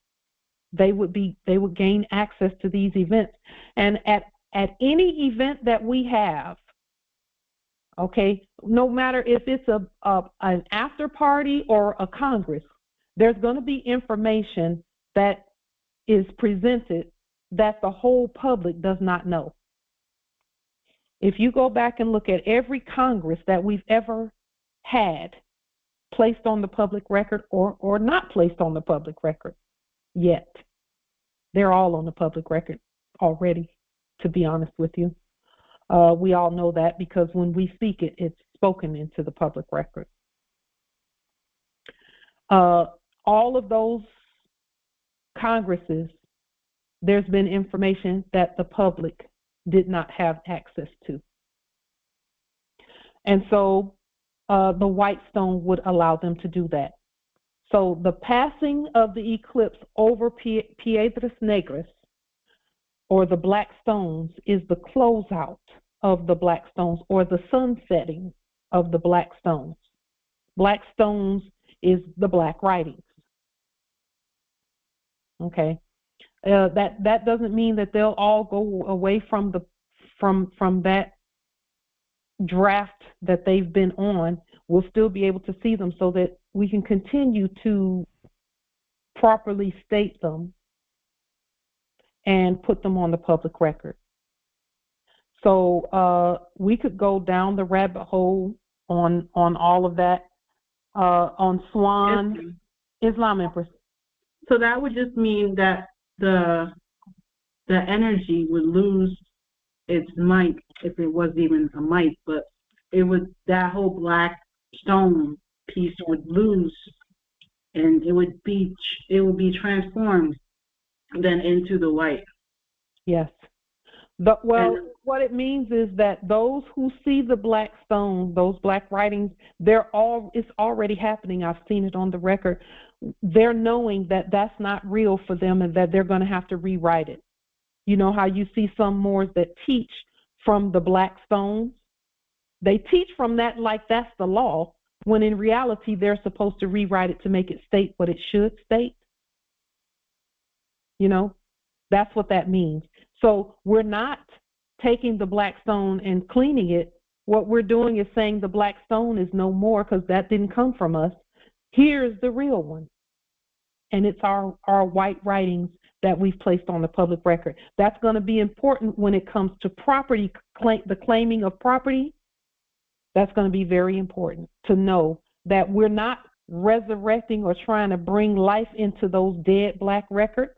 They would gain access to these events. And at at any event that we have, okay, no matter if it's an after party or a Congress, there's going to be information that is presented that the whole public does not know. If you go back and look at every Congress that we've ever had placed on the public record or not placed on the public record yet, they're all on the public record already, to be honest with you. We all know that because when we speak it, it's spoken into the public record. All of those Congresses, there's been information that the public did not have access to. And so the white stone would allow them to do that. So the passing of the eclipse over Piedras Negras, or the black stones, is the closeout of the black stones, or the sunsetting of the black stones. Black stones is the black writings. Okay, that doesn't mean that they'll all go away from that draft that they've been on. We'll still be able to see them so that we can continue to properly state them and put them on the public record. So we could go down the rabbit hole on all of that, on Swan, Islam Empress. So that would just mean that the energy would lose its might, if it was even a might, but it would, that whole black stone piece would lose, and it would be transformed then into the white. Yes. What it means is that those who see the black stones, those black writings, it's already happening. I've seen it on the record. They're knowing that that's not real for them and that they're going to have to rewrite it. You know how you see some Moors that teach from the black stones? They teach from that like that's the law, when in reality they're supposed to rewrite it to make it state what it should state. You know, that's what that means. So we're not taking the black stone and cleaning it. What we're doing is saying the black stone is no more because that didn't come from us. Here's the real one. And it's our white writings that we've placed on the public record. That's going to be important when it comes to property, the claiming of property. That's going to be very important to know that we're not resurrecting or trying to bring life into those dead black records.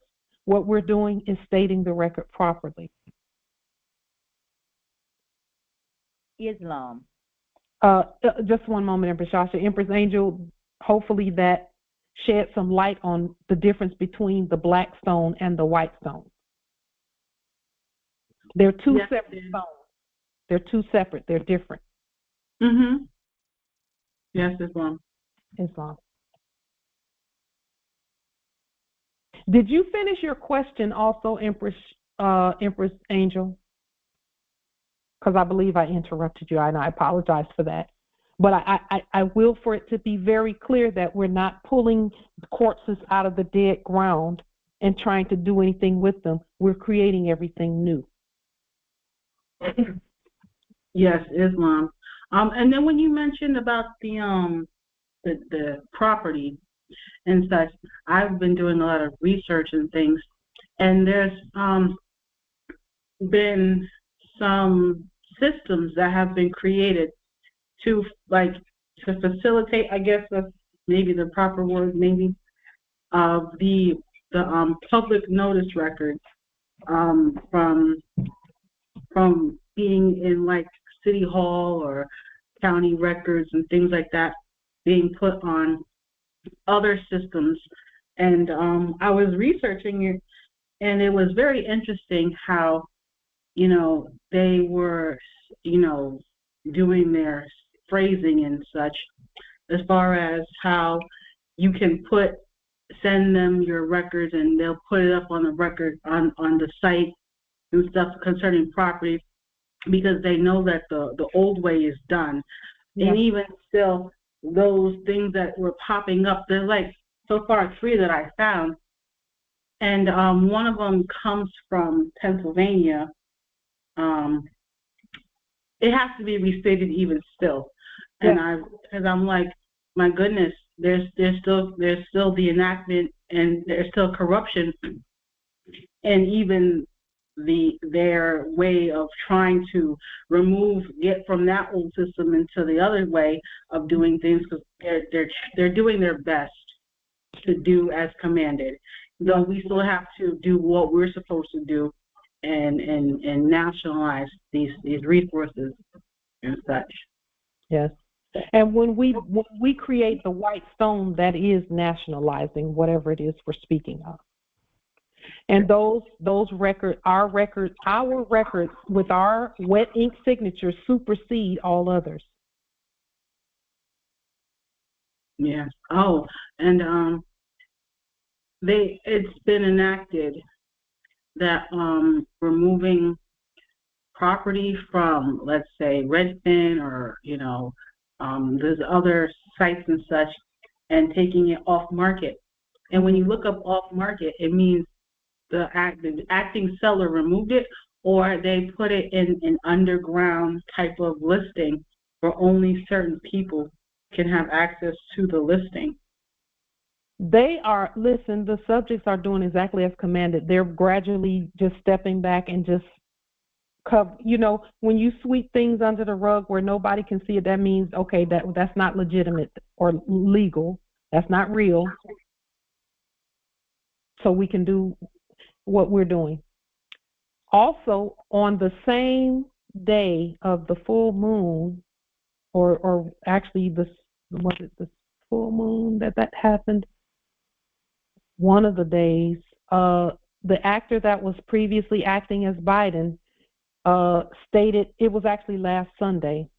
What we're doing is stating the record properly. Islam. Just one moment, Empress Shasha. Empress Angel, hopefully that shed some light on the difference between the black stone and the white stone. They're two separate stones. They're two separate. They're different. Mm-hmm. Yes, Islam. Islam. Did you finish your question also, Empress Angel? Because I believe I interrupted you, and I apologize for that. But I will, for it to be very clear that we're not pulling corpses out of the dead ground and trying to do anything with them. We're creating everything new. Yes, Islam. And then when you mentioned about the property and such, I've been doing a lot of research and things, and there's been some systems that have been created to facilitate, I guess that's maybe the proper word, maybe, the public notice records from being in like City Hall or county records and things like that being put on other systems. And I was researching it, and it was very interesting how, they were, doing their phrasing and such, as far as how you can send them your records and they'll put it up on the record on the site and stuff concerning property, because they know that the old way is done. Yeah. And even still, those things that were popping up, there's like so far 3 that I found, and one of them comes from Pennsylvania, it has to be restated even still. And because I'm like, my goodness, there's still the enactment, and there's still corruption, and even their way of trying to get from that old system into the other way of doing things, because they're doing their best to do as commanded, though we still have to do what we're supposed to do and nationalize these resources and such. Yes. And when we create the white stone, that is nationalizing whatever it is we're speaking of. And those records, our records with our wet ink signatures supersede all others. Yes. Oh, and it's been enacted that removing property from, let's say, Redfin or there's other sites and such, and taking it off market. And when you look up off market, it means the acting seller removed it, or they put it in an underground type of listing where only certain people can have access to the listing. The subjects are doing exactly as commanded. They're gradually just stepping back and just when you sweep things under the rug where nobody can see it, that means, okay, that's not legitimate or legal. That's not real. So we can do what we're doing. Also, on the same day of the full moon, or actually the full moon that happened? One of the days, the actor that was previously acting as Biden stated, it was actually last Sunday,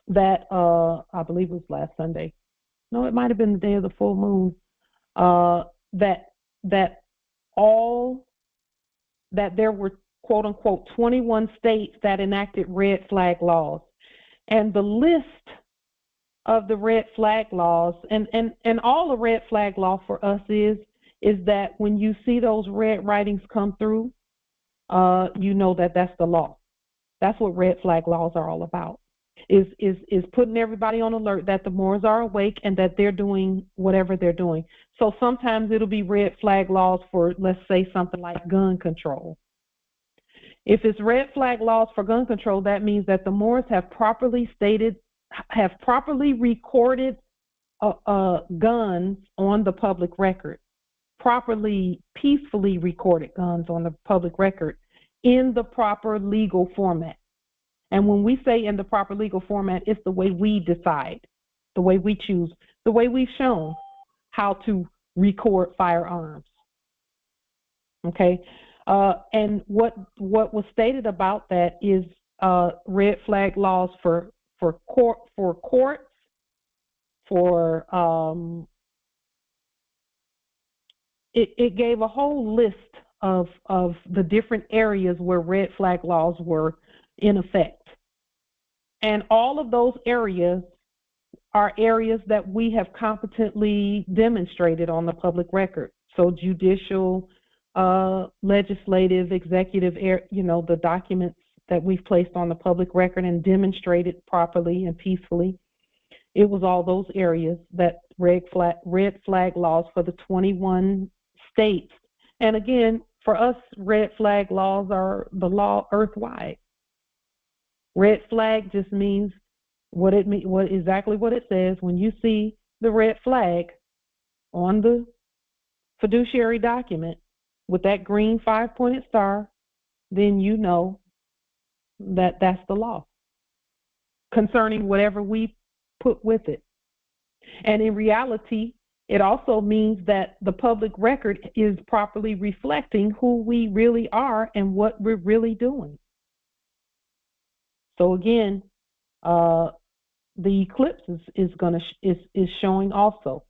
that I believe it was last Sunday. No, it might have been the day of the full moon. That there were, quote unquote, 21 states that enacted red flag laws, and the list of the red flag laws, and all the red flag law for us is that when you see those red writings come through, you know that that's the law. That's what red flag laws are all about. Is putting everybody on alert that the Moors are awake and that they're doing whatever they're doing. So sometimes it'll be red flag laws for, let's say, something like gun control. If it's red flag laws for gun control, that means that the Moors have properly recorded guns on the public record, properly, peacefully recorded guns on the public record in the proper legal format. And when we say in the proper legal format, it's the way we decide, the way we choose, the way we've shown how to record firearms. Okay? And what was stated about that is red flag laws for courts, it gave a whole list of the different areas where red flag laws were in effect. And all of those areas are areas that we have competently demonstrated on the public record. So judicial, legislative, executive, the documents that we've placed on the public record and demonstrated properly and peacefully. It was all those areas that red flag laws for the 21 states. And again, for us, red flag laws are the law earthwide. Red flag just means exactly what it says. When you see the red flag on the fiduciary document with that green 5-pointed star, then you know that that's the law concerning whatever we put with it. And in reality, it also means that the public record is properly reflecting who we really are and what we're really doing. So again, the eclipse is showing also.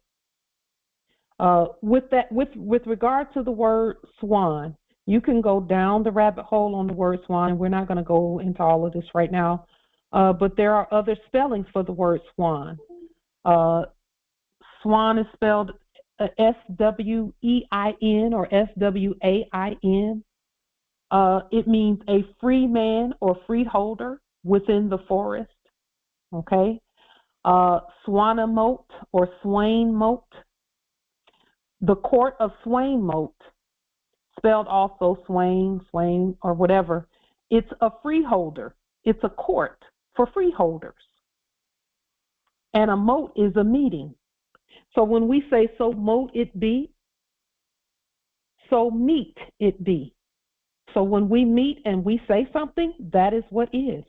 With regard to the word swan, you can go down the rabbit hole on the word swan. We're not going to go into all of this right now, but there are other spellings for the word swan. Swan is spelled S-W-E-I-N or S-W-A-I-N. It means a free man or freeholder within the forest. Okay. Swanamote or Swainmote. The court of Swainmote, spelled also Swain, or whatever. It's a freeholder. It's a court for freeholders. And a mote is a meeting. So when we say so mote it be, so meet it be. So when we meet and we say something, that is what is.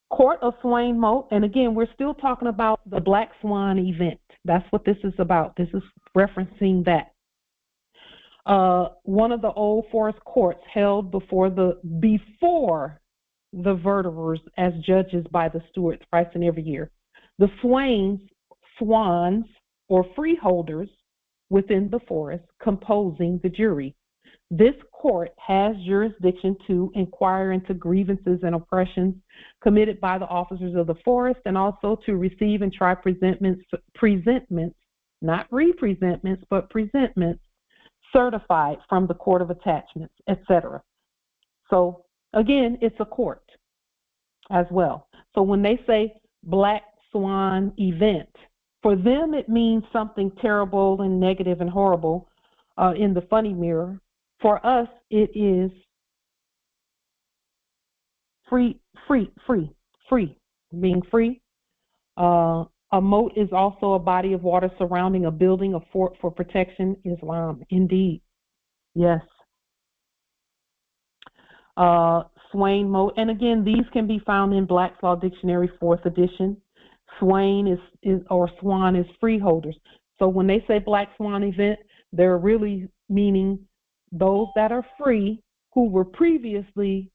Court of Swain Mote, and again, we're still talking about the Black Swan event. That's what this is about. This is referencing that. One of the old forest courts held before the verderers as judges by the stewards thrice in every year. The swans, or freeholders within the forest composing the jury. This court has jurisdiction to inquire into grievances and oppressions committed by the officers of the forest, and also to receive and try presentments, not representments, but presentments certified from the court of attachments, etc. So again, it's a court as well. So when they say Black Swan event, for them it means something terrible and negative and horrible in the funny mirror. For us, it is free, being free. A moat is also a body of water surrounding a building, a fort for protection. Islam, indeed. Yes. Swain moat, and again, these can be found in Black's Law Dictionary, 4th edition. Swain or swan is freeholders. So when they say Black Swan event, they're really meaning those that are free who were previously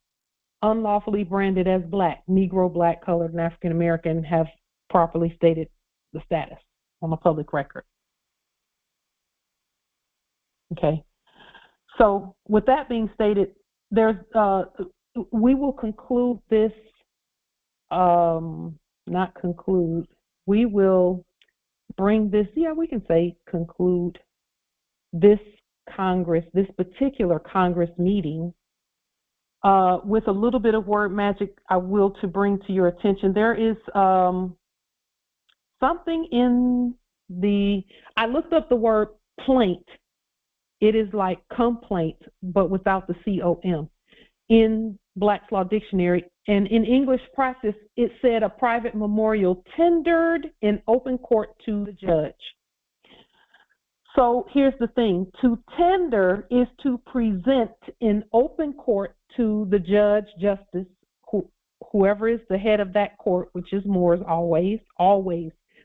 unlawfully branded as black, Negro, black, colored, and African American, have properly stated the status on the public record. Okay. So with that being stated, there's we will conclude this, not conclude, we will bring this, we can say conclude this Congress, this particular Congress meeting, with a little bit of word magic I will to bring to your attention. There is something in I looked up the word plaint. It is like complaint, but without the C-O-M. In Black's Law Dictionary, and in English practice, it said a private memorial tendered in open court to the judge. So here's the thing. To tender is to present in open court to the judge, justice, whoever is the head of that court, which is Moors always.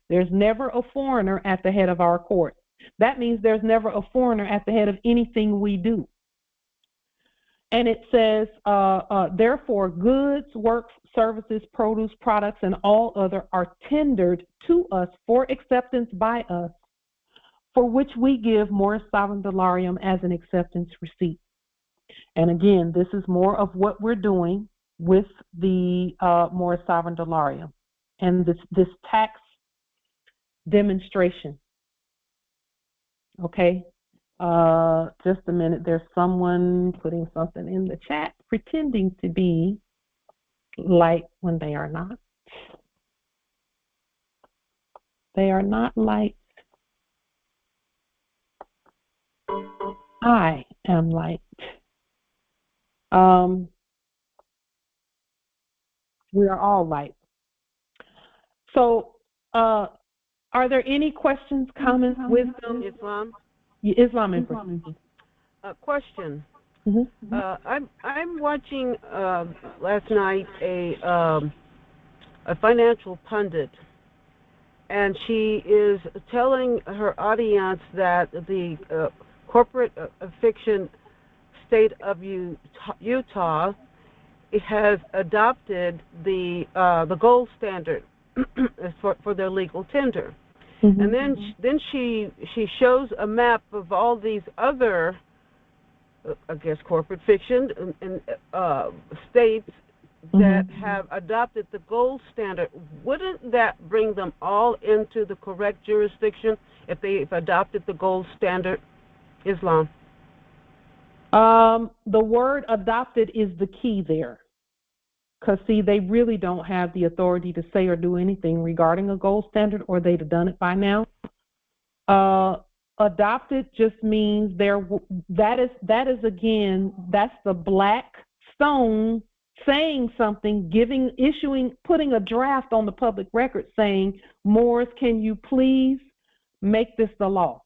There's never a foreigner at the head of our court. That means there's never a foreigner at the head of anything we do. And it says, therefore, goods, works, services, produce, products, and all other are tendered to us for acceptance by us, for which we give Morris Sovereign Dolarium as an acceptance receipt. And again, this is more of what we're doing with the Morris Sovereign Dolarium and this tax demonstration. Okay, just a minute. There's someone putting something in the chat, pretending to be light when they are not. They are not light. I am light. We are all light. So, are there any questions, comments, wisdom? Islam. Question. Mm-hmm. I'm watching last night a financial pundit, and she is telling her audience that the corporate fiction state of Utah has adopted the gold standard for their legal tender. Mm-hmm. And then she shows a map of all these other, I guess, corporate fiction and states that have adopted the gold standard. Wouldn't that bring them all into the correct jurisdiction if they've adopted the gold standard? Islam. The word adopted is the key there. Because, see, they really don't have the authority to say or do anything regarding a gold standard, or they'd have done it by now. Adopted just means that is again, that's the black stone saying something, putting a draft on the public record saying, Morris, can you please make this the law?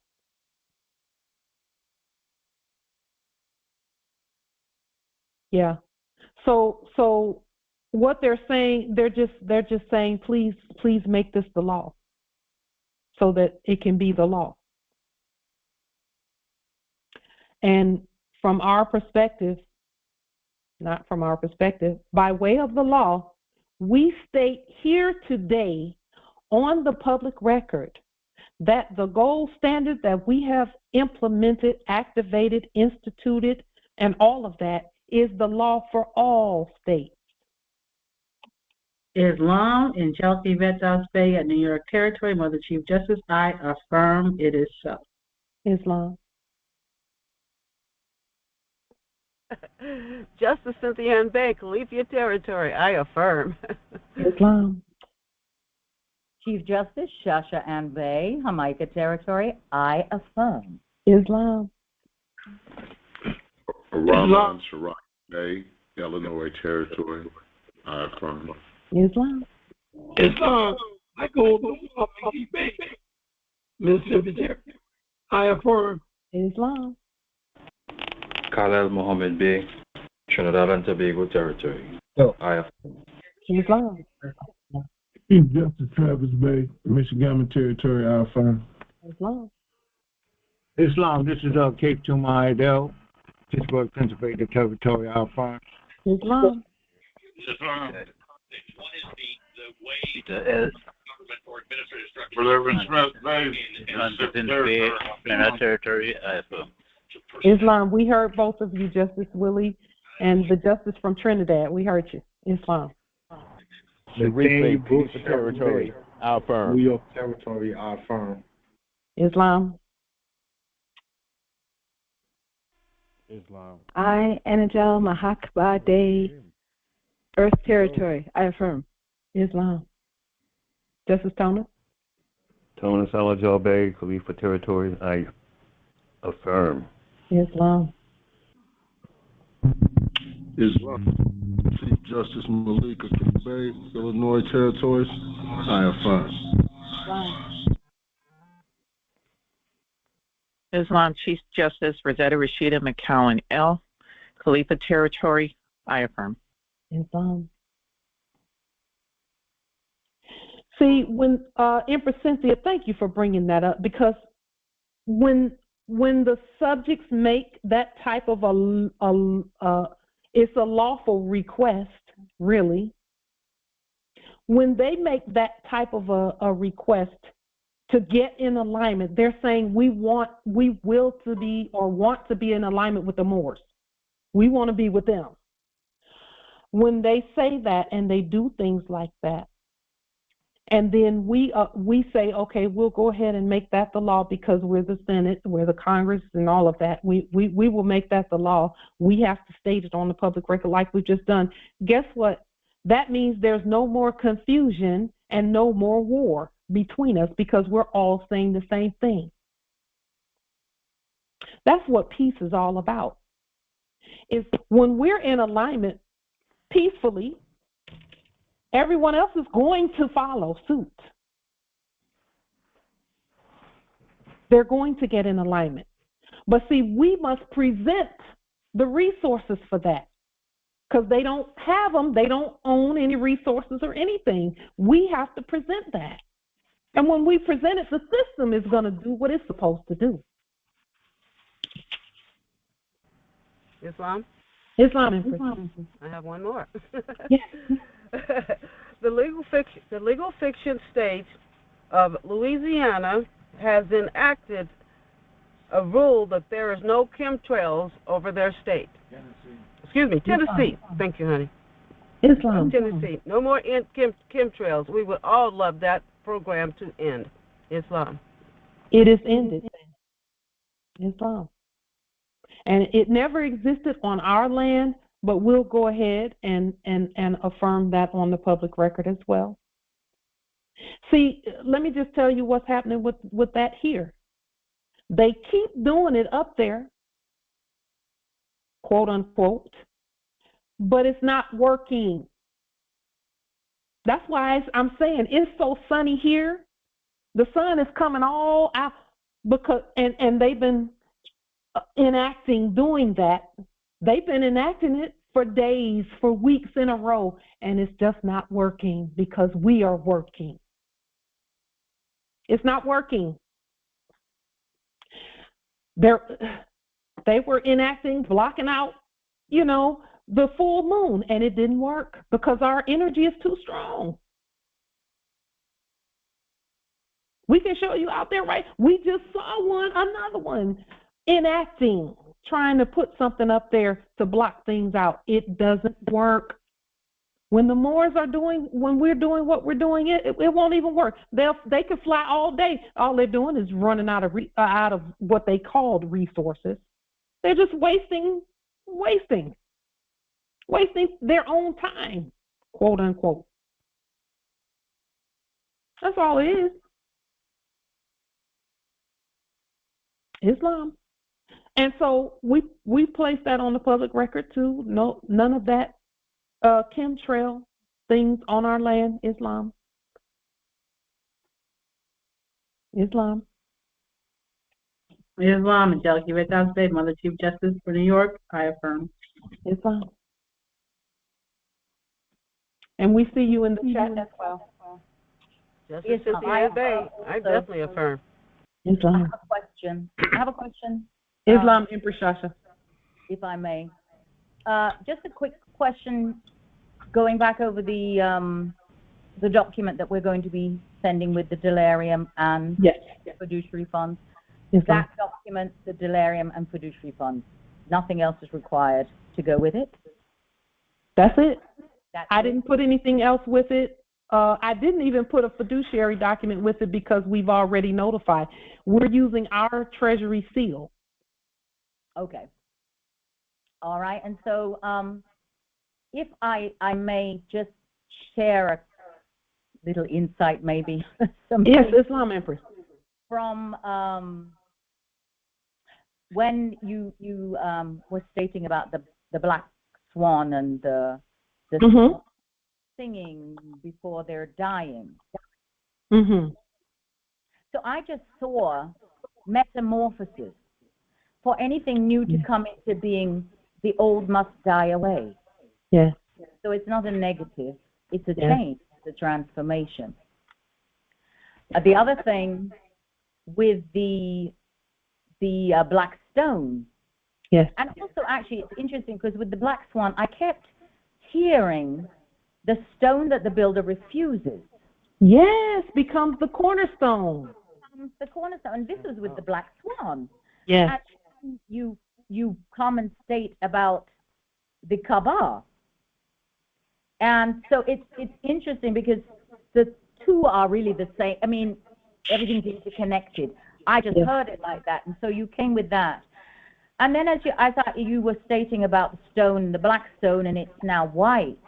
Yeah. So what they're saying, they're just saying, please make this the law, so that it can be the law. And from our perspective, not from our perspective, by way of the law, we state here today on the public record that the gold standard that we have implemented, activated, instituted, and all of that is the law for all states. Islam in Chelsea, Vets Bay at New York Territory, Mother Chief Justice, I affirm it is so. Islam. Justice Cynthia Ann Bay, Califia Territory, I affirm. Islam. Chief Justice Shasha Ann Bay, Jamaica Territory, I affirm. Islam. Rahman Sharai Bay, Illinois Territory, I affirm. Islam. Islam. I go to Bay, Mississippi Territory, I affirm. Islam. Khalil Mohammed Bey, Trinidad and Tobago Territory. I affirm. Islam. Chief Justice Travis Bay, Michigan Territory, I affirm. Islam. Islam, this is Cape Tuma Idel, Pittsburgh, Pennsylvania Territory, I affirm. Islam. Islam. Territory, I affirm. Islam, we heard both of you, Justice Willie and the Justice from Trinidad. We heard you. Islam. The Reef Bay, Territory, I affirm. New York Territory, I affirm. Islam. Islam. I, Anangel Mahakbade, Earth Territory, I affirm. Islam. Justice Thomas. Thomas Alajal Bay, Khalifa Territory, I affirm. Islam. Islam. Chief Justice Malika Bay, Illinois Territories, I affirm. Islam Chief Justice Rosetta Rashida McCowan L., Khalifa Territory, I affirm. Islam. See, when Empress Cynthia, thank you for bringing that up, because when the subjects make that type of it's a lawful request, really. When they make that type of a request to get in alignment, they're saying we want to be in alignment with the Moors. We want to be with them. When they say that and they do things like that, and then we say, okay, we'll go ahead and make that the law because we're the Senate, we're the Congress, and all of that. We will make that the law. We have to state it on the public record like we've just done. Guess what? That means there's no more confusion and no more war between us because we're all saying the same thing. That's what peace is all about. Is when we're in alignment peacefully, everyone else is going to follow suit. They're going to get in alignment. But see, we must present the resources for that because they don't have them. They don't own any resources or anything. We have to present that. And when we present it, the system is going to do what it's supposed to do. Islam? Islam. I have one more. Yes. The legal fiction state of Louisiana has enacted a rule that there is no chemtrails over their state. Tennessee. Thank you, honey. Islam. Tennessee. No more chemtrails. We would all love that program to end. Islam. It is ended. Islam. And it never existed on our land, but we'll go ahead and affirm that on the public record as well. See, let me just tell you what's happening with that here. They keep doing it up there, quote unquote, but it's not working. That's why I'm saying it's so sunny here. The sun is coming all out because, and they've been doing that. They've been enacting it for days, for weeks in a row, and it's just not working because we are working. It's not working. They were enacting, blocking out, the full moon, and it didn't work because our energy is too strong. We can show you out there, right? We just saw another one enacting, trying to put something up there to block things out. It doesn't work. When the Moors when we're doing what we're doing, it won't even work. They could fly all day. All they're doing is running out of what they called resources. They're just wasting their own time, quote unquote. That's all it is. Islam. And so we place that on the public record too. No, none of that chemtrail things on our land. Islam. Islam, Angelica Reyes, Mother Chief Justice for New York, I affirm. Islam. And we see you in the chat as well. Justice Cynthia Bay, I definitely affirm. Islam. I have a question. Islam, Empress Shasha. If I may. Just a quick question, going back over the document that we're going to be sending with the delirium and fiduciary funds. That document, the delirium and fiduciary funds, nothing else is required to go with it? That's it. I didn't put anything else with it. I didn't even put a fiduciary document with it because we've already notified. We're using our Treasury seal. Okay. All right. And so if I may just share a little insight maybe. Yes, Islam Empress. From when you were stating about the black swan and the singing before they're dying. So I just saw metamorphosis. For anything new to come into being, the old must die away. Yes. So it's not a negative, it's a change, it's a transformation. The other thing with the black stone. Yes. And also, actually, it's interesting because with the black swan, I kept hearing the stone that the builder refuses. Yes, becomes the cornerstone. The cornerstone. This is with the black swan. Yes. And you come and state about the Kaaba. And so it's interesting because the two are really the same. I mean, everything's interconnected. I just heard it like that, and so you came with that. And then I thought you were stating about the stone, the black stone, and it's now white.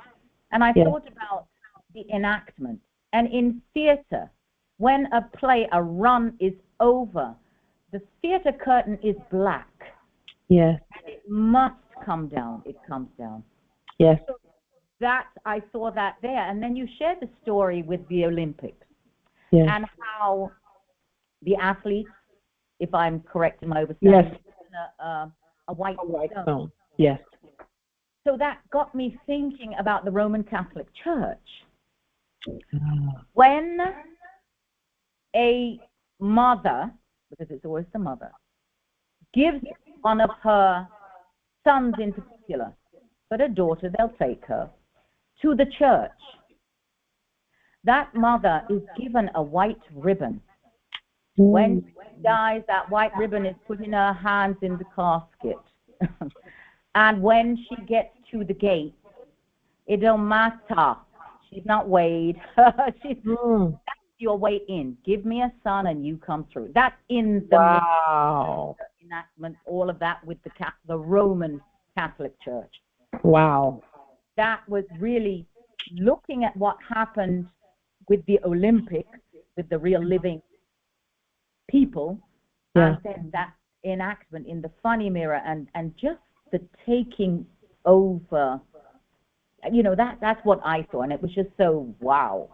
And I thought about the enactment. And in theater, when a run is over, the theater curtain is black. Yes. And it must come down. It comes down. Yes. So I saw that there. And then you shared the story with the Olympics. Yes. And how the athletes, if I'm correct in my understanding, a white stone. Yes. So that got me thinking about the Roman Catholic Church. When a mother, because it's always the mother, gives one of her sons in particular, but a daughter, they'll take her, to the church, that mother is given a white ribbon. When she dies, that white ribbon is put in her hands in the casket. And when she gets to the gate, it don't matter. She's not weighed. That's your way in. Give me a son and you come through. That's in the enactment enactments, all of that with the Roman Catholic Church. Wow. That was really looking at what happened with the Olympics, with the real living people, and then that enactment in the funny mirror and just the taking over. You know, that's what I saw, and it was just so wow.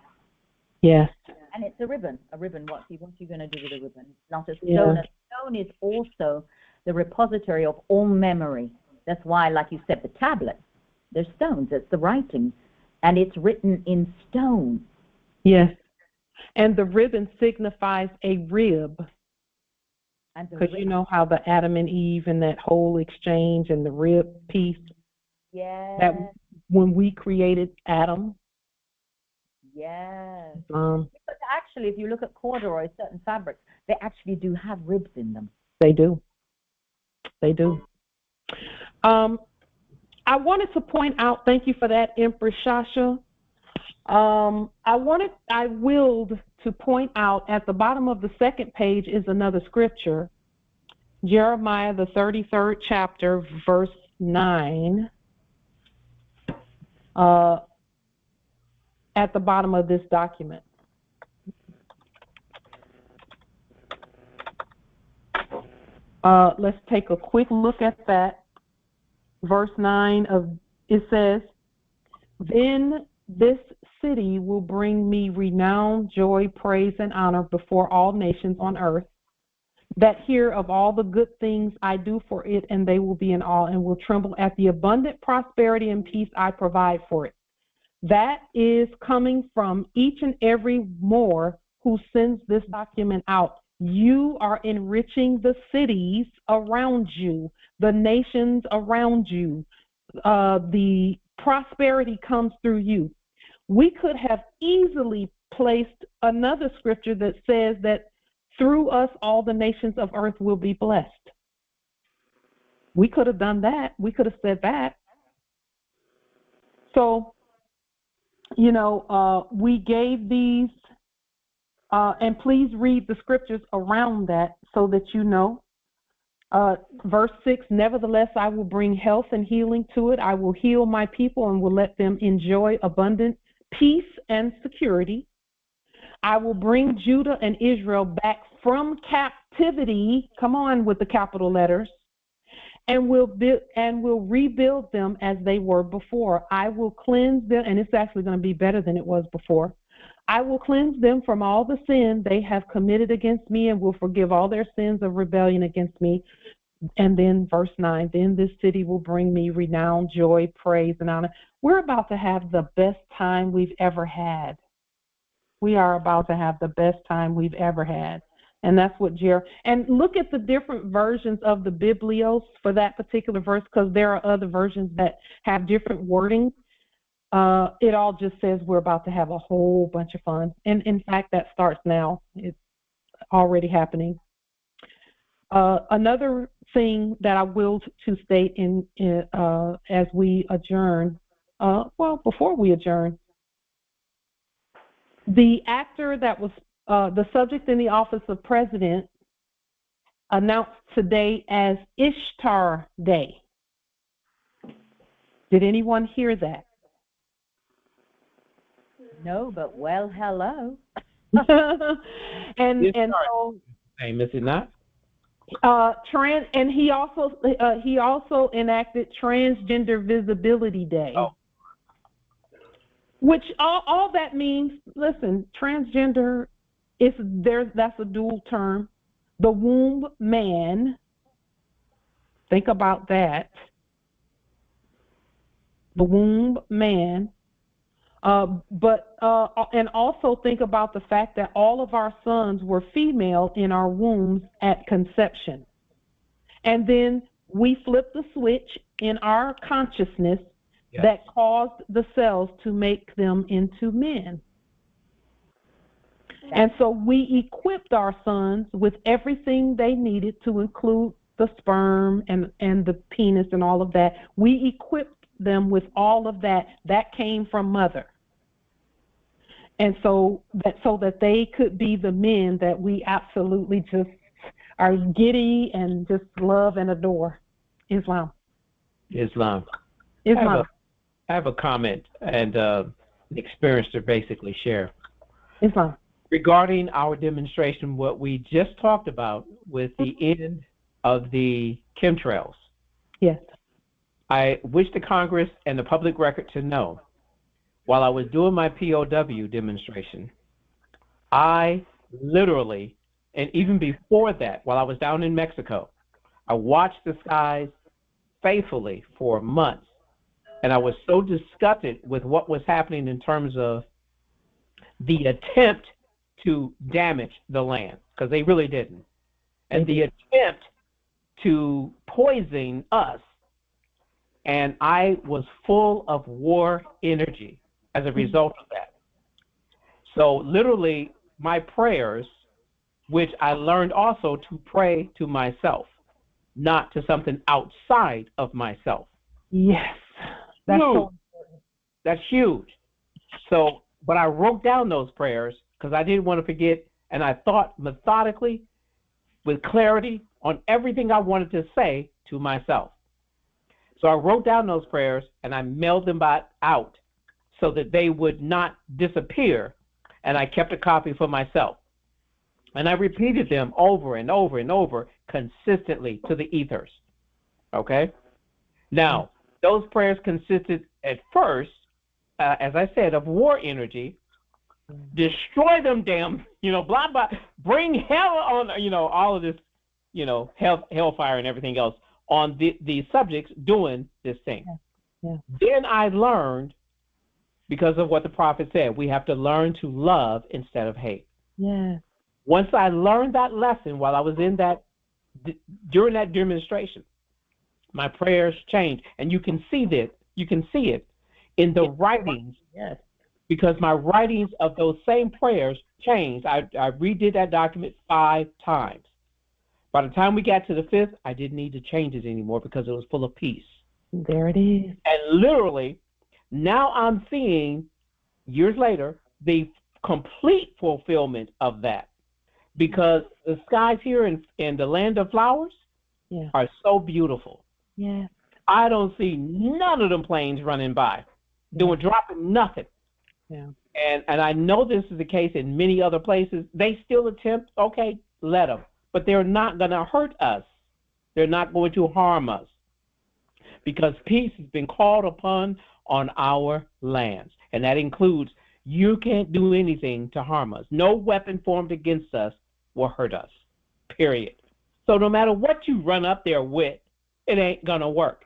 Yes. And it's a ribbon. What's you going to do with a ribbon? It's not a stone. A stone is also the repository of all memory. That's why, like you said, the tablets, they're stones. It's the writing, and it's written in stone. Yes. And the ribbon signifies a rib. Because you know how the Adam and Eve and that whole exchange and the rib piece. Yeah. That when we created Adam. Yes. But actually, if you look at corduroy, certain fabrics, they actually do have ribs in them. They do. They do. I wanted to point out, thank you for that, Empress Shasha. I willed to point out at the bottom of the second page is another scripture, Jeremiah, the 33rd chapter, verse 9. At the bottom of this document. Let's take a quick look at that. Verse 9 it says, "Then this city will bring me renown, joy, praise, and honor before all nations on earth, that hear of all the good things I do for it, and they will be in awe and will tremble at the abundant prosperity and peace I provide for it." That is coming from each and every more who sends this document out. You are enriching the cities around you, the nations around you. The prosperity comes through you. We could have easily placed another scripture that says that through us all the nations of earth will be blessed. We could have done that. We could have said that. So, you know, we gave these, and please read the scriptures around that so that you know. Verse 6, "Nevertheless, I will bring health and healing to it. I will heal my people and will let them enjoy abundant peace and security. I will bring Judah and Israel back from captivity," come on with the capital letters, "and will rebuild them as they were before. I will cleanse them," and it's actually going to be better than it was before. "I will cleanse them from all the sin they have committed against me and will forgive all their sins of rebellion against me." And then verse 9, "Then this city will bring me renown, joy, praise, and honor." We're about to have the best time we've ever had. We are about to have the best time we've ever had. And that's what and look at the different versions of the Biblios for that particular verse, because there are other versions that have different wording. It all just says we're about to have a whole bunch of fun. And in fact, that starts now. It's already happening. Another thing that I will to state as we adjourn, before we adjourn, the actor that was the subject in the office of president announced today as Ishtar Day. Did anyone hear that? No, but well, hello. and so name is it not? And he also enacted Transgender Visibility Day. Oh. Which all that means, listen, transgender that's a dual term. The womb man, think about that. The womb man. And also think about the fact that all of our sons were female in our wombs at conception. And then we flipped the switch in our consciousness that caused the cells to make them into men. And so we equipped our sons with everything they needed, to include the sperm and the penis and all of that. We equipped them with all of that. That came from mother. And so that they could be the men that we absolutely just are giddy and just love and adore Islam. Islam. Islam. I have a comment and an experience to basically share. Islam. Regarding our demonstration, what we just talked about with the end of the chemtrails. Yes. I wish the Congress and the public record to know, while I was doing my POW demonstration, I literally, and even before that, while I was down in Mexico, I watched the skies faithfully for months. And I was so disgusted with what was happening in terms of the attempt to damage the land, because they really didn't. And the attempt to poison us. And I was full of war energy as a result of that. So literally, my prayers, which I learned also to pray to myself, not to something outside of myself. Yes. That's so important. That's huge. So, but I wrote down those prayers because I didn't want to forget, and I thought methodically, with clarity, on everything I wanted to say to myself. So I wrote down those prayers, and I mailed them out so that they would not disappear, and I kept a copy for myself. And I repeated them over and over and over consistently to the ethers. Okay? Now, those prayers consisted at first, as I said, of war energy. Destroy them, damn, blah, blah. Bring hell on, all of this, hellfire and everything else on the subjects doing this thing. Yeah. Then I learned, because of what the prophet said, we have to learn to love instead of hate. Yeah. Once I learned that lesson while I was in that, during that demonstration, my prayers changed. And you can see it in the writings. Yes. Because my writings of those same prayers changed. I redid that document 5 times. By the time we got to the 5th, I didn't need to change it anymore because it was full of peace. There it is. And literally, now I'm seeing, years later, the complete fulfillment of that. Because the skies here in the land of flowers are so beautiful. Yeah. I don't see none of them planes running by, dropping nothing. Yeah. And I know this is the case in many other places. They still attempt, okay, let them. But they're not going to hurt us. They're not going to harm us. Because peace has been called upon on our lands. And that includes, you can't do anything to harm us. No weapon formed against us will hurt us, period. So no matter what you run up there with, it ain't going to work.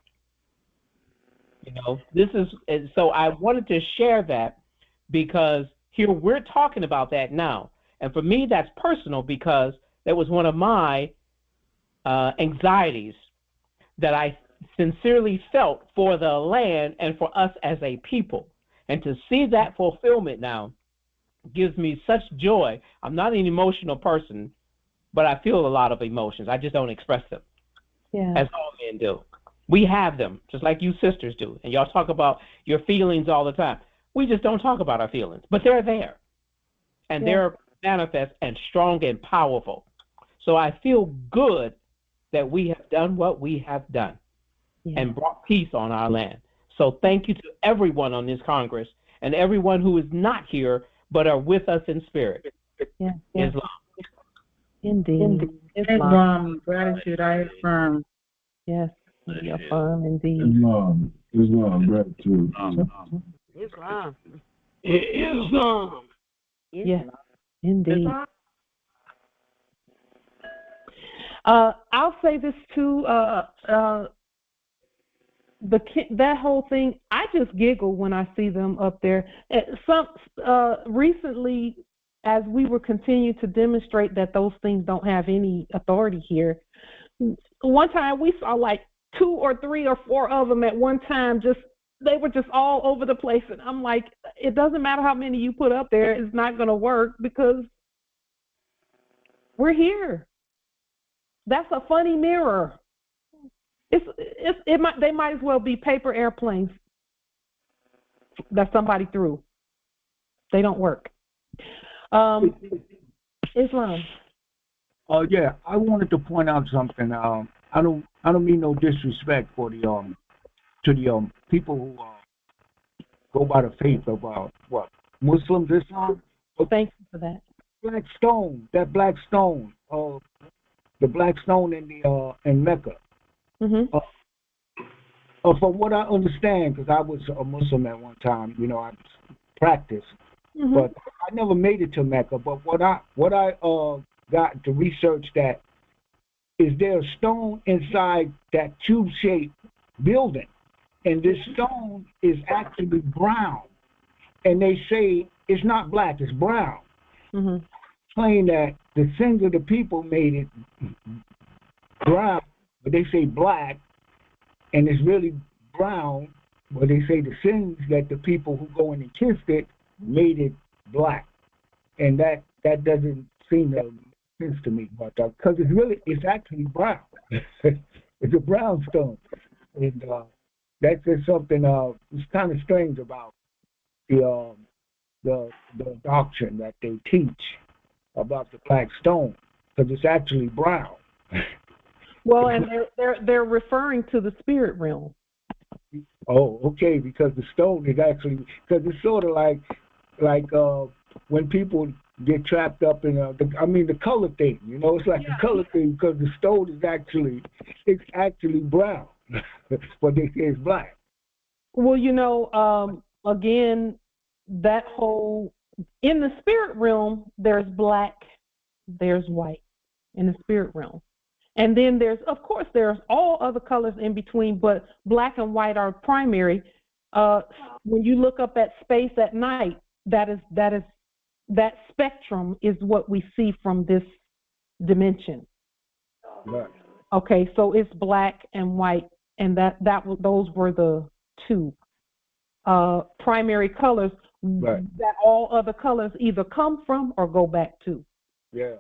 So I wanted to share that because here we're talking about that now. And for me, that's personal because that was one of my anxieties that I sincerely felt for the land and for us as a people. And to see that fulfillment now gives me such joy. I'm not an emotional person, but I feel a lot of emotions. I just don't express them, as all men do. We have them, just like you sisters do. And y'all talk about your feelings all the time. We just don't talk about our feelings, but they're there. And they're manifest and strong and powerful. So I feel good that we have done what we have done and brought peace on our land. So thank you to everyone on this Congress and everyone who is not here but are with us in spirit. Islam. Indeed. Islam. Gratitude, I affirm. Yes, we affirm indeed. Islam, gratitude. Islam. Islam. Yes, indeed. I'll say this too. That whole thing, I just giggle when I see them up there. Recently, as we were continuing to demonstrate that those things don't have any authority here, one time we saw like 2 or 3 or 4 of them at one time. They were just all over the place, and I'm like, it doesn't matter how many you put up there, it's not going to work because we're here. That's a funny mirror. They might as well be paper airplanes that somebody threw. They don't work. Islam. Yeah, I wanted to point out something. I don't mean no disrespect for the to the people who go by the faith of what Muslims, Islam. Thank you for that. Black stone, that black stone, the black stone in Mecca. Mm-hmm. From what I understand, because I was a Muslim at one time, you know, I practiced, but I never made it to Mecca. But what I got to research that is there a stone inside that tube-shaped building, and this stone is actually brown, and they say it's not black, it's brown. Claim that the sins of the people made it brown, but they say black, and it's really brown, but they say the sins that the people who go in and kissed it made it black, and that doesn't seem to make sense to me, but because it's actually brown. It's a brown stone, and that's just something it's kind of strange about the doctrine that they teach about the black stone, because it's actually brown. Well, and they're referring to the spirit realm. Oh, okay, because the stone is actually, because it's sort of like when people get trapped up in the color thing, you know, it's like the color thing, because the stone is actually brown, but they say it's black. Well, you know, again, that whole, in the spirit realm, there's black, there's white in the spirit realm. And then there's all other colors in between, but black and white are primary. When you look up at space at night, that spectrum is what we see from this dimension. Right. Okay, so it's black and white, and those were the two primary colors that all other colors either come from or go back to. Yeah.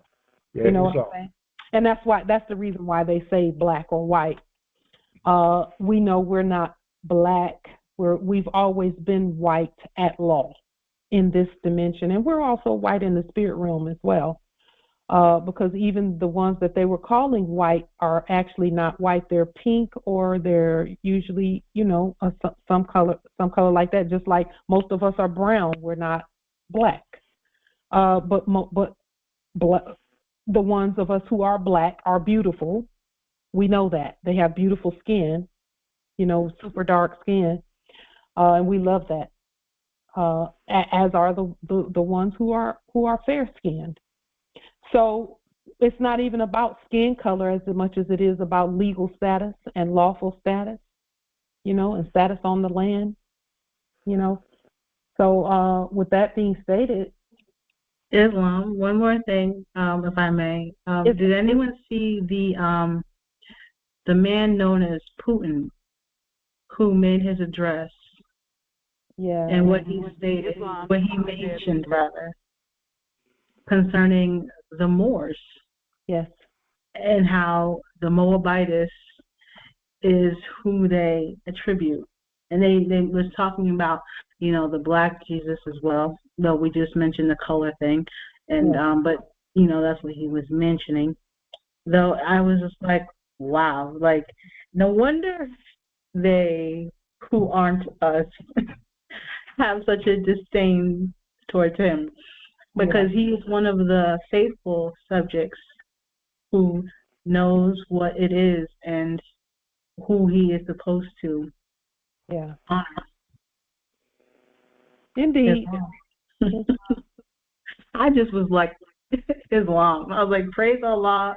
You know what I'm saying? And that's the reason why they say black or white. We know we're not black. We've always been white at law in this dimension, and we're also white in the spirit realm as well. Because even the ones that they were calling white are actually not white. They're pink, or they're usually, you know, some color like that. Just like most of us are brown, we're not black. But the ones of us who are black are beautiful. We know that they have beautiful skin, you know, super dark skin, and we love that. As are the ones who are fair skinned. So it's not even about skin color as much as it is about legal status and lawful status, you know, and status on the land, you know. So with that being stated, Islam. One more thing, if I may. Did anyone see the man known as Putin, who made his address? Yeah. And what he stated, what he mentioned rather, concerning the Moors. Yes. And how the Moabites is who they attribute. And they was talking about, you know, the black Jesus as well, though we just mentioned the color thing. And but you know, that's what he was mentioning. Though I was just like, wow, like no wonder they who aren't us have such a disdain towards him. Because he is one of the faithful subjects who knows what it is and who he is supposed to honor. Indeed. I just was like, Islam. I was like, praise Allah,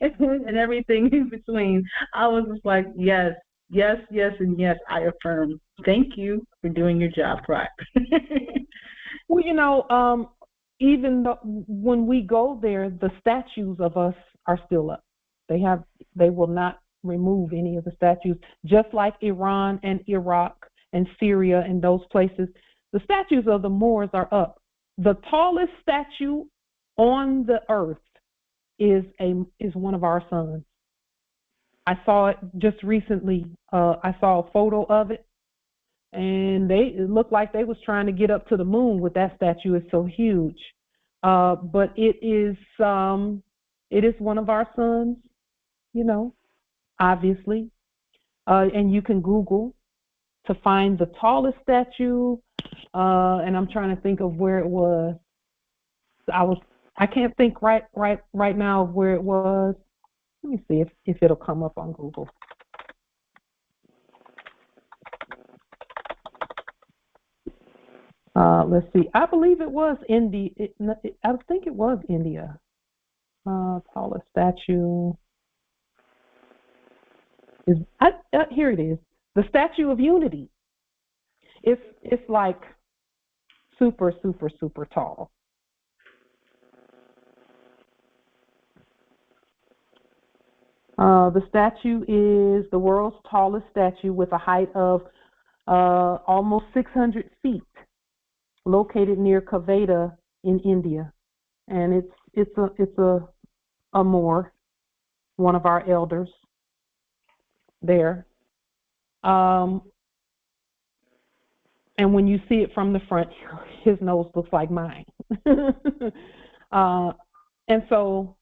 and everything in between. I was just like, yes, yes, yes, and yes, I affirm. Thank you for doing your job right. Well, you know, even when we go there, the statues of us are still up. They will not remove any of the statues, just like Iran and Iraq and Syria and those places. The statues of the Moors are up. The tallest statue on the earth is one of our sons. I saw it just recently. I saw a photo of it, and it looked like they was trying to get up to the moon with that statue. It's so huge. But it is It is one of our sons, obviously. And you can Google to find the tallest statue. And I'm trying to think of where it was. I can't think right now of where it was. Let me see if it'll come up on Google. Let's see. I believe it was India. I think it was India. Tallest statue is here. It is the Statue of Unity. It's like super tall. The statue is the world's tallest statue with a height of almost 600 feet, located near Kavada in India, and it's a Moor, one of our elders there. And when you see it from the front, his nose looks like mine. And so,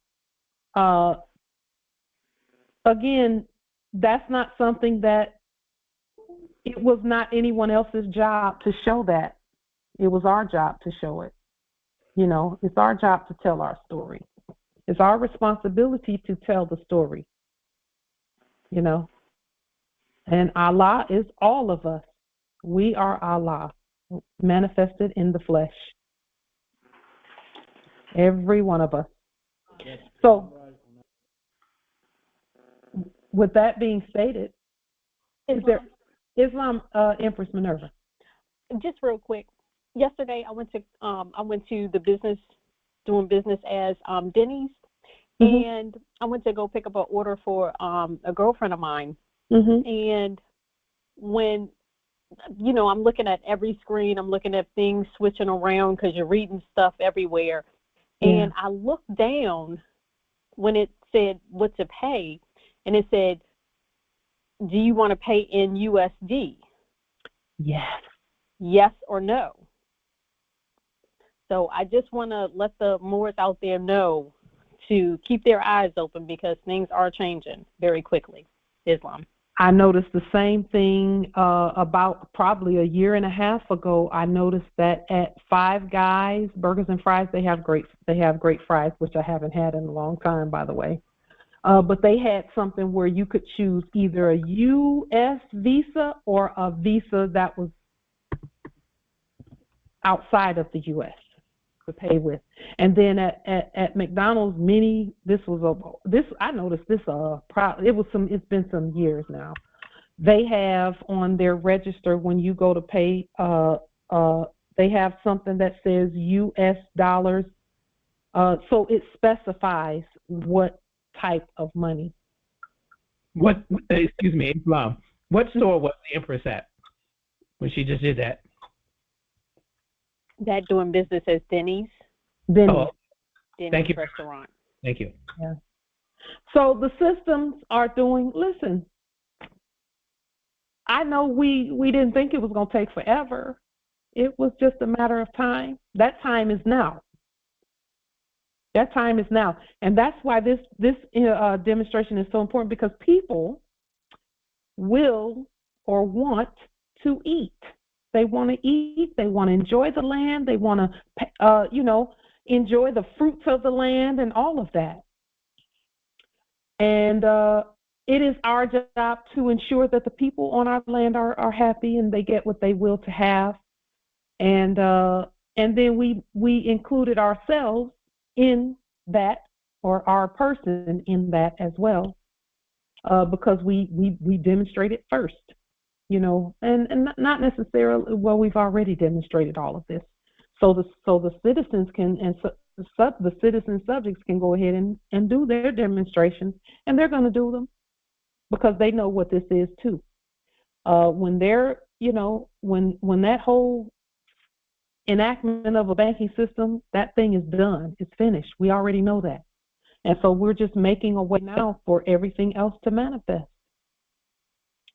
again, that's not something that it was not anyone else's job to show that. It was our job to show it. It's our job to tell our story. It's our responsibility to tell the story. And Allah is all of us. We are Allah, manifested in the flesh. Every one of us. So, with that being stated, is there Islam, Empress Minerva? Just real quick. Yesterday, I went to the business, doing business as Denny's, and I went to go pick up an order for a girlfriend of mine. And when I'm looking at every screen, I'm looking at things switching around because you're reading stuff everywhere. Yeah. And I looked down when it said what to pay, and it said, "Do you want to pay in USD?" Yes. Yes or no. So I just want to let the Moors out there know to keep their eyes open because things are changing very quickly. Islam. I noticed the same thing about probably a year and a half ago. I noticed that at Five Guys Burgers and Fries, they have great fries, which I haven't had in a long time, by the way. But they had something where you could choose either a U.S. visa or a visa that was outside of the U.S. to pay with. And then at McDonald's Mini, I noticed this it's been some years now. They have on their register when you go to pay, they have something that says U.S. dollars. So it specifies what type of money. Excuse me, Islam. What store was the Empress at when she just did that? That doing business as Denny's. Denny's. Denny's Thank you. restaurant. Thank you. Yeah. So the systems are doing. Listen, I know we didn't think it was going to take forever. It was just a matter of time. That time is now. That time is now, and that's why this demonstration is so important, because people will or want to eat. They want to eat. They want to enjoy the land. They want to, enjoy the fruits of the land and all of that. And it is our job to ensure that the people on our land are happy and they get what they will to have. And then we included ourselves in that, or our person in that as well, because we demonstrated first. And not necessarily, well, we've already demonstrated all of this. So the citizens can, and the citizen subjects can go ahead and do their demonstrations, and they're going to do them because they know what this is too. When they're, when that whole enactment of a banking system, that thing is done, it's finished. We already know that. And so we're just making a way now for everything else to manifest.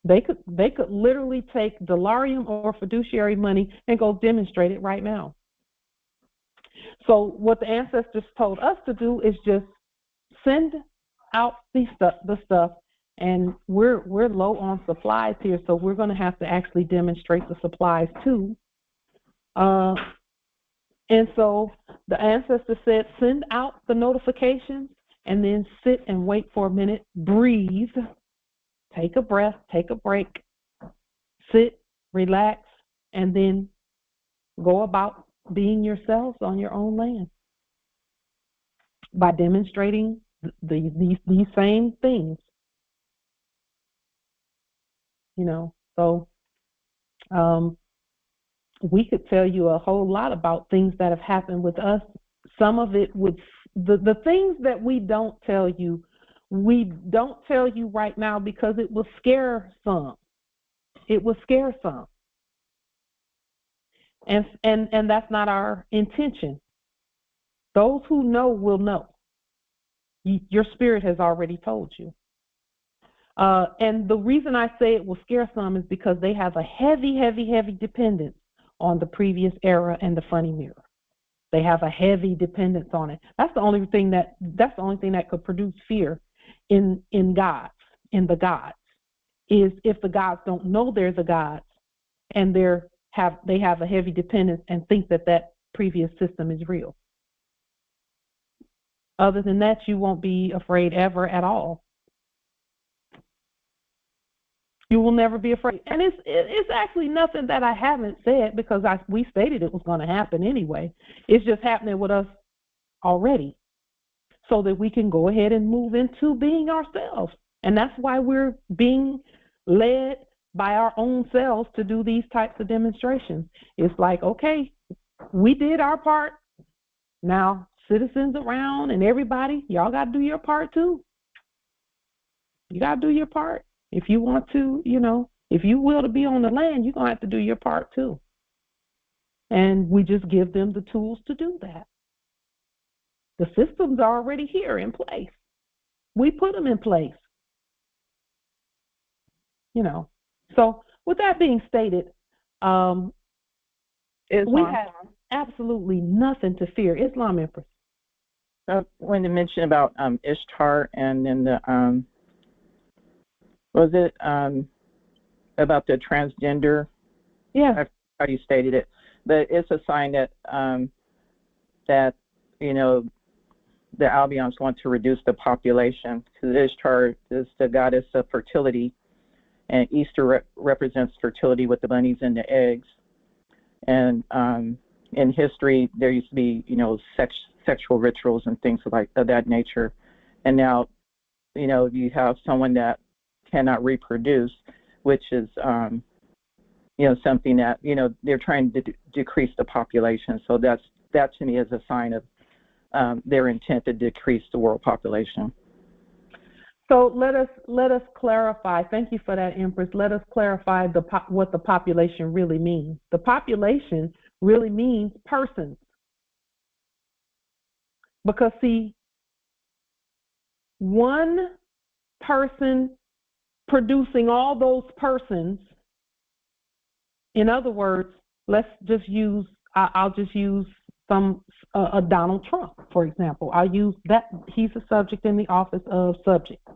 They could literally take delarium or fiduciary money and go demonstrate it right now. So what the ancestors told us to do is just send out the stuff, and we're low on supplies here, so we're going to have to actually demonstrate the supplies too. And so the ancestor said, send out the notifications and then sit and wait for a minute, breathe, take a breath, take a break, sit, relax, and then go about being yourselves on your own land by demonstrating these same things. You know, so we could tell you a whole lot about things that have happened with us. Some of it would, the things that we don't tell you right now because it will scare some. It will scare some. And that's not our intention. Those who know will know. Your spirit has already told you. And the reason I say it will scare some is because they have a heavy, heavy, heavy dependence on the previous era and the funny mirror. They have a heavy dependence on it. That's the only thing that could produce fear in gods, in the gods, is if the gods don't know they're the gods and they have a heavy dependence and think that previous system is real. Other than that, you won't be afraid ever at all. You will never be afraid. And it's actually nothing that I haven't said because we stated it was going to happen anyway. It's just happening with us already so that we can go ahead and move into being ourselves. And that's why we're being led by our own selves to do these types of demonstrations. It's like, okay, we did our part. Now, citizens around and everybody, y'all got to do your part too. You got to do your part. If you want to, if you will to be on the land, you're going to have to do your part too. And we just give them the tools to do that. The systems are already here in place. We put them in place. So with that being stated, we have absolutely nothing to fear. Islam, Empress. When you mentioned about Ishtar and then the was it about the transgender? Yeah. How you stated it, but it's a sign that that the Albions want to reduce the population. Because Ishtar is the goddess of fertility, and Easter represents fertility with the bunnies and the eggs. And in history, there used to be sexual rituals and things of that nature, and now you have someone that cannot reproduce, which is something that they're trying to decrease the population. So that to me is a sign of their intent to decrease the world population. So let us clarify. Thank you for that, Empress. Let us clarify what the population really means. The population really means persons, because see, one person producing all those persons. In other words, let's just use, I'll just use a Donald Trump, for example. I'll use that. He's a subject in the office of subject,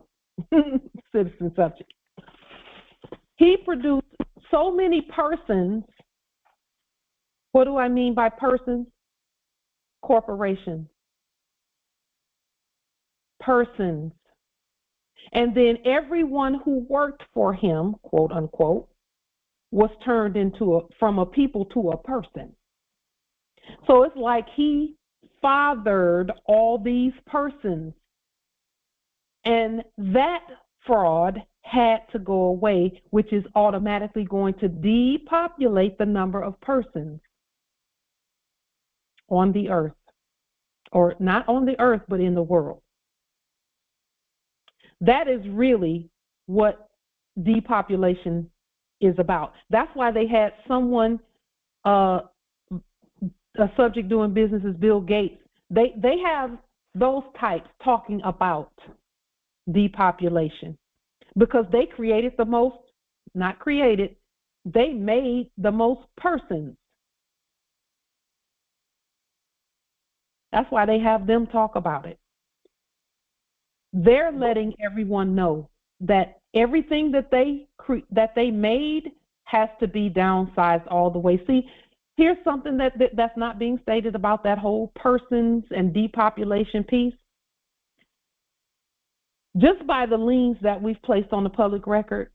citizen subject. He produced so many persons. What do I mean by persons? Corporations. Persons. And then everyone who worked for him, quote unquote, was turned from a people to a person. So it's like he fathered all these persons. And that fraud had to go away, which is automatically going to depopulate the number of persons on the earth. Or not on the earth, but in the world. That is really what depopulation is about. That's why they had someone, a subject doing business is Bill Gates. They have those types talking about depopulation because they created the most, not created, they made the most persons. That's why they have them talk about it. they're letting everyone know that everything that they made has to be downsized all the way. See, here's something that's not being stated about that whole persons and depopulation piece. Just by the liens that we've placed on the public record,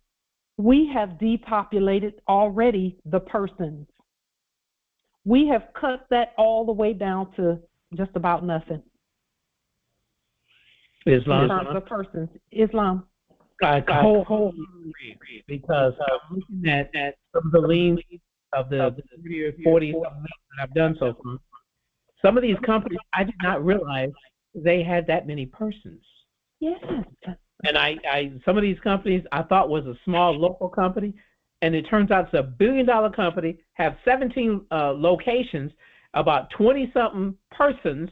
we have depopulated already the persons. We have cut that all the way down to just about nothing. Islam. In terms of persons. Islam. I wholly agree, because I'm looking at some of the liens of the 30 or 40 that I've done so far. Some of these companies, I did not realize they had that many persons. Yes. And I some of these companies I thought was a small local company, and it turns out it's a billion-dollar company, have 17 locations, about 20-something persons,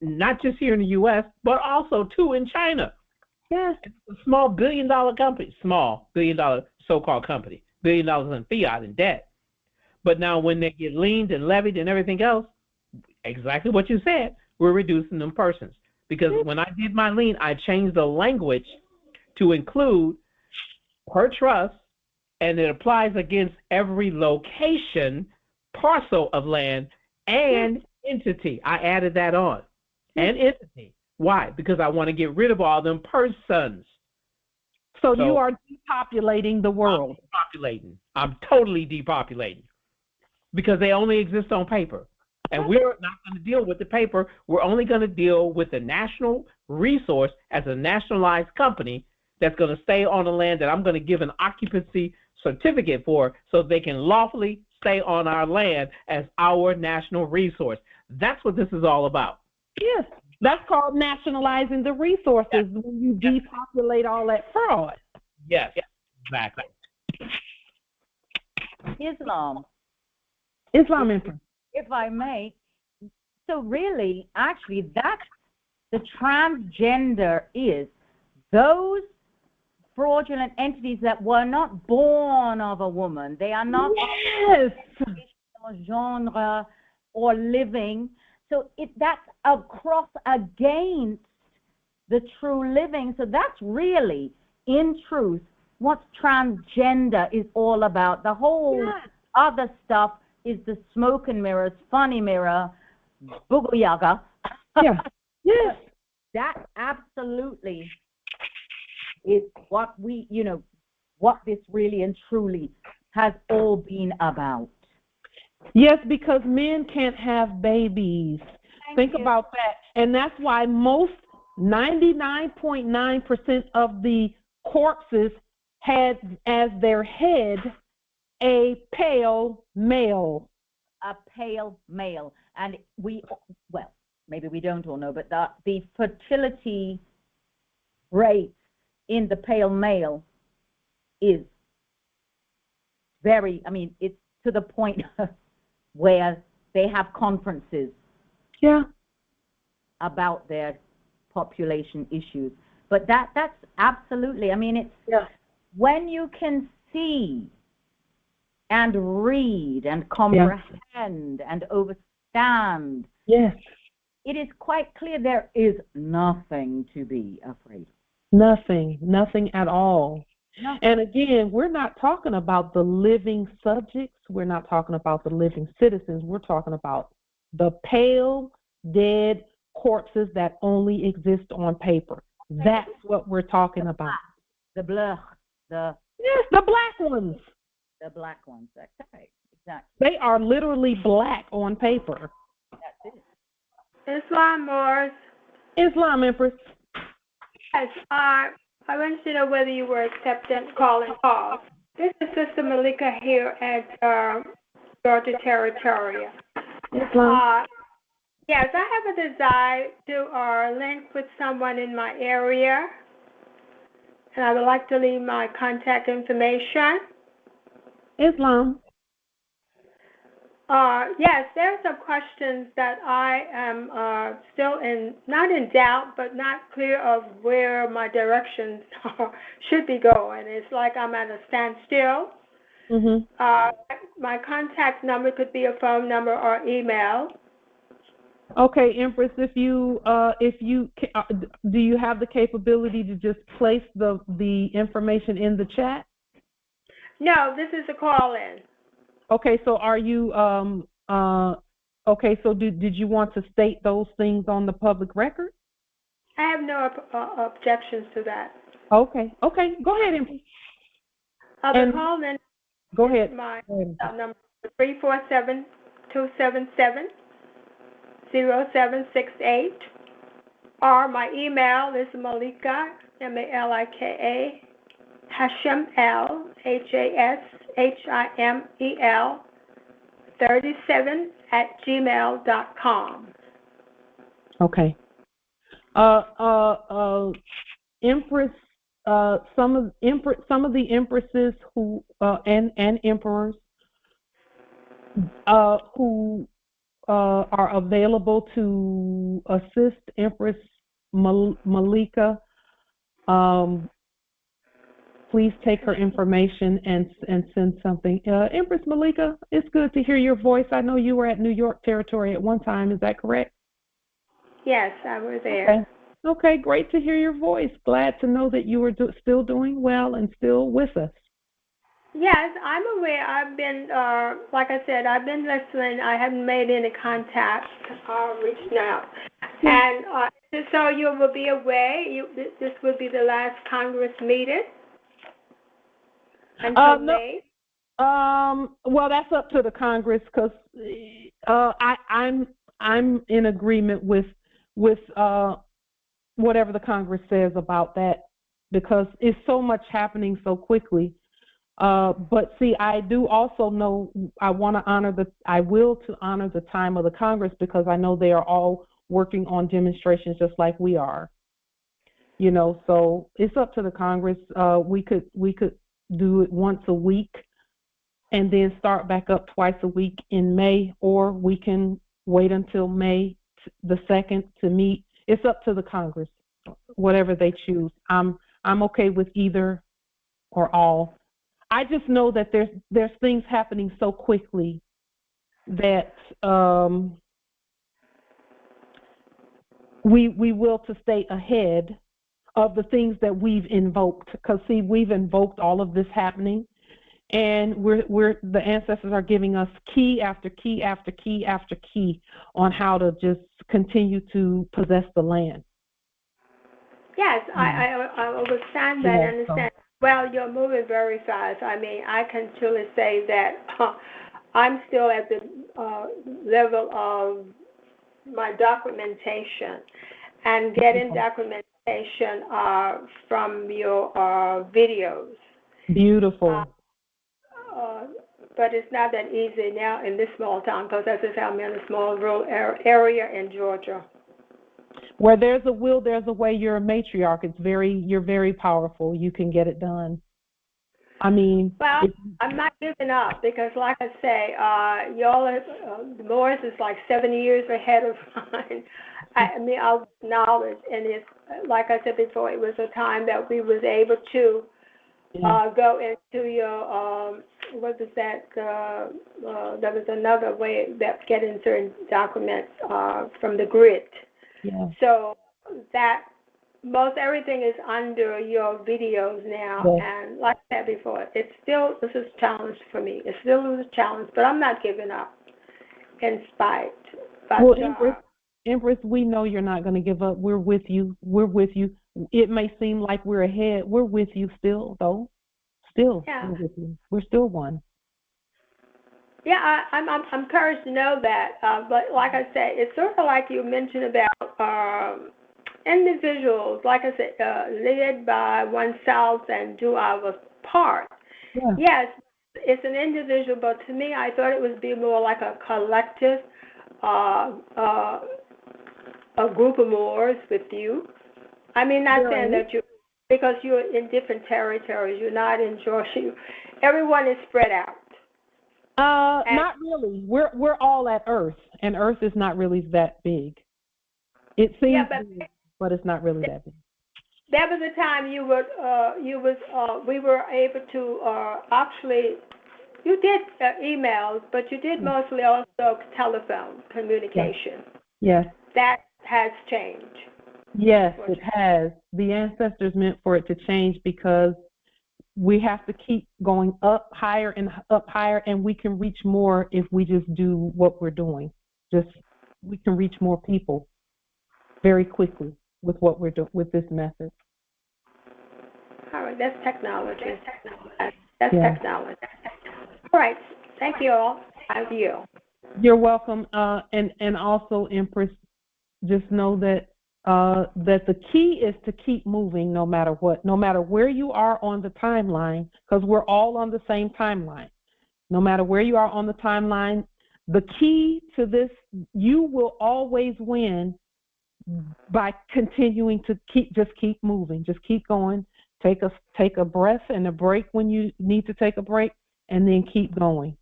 not just here in the U.S., but also 2 in China. Yes. It's a small billion-dollar company, small billion-dollar so-called company, $1 billion in fiat and debt. But now when they get liened and levied and everything else, exactly what you said, we're reducing them persons. Because when I did my lien, I changed the language to include per trust, and it applies against every location, parcel of land, and entity. I added that on. And entity. Why? Because I want to get rid of all them persons. So you are depopulating the world. I'm totally depopulating. Because they only exist on paper. And we're not going to deal with the paper. We're only going to deal with the national resource as a nationalized company that's going to stay on the land that I'm going to give an occupancy certificate for, so they can lawfully stay on our land as our national resource. That's what this is all about. Yes, that's called nationalizing the resources when you depopulate all that fraud. Yes, exactly. Islam, Empress. If I may, so really, actually, that's the transgender is those fraudulent entities that were not born of a woman. They are not genre or living. So that's a cross against the true living. So that's really, in truth, what transgender is all about. The whole other stuff is the smoke and mirrors, funny mirror, boogle yaga. Yeah. Yes. That absolutely is what we, what this really and truly has all been about. Yes, because men can't have babies. Think about that. And that's why most 99.9% of the corpses had as their head a pale male. A pale male. And maybe we don't all know, but the fertility rate in the pale male is very, it's to the point where they have conferences about their population issues. But that's absolutely, it's when you can see and read and comprehend and understand. Yes. It is quite clear there is nothing to be afraid of. Nothing at all. Nothing. And again, we're not talking about the living subjects. We're not talking about the living citizens. We're talking about the pale, dead corpses that only exist on paper. That's what we're talking about. The blur. Yes, the black ones. The black ones. Exactly. They are literally black on paper. That's it. Islam Morris. Islam Empress. Yes, I wanted to know whether you were accepting calling calls. This is Sister Malika here at Georgia Territory. Islam. Yes, I have a desire to link with someone in my area, and I would like to leave my contact information. Islam. Yes, there are some questions that I am still not in doubt, but not clear of where my directions should be going. It's like I'm at a standstill. Mm-hmm. My contact number could be a phone number or email. Okay, Empress, if you do you have the capability to just place the information in the chat? No, this is a call-in. Okay, so are you okay, so did you want to state those things on the public record? I have no objections to that. Okay, go ahead, Empress. The call-in Go ahead. my number 347-277-0768, or my email is Malika, Malika, Hashim, Hashimel 37@gmail.com. Okay. Empress, some of the empresses who and emperors who are available to assist Empress Malika, please take her information and send something. Empress Malika, it's good to hear your voice. I know you were at New York territory at one time. Is that correct? Yes, I was there. Okay, great to hear your voice. Glad to know that you are still doing well and still with us. Yes, I'm aware. I've been, like I said, I've been listening. I haven't made any contact, reaching out. And so you will be away. This will be the last Congress meeting until May. Well, that's up to the Congress, because I'm in agreement with whatever the Congress says about that, because it's so much happening so quickly. But see, I do also know I will to honor the time of the Congress, because I know they are all working on demonstrations just like we are. You know, so it's up to the Congress. We could do it once a week and then start back up twice a week in May, or we can wait until May the 2nd to meet. It's up to the Congress, whatever they choose. I'm okay with either or all. I just know that there's things happening so quickly that we will to stay ahead of the things that we've invoked. Because see, we've invoked all of this happening, and the ancestors are giving us key after key after key after key on how to just continue to possess the land. Yes, I understand that. Understand. Well, you're moving very fast. I mean, I can truly say that I'm still at the level of my documentation and getting documentation from your videos. Beautiful. But it's not that easy now in this small town, because as I say, I'm in a small rural area in Georgia. Where there's a will, there's a way. You're a matriarch. You're very powerful. You can get it done. I mean, well, I'm not giving up, because, like I say, y'all are, Morris is like 7 years ahead of mine. I mean, our knowledge, and it's like I said before, it was a time that we was able to go into your what was that? There was another way that getting certain documents from the grid. Yeah. So that most everything is under your videos now, and like I said before, this is a challenge for me. It still is a challenge, but I'm not giving up in spite. But, well, Empress, we know you're not going to give up. We're with you. We're with you. It may seem like we're ahead. We're with you still, though. Still, we're with you. We're still one. Yeah, I'm encouraged to know that. But like I said, it's sort of like you mentioned about individuals, like I said, led by oneself and do our part. Yeah. Yes, it's an individual, but to me, I thought it would be more like a collective, a group of Moors with you. I mean, not saying that because you're in different territories, you're not in Georgia. Everyone is spread out. Not really. We're all at Earth, and Earth is not really that big. It seems big, but it's not really that big. There was a time we were able to actually, you did emails, but you did mostly also telephone communication. Yes. That has changed. Yes, it has. The ancestors meant for it to change because we have to keep going up higher, and we can reach more if we just do what we're doing. We can reach more people very quickly with what we're doing with this method. All right, that's technology. That's technology. All right, thank you all. Thank you. You're welcome. And also, Empress, just know that that the key is to keep moving no matter what, no matter where you are on the timeline, because we're all on the same timeline. No matter where you are on the timeline, the key to this, you will always win by continuing to keep moving, just keep going. Take a breath and a break when you need to take a break, and then keep going.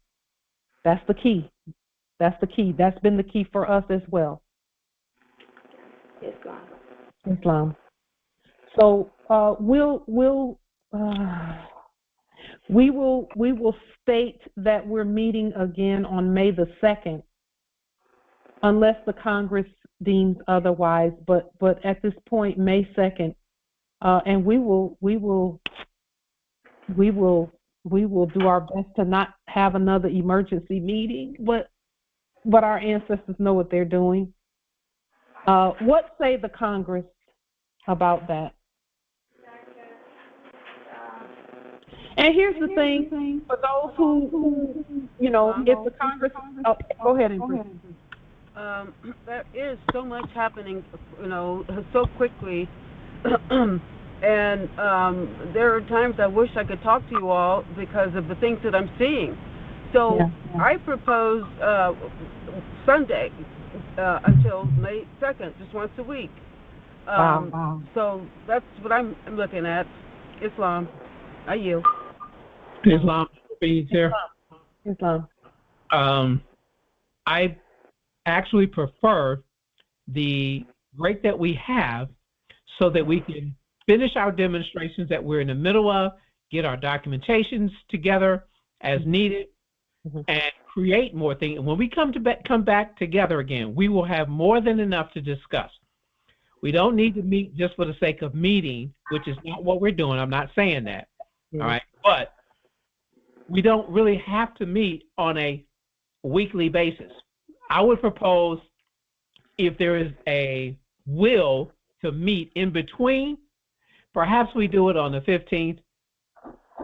That's the key. That's the key. That's been the key for us as well. Islam. So we will state that we're meeting again on May the 2nd, unless the Congress deems otherwise. But at this point, May 2nd, and we will do our best to not have another emergency meeting. But our ancestors know what they're doing. What say the Congress about that? And here's the thing, for those who if the Congress, go ahead and there is so much happening, so quickly, and there are times I wish I could talk to you all because of the things that I'm seeing. So I propose Sunday until May 2nd, just once a week. Wow. So that's what I'm looking at. Islam. I yield. Islam, being here. Islam. I actually prefer the break that we have so that we can finish our demonstrations that we're in the middle of, get our documentations together as needed, and create more things. When we come back together again, we will have more than enough to discuss. We don't need to meet just for the sake of meeting, which is not what we're doing. I'm not saying that. All right, but we don't really have to meet on a weekly basis. I would propose, if there is a will to meet in between, perhaps we do it on the 15th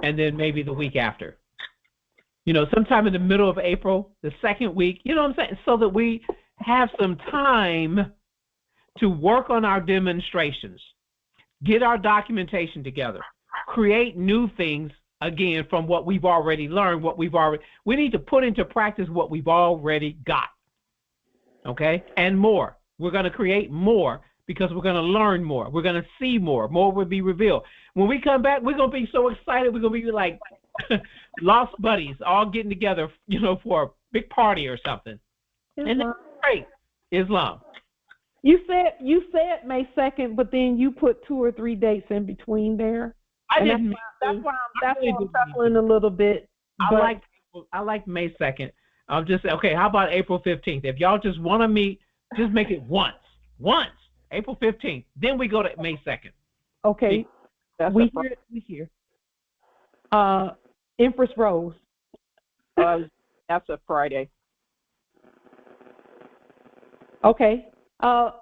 and then maybe the week after. Sometime in the middle of April, the second week, you know what I'm saying? So that we have some time to work on our demonstrations, get our documentation together, create new things, again, from what we've already learned, we need to put into practice what we've already got, okay? And more. We're going to create more because we're going to learn more. We're going to see more. More will be revealed. When we come back, we're going to be so excited. We're going to be like lost buddies all getting together, for a big party or something. Islam. And that's great. Islam. You said May 2nd, but then you put 2 or 3 dates in between there. That's why I'm chuckling a little bit. I like May 2nd. I'll just say, okay, how about April 15th? If y'all just want to meet, just make it once, April 15th. Then we go to May 2nd. Okay, we hear. Empress Rose. That's a Friday. Okay. Well,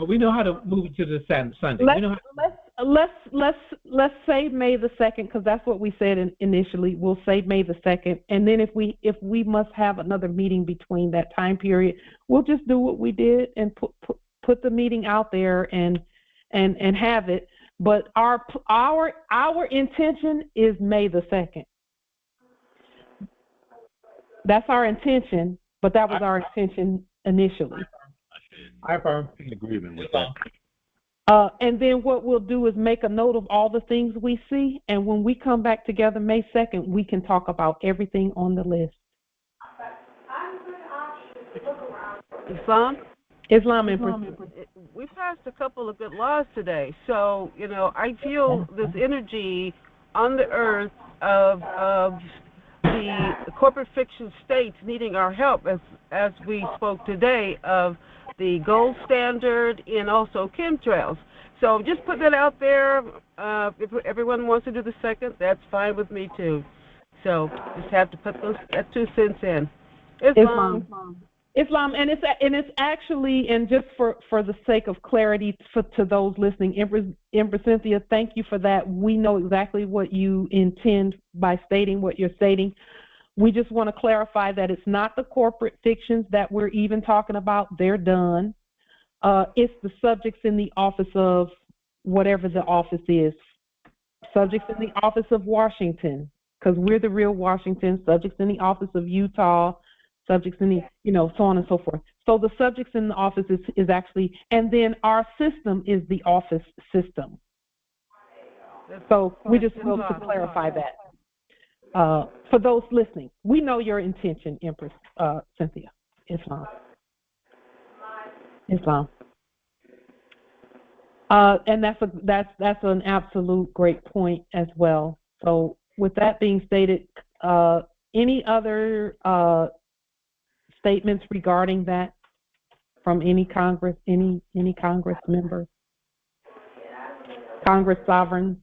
we know how to move it to the Sunday. Let's say May the 2nd, because that's what we said initially. We'll say May the 2nd, and then if we must have another meeting between that time period, we'll just do what we did and put the meeting out there and have it. But our intention is May the 2nd. That's our intention, but that was our intention initially. I'm in agreement with that. And then what we'll do is make a note of all the things we see, and when we come back together May 2nd, we can talk about everything on the list. Islam. We passed a couple of good laws today, so I feel this energy on the earth of the corporate fiction states needing our help, as we spoke today, of the gold standard and also chemtrails. So just put that out there. If everyone wants to do the second, that's fine with me too. So just have to put that 2 cents in. Islam, and it's actually, and just for the sake of clarity to those listening, Empress Cynthia, thank you for that. We know exactly what you intend by stating what you're stating. We just want to clarify that it's not the corporate fictions that we're even talking about. They're done. It's the subjects in the office of whatever the office is. Subjects in the office of Washington, because we're the real Washington. Subjects in the office of Utah. Subjects in the, so on and so forth. So the subjects in the office is actually, and then our system is the office system. So we just want to clarify that. For those listening, we know your intention, Empress Cynthia. Islam. And that's an absolute great point as well. So with that being stated, any other statements regarding that from any Congress members, Congress sovereigns?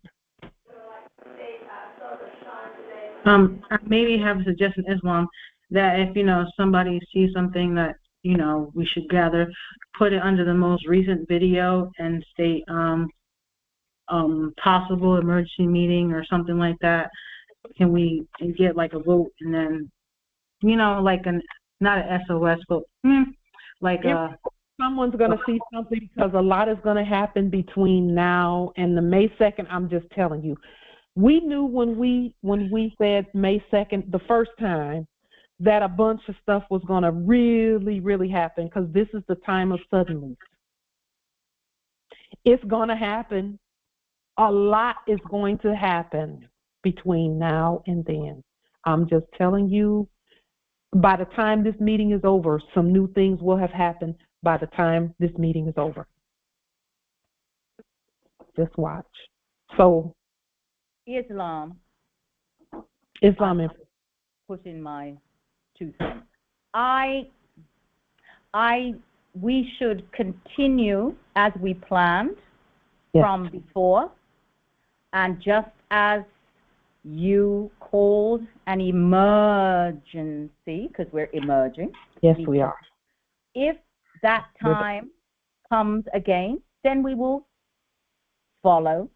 I maybe have a suggestion, Islam, that if somebody sees something that we should gather, put it under the most recent video and state possible emergency meeting or something like that. Can we get like a vote and then like not an SOS, but someone's going to see something, because a lot is going to happen between now and the May 2nd. I'm just telling you. We knew when we said May 2nd the first time that a bunch of stuff was going to really, really happen, because this is the time of suddenly. It's going to happen. A lot is going to happen between now and then. I'm just telling you, by the time this meeting is over, some new things will have happened by the time this meeting is over. Just watch. So, Islam. Put in my 2 cents. We should continue as we planned from before, and just as you called an emergency, because we're emerging. Yes, we are. If that time comes again, then we will follow.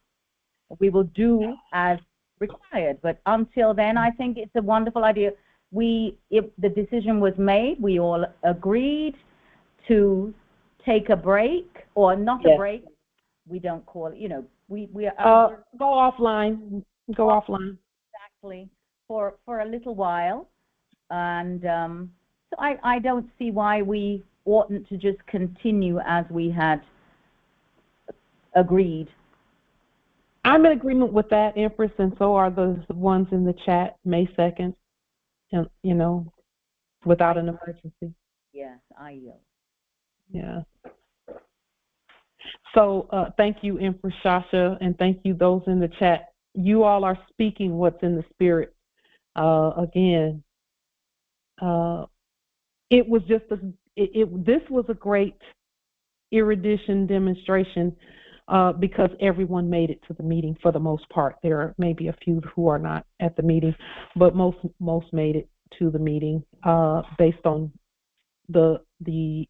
We will do as required. But until then, I think it's a wonderful idea. If the decision was made, we all agreed to take a break, or not a break. We don't call it, we are go offline. Go offline. Exactly, for a little while, and so I don't see why we oughtn't to just continue as we had agreed. I'm in agreement with that, Empress, and so are those ones in the chat. May 2nd, without an emergency. Yes, I yield. Yeah. So thank you, Empress Shasha, and thank you those in the chat. You all are speaking what's in the spirit. Again, it was just this was a great erudition demonstration because everyone made it to the meeting for the most part. There may be a few who are not at the meeting, but most made it to the meeting based on the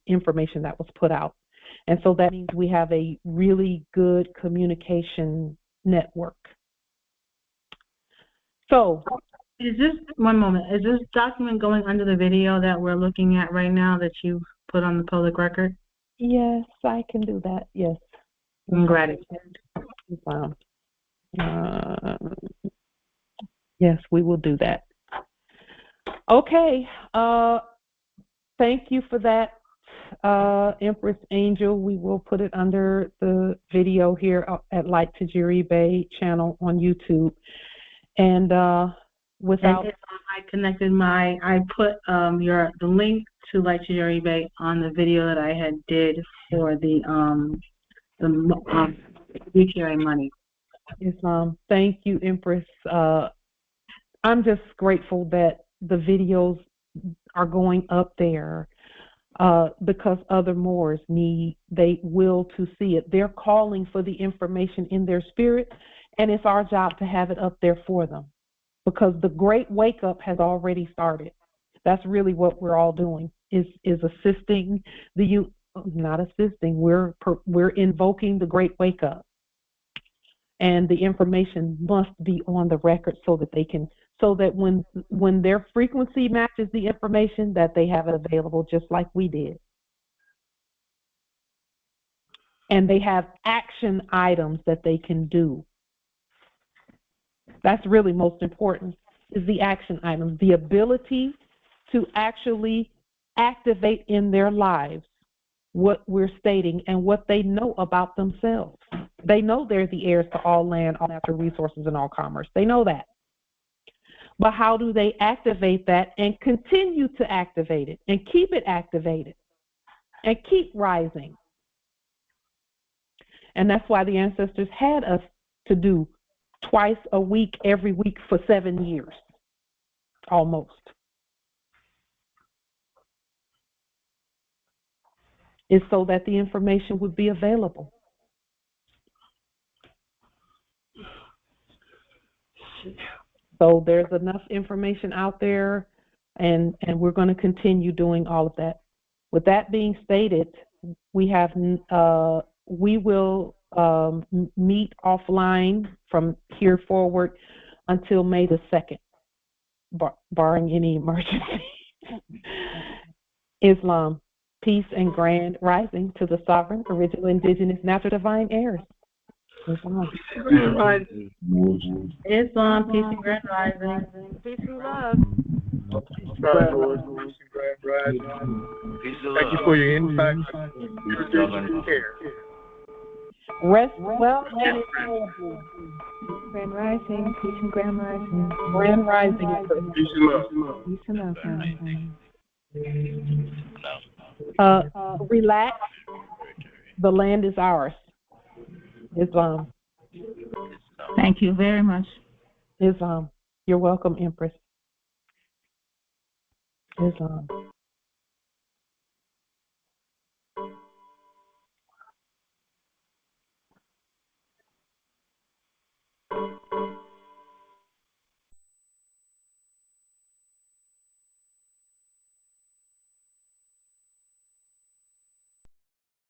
information that was put out. And so that means we have a really good communication network. So, is this document going under the video that we're looking at right now that you put on the public record? Yes, I can do that. Yes. Gratitude. Yes, we will do that. Okay. Thank you for that, Empress Angel. We will put it under the video here at Light Tajiri Bay channel on YouTube. And without, I put the link to Light Tajiri Bay on the video that I had did for the fiduciary money. Islam. Thank you, Empress. I'm just grateful that the videos are going up there because other Moors they will to see it. They're calling for the information in their spirit, and it's our job to have it up there for them because the great wake up has already started. That's really what we're all doing is assisting the youth, not assisting. We're invoking the great wake up, and the information must be on the record so that when their frequency matches the information, that they have it available just like we did. And they have action items that they can do. That's really most important, is the action items, the ability to actually activate in their lives what we're stating and what they know about themselves. They know they're the heirs to all land, all natural resources, and all commerce. They know that. But how do they activate that and continue to activate it and keep it activated and keep rising? And that's why the ancestors had us to do twice a week, every week for 7 years, almost. Is so that the information would be available. So there's enough information out there, and we're going to continue doing all of that. With that being stated, we will meet offline from here forward until May the 2nd, barring any emergency. Islam, peace and grand rising to the sovereign, original, indigenous, natural, divine heirs. Islam. Islam, peace and grand rising. Peace and love. Thank you for your insight. Rest well and Grand rising, peace and grand rising. grand rising. Peace and love. Peace and love. Relax. The land is ours. Islam. Thank you very much. Islam. You're welcome, Empress. Islam.